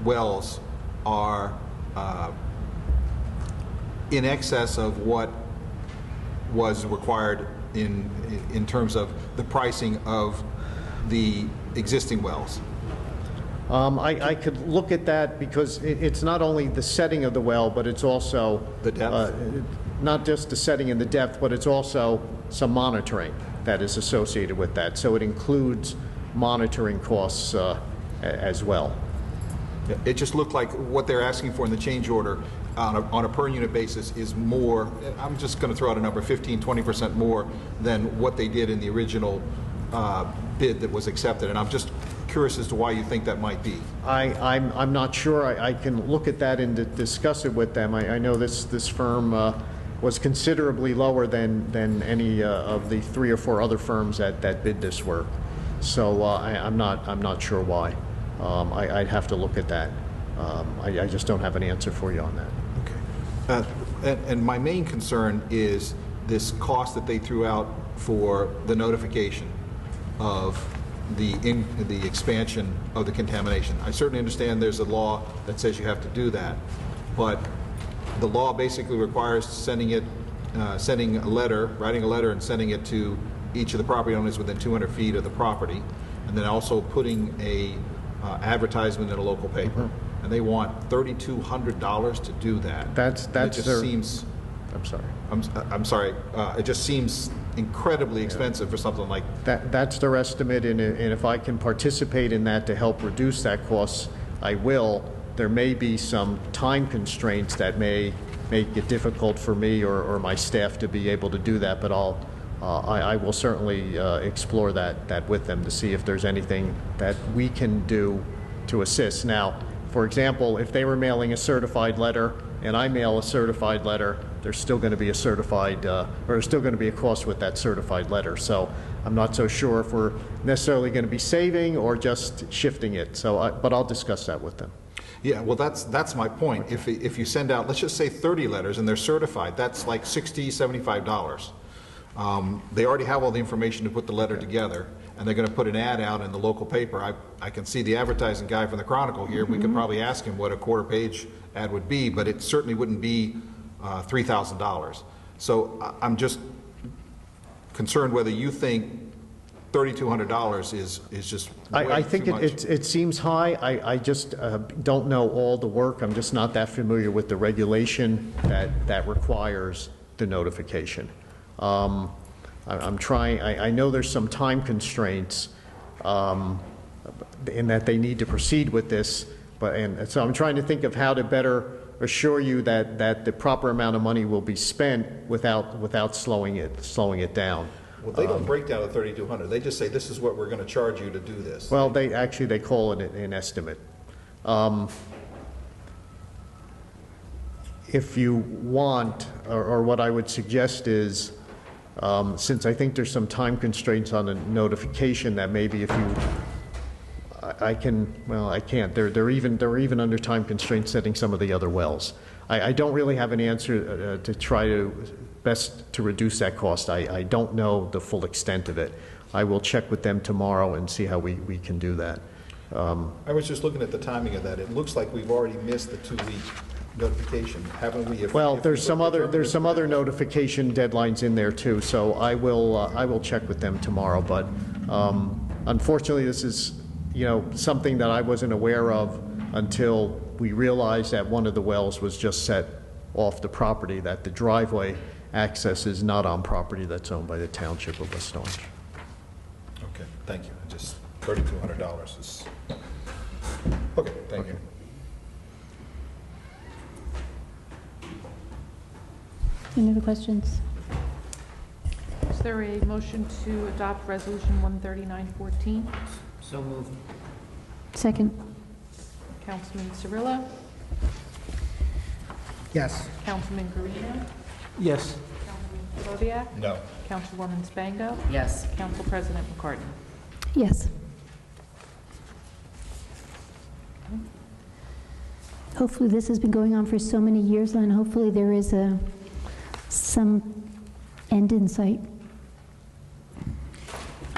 wells are in excess of what was required in terms of the pricing of the existing wells. I could look at that because it's not only the setting of the well, but it's also the depth. Not just the setting and the depth, but it's also some monitoring that is associated with that. So it includes monitoring costs as well. It just looked like what they're asking for in the change order on a per unit basis is more, I'm just going to throw out a number, 15-20% more than what they did in the original bid that was accepted. And I'm just curious as to why you think that might be. I'm not sure. I can look at that and discuss it with them. I know this firm was considerably lower than any of the 3 or 4 other firms that bid this work. So I'm not sure why. I'd have to look at that. I just don't have an answer for you on that. Okay. And my main concern is this cost that they threw out for the notification of the expansion of the contamination. I certainly understand there's a law that says you have to do that, but the law basically requires sending a letter, writing a letter and sending it to each of the property owners within 200 feet of the property, and then also putting a advertisement in a local paper. and they want $3,200 to do that. That's It their. just seems, I'm sorry. I'm sorry, it just seems incredibly expensive for something like That's their estimate, and if I can participate in that to help reduce that cost, I will. There may be some time constraints that may make it difficult for me or my staff to be able to do that, but I will certainly explore that with them to see if there's anything that we can do to assist. Now, for example, if they were mailing a certified letter and I mail a certified letter, there's still going to be a certified, or there's still going to be a cost with that certified letter. So I'm not so sure if we're necessarily going to be saving or just shifting it. But I'll discuss that with them. Yeah, well, that's my point. If you send out, let's just say 30 letters and they're certified, that's like $60, $75. They already have all the information to put the letter together, and they're going to put an ad out in the local paper. I can see the advertising guy from the Chronicle here. We could probably ask him what a quarter-page ad would be, but it certainly wouldn't be $3,000. So I'm just concerned whether you think $3,200 is just way I think too much. it seems high. I just don't know all the work. I'm just not that familiar with the regulation that requires the notification. I'm trying. I know there's some time constraints in that they need to proceed with this, and so I'm trying to think of how to better assure you that the proper amount of money will be spent without slowing it down. Well, they don't break down the $3,200. They just say, this is what we're going to charge you to do this. Well, they call it an estimate. If you want, or what I would suggest is, since I think there's some time constraints on the notification, that maybe if you, I can't. They're even under time constraints setting some of the other wells. I don't really have an answer to try to best to reduce that cost. I don't know the full extent of it. I will check with them tomorrow and see how we can do that. I was just looking at the timing of that. It looks like we've already missed the 2-week notification, haven't we? Well, there's some other notification deadlines in there too. So I will check with them tomorrow. But unfortunately, this is something that I wasn't aware of until we realized that one of the wells was just set off the property, that the driveway access is not on property that's owned by the Township of West Orange. Okay, thank you. Just $3,200 is... Okay, thank you. Any other questions? Is there a motion to adopt Resolution 13914? So moved. Second. Councilman Cirillo? Yes. Councilman Guarino? Yes. Councilman Kubiak? No. Councilwoman Spango? Yes. Council President McCartney? Yes. Hopefully, this has been going on for so many years, and hopefully there is some end in sight.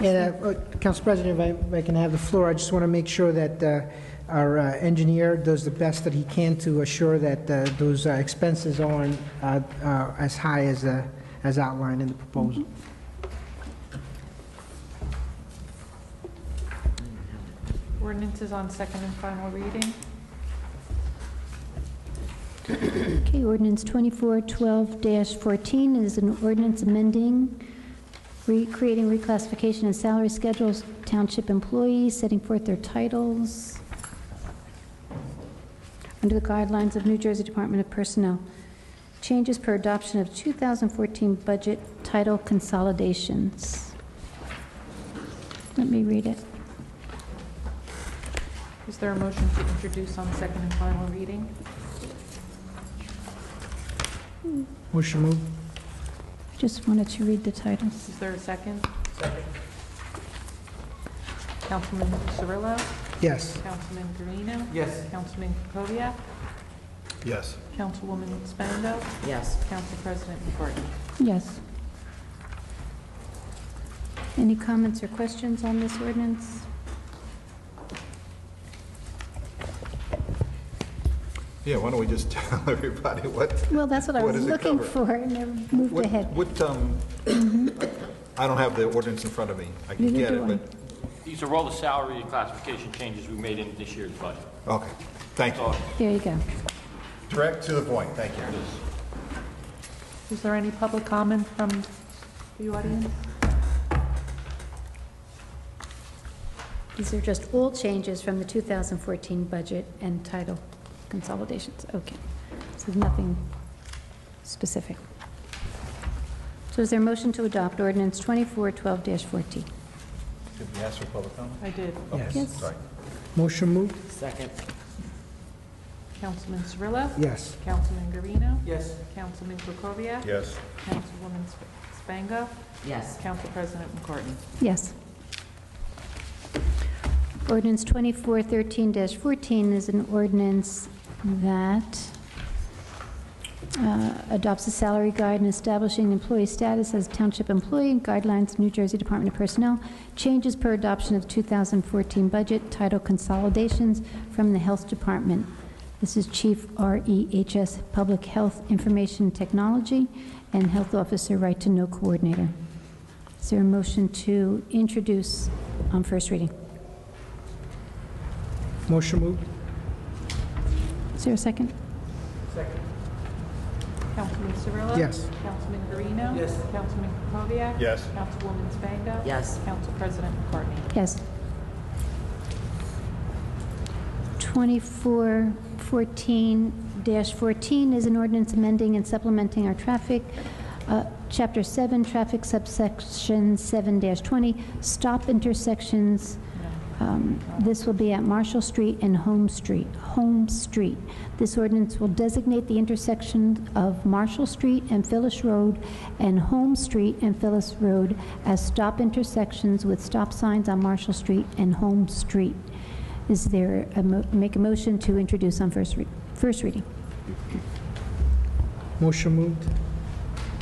And Council President, if I can have the floor, I just want to make sure that our engineer does the best that he can to assure that those expenses aren't as high as outlined in the proposal. Ordinance is on second and final reading. Okay, ordinance 2412-14 is an ordinance amending, creating reclassification and salary schedules, township employees, setting forth their titles under the guidelines of New Jersey Department of Personnel. Changes per adoption of 2014 budget title consolidations. Let me read it. Is there a motion to introduce on second and final reading? Motion moved. Just wanted to read the titles. Is there a second? Second. Councilman Cirillo? Yes. Councilman Guarino? Yes. Councilman Kubiak? Yes. Councilwoman Spango? Yes. Council President McCartney? Yes. Any comments or questions on this ordinance? Yeah, why don't we just tell everybody what... Well, that's what I was does it looking cover? for, and never moved ahead. I don't have the ordinance in front of me. I can Neither get do it, I. but... These are all the salary classification changes we made in this year's budget. Okay. Thank you. There you go. Direct to the point. Thank you. Is there any public comment from the audience? These are just all changes from the 2014 budget and title consolidations. Okay. So nothing specific. So is there a motion to adopt ordinance 2412-14? Did we ask for public comment? I did. Okay, Yes. sorry. Motion moved? Second. Councilman Cirillo? Yes. Councilman Guarino? Yes. Councilman Krokoviac? Yes. Councilwoman Spango? Yes. Council President McCartney? Yes. Ordinance 2413-14 is an ordinance that adopts a salary guide and establishing employee status as township employee and guidelines, New Jersey Department of Personnel, changes per adoption of the 2014 budget, title consolidations from the Health Department. This is Chief REHS Public Health Information Technology and Health Officer Right to Know Coordinator. Is there a motion to introduce on first reading? Motion moved? Is there a second? Second. Councilman Cirillo? Yes. Councilman Guarino? Yes. Councilman Krokoviac? Yes. Councilwoman Spango? Yes. Council President McCartney? Yes. 2414-14 is an ordinance amending and supplementing our traffic, Chapter 7, Traffic Subsection 7-20, stop intersections. This will be at Marshall Street and Home Street. This ordinance will designate the intersection of Marshall Street and Phyllis Road and Home Street and Phyllis Road as stop intersections with stop signs on Marshall Street and Home Street. Is there make a motion to introduce on first reading? Motion moved?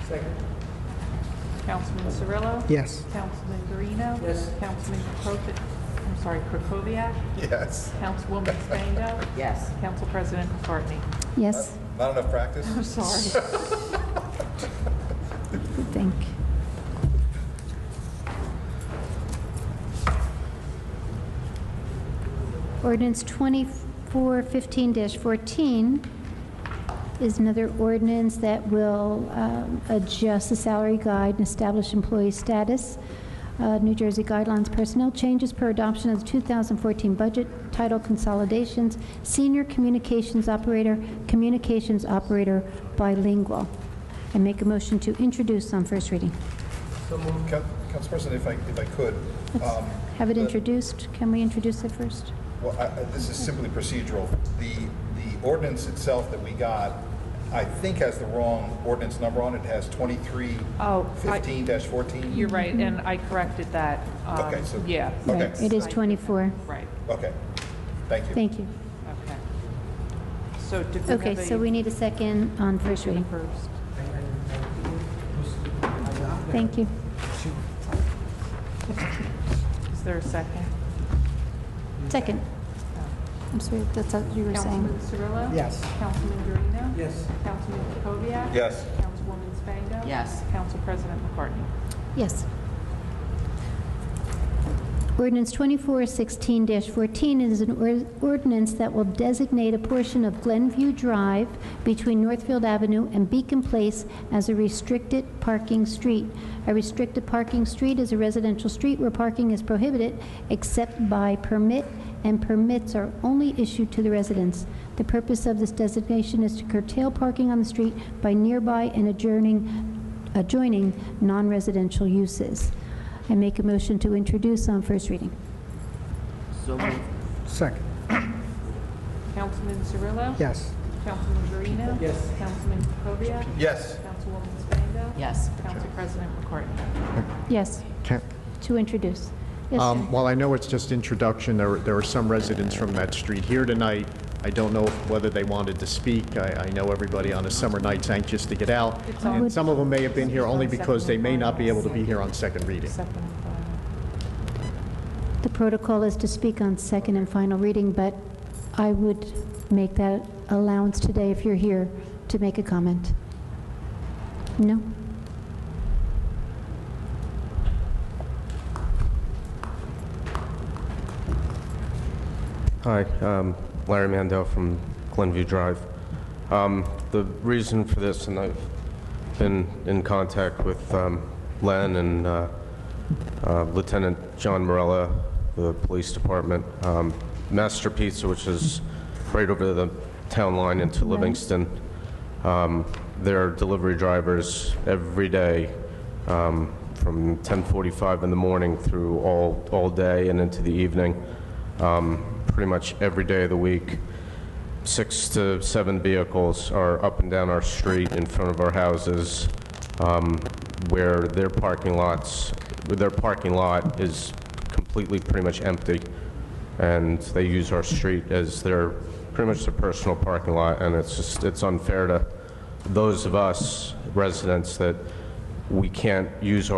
Second. Councilman Cirillo? Yes. Councilman Guarino? Yes. Councilman Krokoviac? Yes. Councilwoman Spango? Yes. Council President McCartney? Yes. Not enough practice? I'm sorry. Think. Ordinance 2415-14 is another ordinance that will adjust the salary guide and establish employee status. New Jersey Guidelines Personnel changes per adoption of the 2014 budget, title consolidations, senior communications operator bilingual. I make a motion to introduce on first reading. So moved. Council President, if I could. Let's have it introduced. Can we introduce it first? Well, this is simply procedural. The ordinance itself that we got, I think has the wrong ordinance number on it. It has 2315-14. You're right, and I corrected that. Okay, so- Yeah. Okay. Right. It is 24. Right, Okay. Thank you. Thank you. okay. So did we Okay, have so we need a second on first reading. first? Thank you. Is there a second? Second. I'm sorry, that's what you were saying. Councilman Cirillo? Yes. Councilman Guarino? Yes. Councilman Krokoviac? Yes. Councilwoman Spango? Yes. Council President McCartney? Yes. Ordinance 2416-14 is an ordinance that will designate a portion of Glenview Drive between Northfield Avenue and Beacon Place as a restricted parking street. A restricted parking street is a residential street where parking is prohibited except by permit, and permits are only issued to the residents. The purpose of this designation is to curtail parking on the street by nearby and adjoining non-residential uses. I make a motion to introduce on first reading. So moved. Second? Councilman Cirillo? Yes. Councilman Guarino? Yes. Councilman Krokoviac? Yes. Councilwoman Spango? Yes. Council President McCartney? Yes, to introduce. Yes, sir. While I know it's just introduction, there are some residents from that street here tonight. I don't know whether they wanted to speak. I know everybody on a summer night's anxious to get out, It's on- and some of them may have been here only Second because they and may not final. be able to be here on second reading. Second and final. The protocol is to speak on second and final reading, but I would make that allowance today if you're here to make a comment. No? Hi, Larry Mandel from Glenview Drive. The reason for this, and I've been in contact with Len and Lieutenant John Morella, the police department. Master Pizza, which is right over the town line into Livingston, their delivery drivers every day from 10:45 in the morning through all day and into the evening, pretty much every day of the week. 6 to 7 vehicles are up and down our street in front of our houses, where their parking lot is completely pretty much empty, and they use our street as pretty much their personal parking lot, and it's unfair to those of us residents that we can't use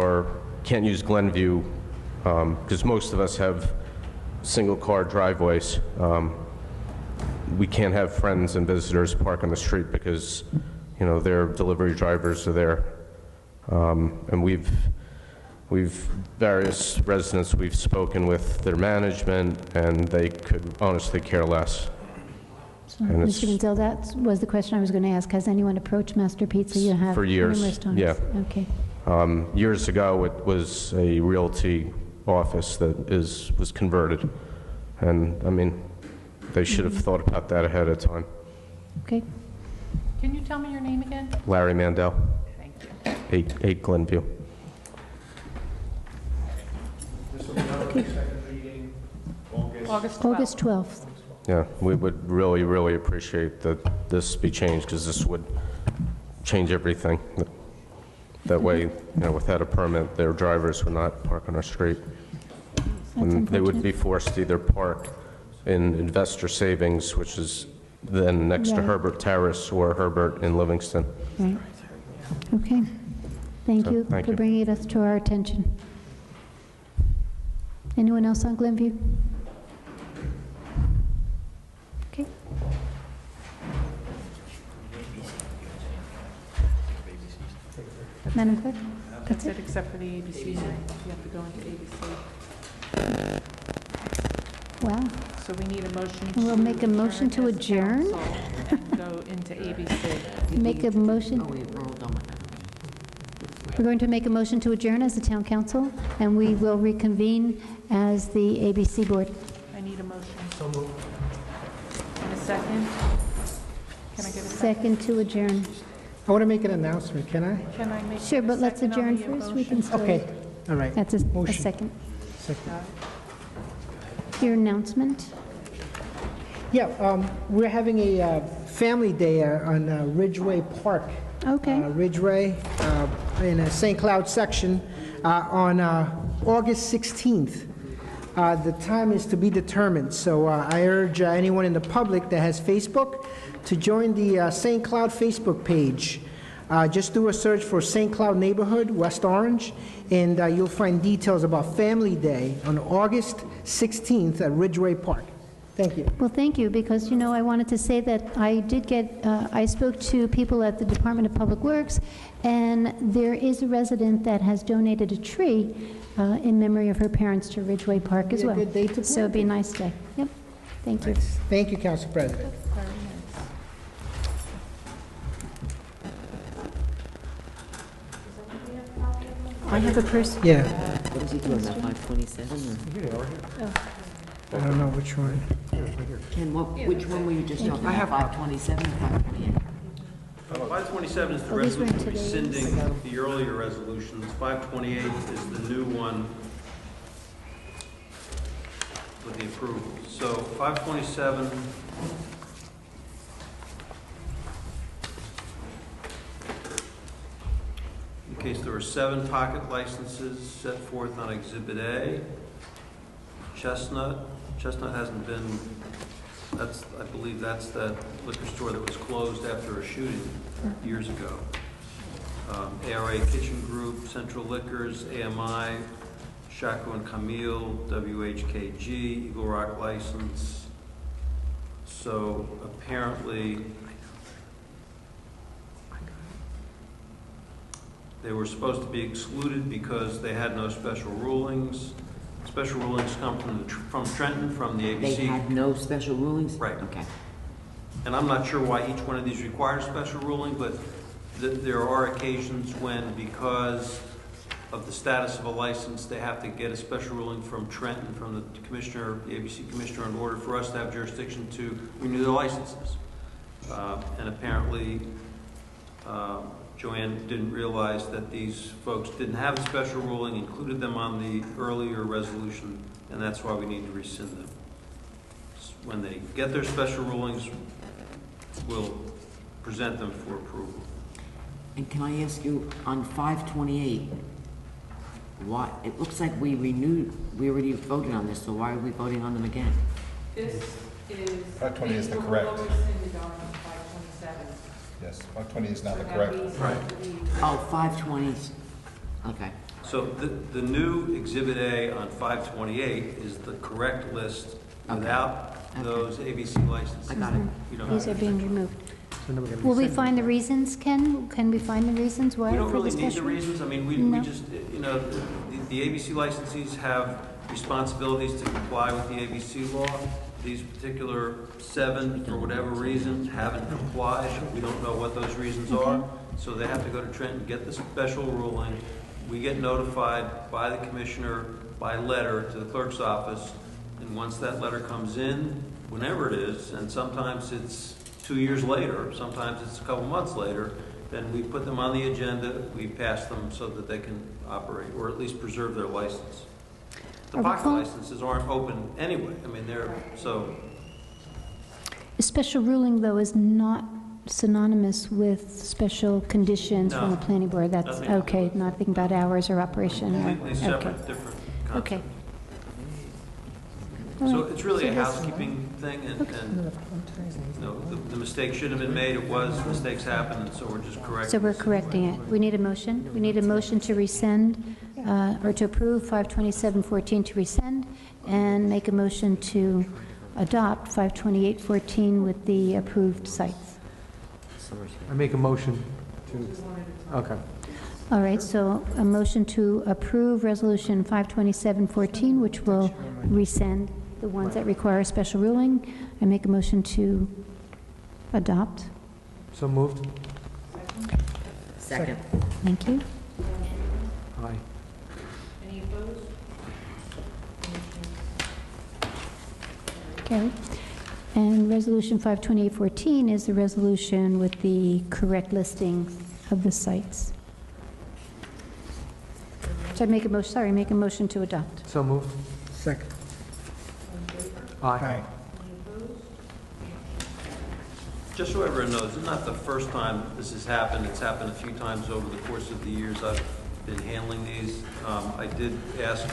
Glenview, because most of us have single car driveways. We can't have friends and visitors park on the street because, their delivery drivers are there. And various residents we've spoken with their management, and they could honestly care less. So, And Mr. Gonzalez, that was the question I was going to ask. Has anyone approached Master Pizza? You have For years, numerous times. yeah. Okay. Years ago, it was a realty office that was converted. And, they should have thought about that ahead of time. Okay. Can you tell me your name again? Larry Mandel. Thank you. 8 Glenview. August 12th. August 12th. Yeah, we would really, really appreciate that this be changed, because this would change everything. That way, without a permit, their drivers would not park on our street. And they would be forced to either park in Investor Savings, which is then next to Right. Herbert Terrace, or Herbert in Livingston. Right. Okay. Thank So, you thank for you. bringing it to our attention. Anyone else on Glenview? Okay. Madam Clerk? That's it, except for the ABC. You have to go into ABC. Wow. So we need a motion to... We'll make a motion to adjourn? And go into ABC. Make a motion. We're going to make a motion to adjourn as the town council, and we will reconvene as the ABC board. I need a motion. So moved. And a second? Can I get a second? Second to adjourn. I want to make an announcement, can I? Can I make Sure, a but let's second on adjourn the first. We can motion? still... Okay, all right. That's a Motion. second. Second. Your announcement? Yeah, we're having a family day on Ridgeway Park. Okay. Ridgeway, in a St. Cloud section, on August 16th. The time is to be determined, so I urge anyone in the public that has Facebook to join the St. Cloud Facebook page. Just do a search for St. Cloud Neighborhood, West Orange, and you'll find details about Family Day on August 16th at Ridgeway Park. Thank you. Well, thank you, because, I wanted to say that I spoke to people at the Department of Public Works, and there is a resident that has donated a tree in memory of her parents to Ridgeway Park as Be a well. good day to So it'd be a nice day. Yep. Thank you. Thank you, Council President. Very nice. I have a person. Yeah. What is he doing, about 527? I don't know which one. Ken, which one were you just talking about, 527 or 528? 527 is the Oh, these were in resolution today's. rescinding the earlier resolutions. 528 is the new one with the approval. So 527, in case there were 7 pocket licenses set forth on Exhibit A. Chestnut hasn't been, I believe that's that liquor store that was closed after a shooting years ago. ARA Kitchen Group, Central Liquors, AMI, Shaco and Camille, WHKG, Eagle Rock License. So apparently, they were supposed to be excluded because they had no special rulings. It's special rulings come from Trenton, from the ABC. They had no special rulings? Right. Okay. And I'm not sure why each one of these requires special ruling, but there are occasions when, because of the status of a license, they have to get a special ruling from Trenton, from the commissioner, the ABC commissioner, in order for us to have jurisdiction to renew their licenses. And apparently, Joanne didn't realize that these folks didn't have a special ruling, included them on the earlier resolution, and that's why we need to rescind them. When they get their special rulings, we'll present them for approval. And can I ask you, on 528, why, it looks like we already voted on this, so why are we voting on them again? This is... 520 is the correct. Yes, 520 is now the correct. Right. Oh, 520, okay. So the new Exhibit A on 528 is the correct list without those ABC licenses. I got it. You don't These have are to- being removed. Will we find the reasons, Ken? Can we find the reasons why We don't for the really need the special? reasons. I mean, we No. just, you know, the ABC licensees have responsibilities to comply with the ABC law. These particular 7, for whatever reason, haven't complied. We don't know what those reasons are. So they have to go to Trenton, get the special ruling. We get notified by the commissioner by letter to the clerk's office. And once that letter comes in, whenever it is, and sometimes it's 2 years later, sometimes it's a couple months later, then we put them on the agenda, we pass them so that they can operate, or at least preserve their license. The Are we pocket call- licenses aren't open anyway, I mean, they're, so, A special ruling, though, is not synonymous with special conditions from the No. planning board. That's Nothing to do okay, nothing about hours or operation. or- completely separate, okay. different Okay. concept. All So right. it's really a So this- housekeeping thing, and you know, the mistake should have been made, it was, mistakes happen, and so we're just correcting. So we're correcting it. We need a motion. We need a motion to rescind, or to approve 52714 to rescind, and make a motion to adopt 52814 with the approved sites. I make a motion to, okay. All right, so a motion to approve Resolution 52714, which will rescind the ones that require a special ruling. I make a motion to adopt. So moved? Second. Thank you. Aye. Any opposed? Carried. And Resolution 52814 is the resolution with the correct listing of the sites. So I make a motion, make a motion to adopt. So moved? Second. Aye. Just so everyone knows, this is not the first time this has happened. It's happened a few times over the course of the years I've been handling these. I did ask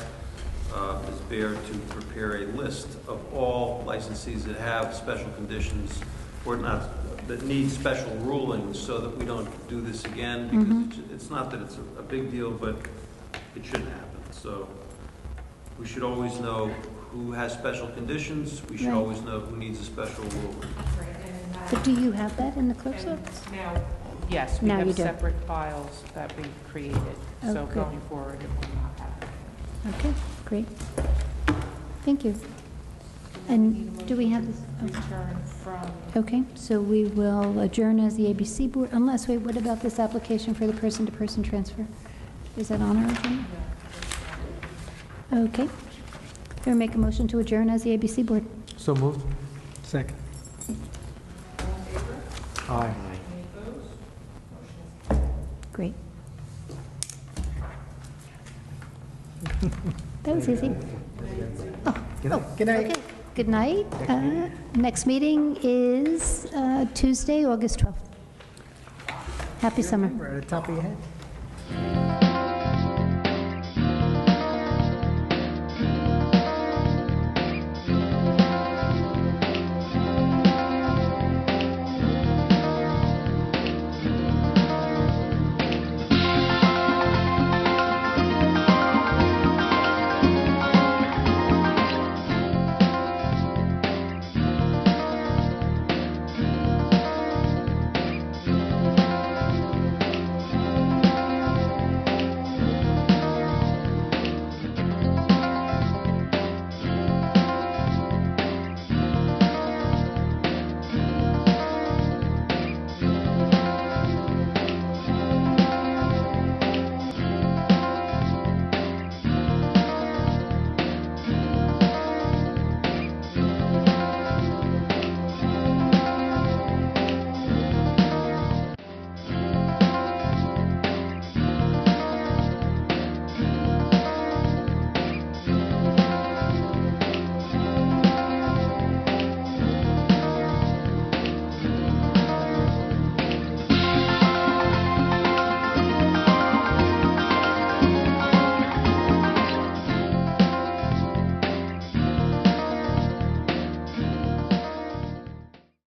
Ms. Baer to prepare a list of all licensees that have special conditions or not, that need special rulings, so that we don't do this again, because it's not that it's a big deal, but it shouldn't happen. So we should always know who has special conditions. We should Right. always know who needs a special ruling. But do you have that in the clerk's office? Now, yes, we Now you have do. separate files that we created, Oh, so good. going forward, it will not happen. Okay, great. Thank you. And do we have this? Return from, Okay, so we will adjourn as the ABC board, unless, wait, what about this application for the person-to-person transfer? Is that on our agenda? Okay. We'll make a motion to adjourn as the ABC board. So moved? Second. Aye. Great. That was easy. Oh, Good night. okay. Good night. Next meeting is Tuesday, August 12th. Happy summer. We're at the top of your head.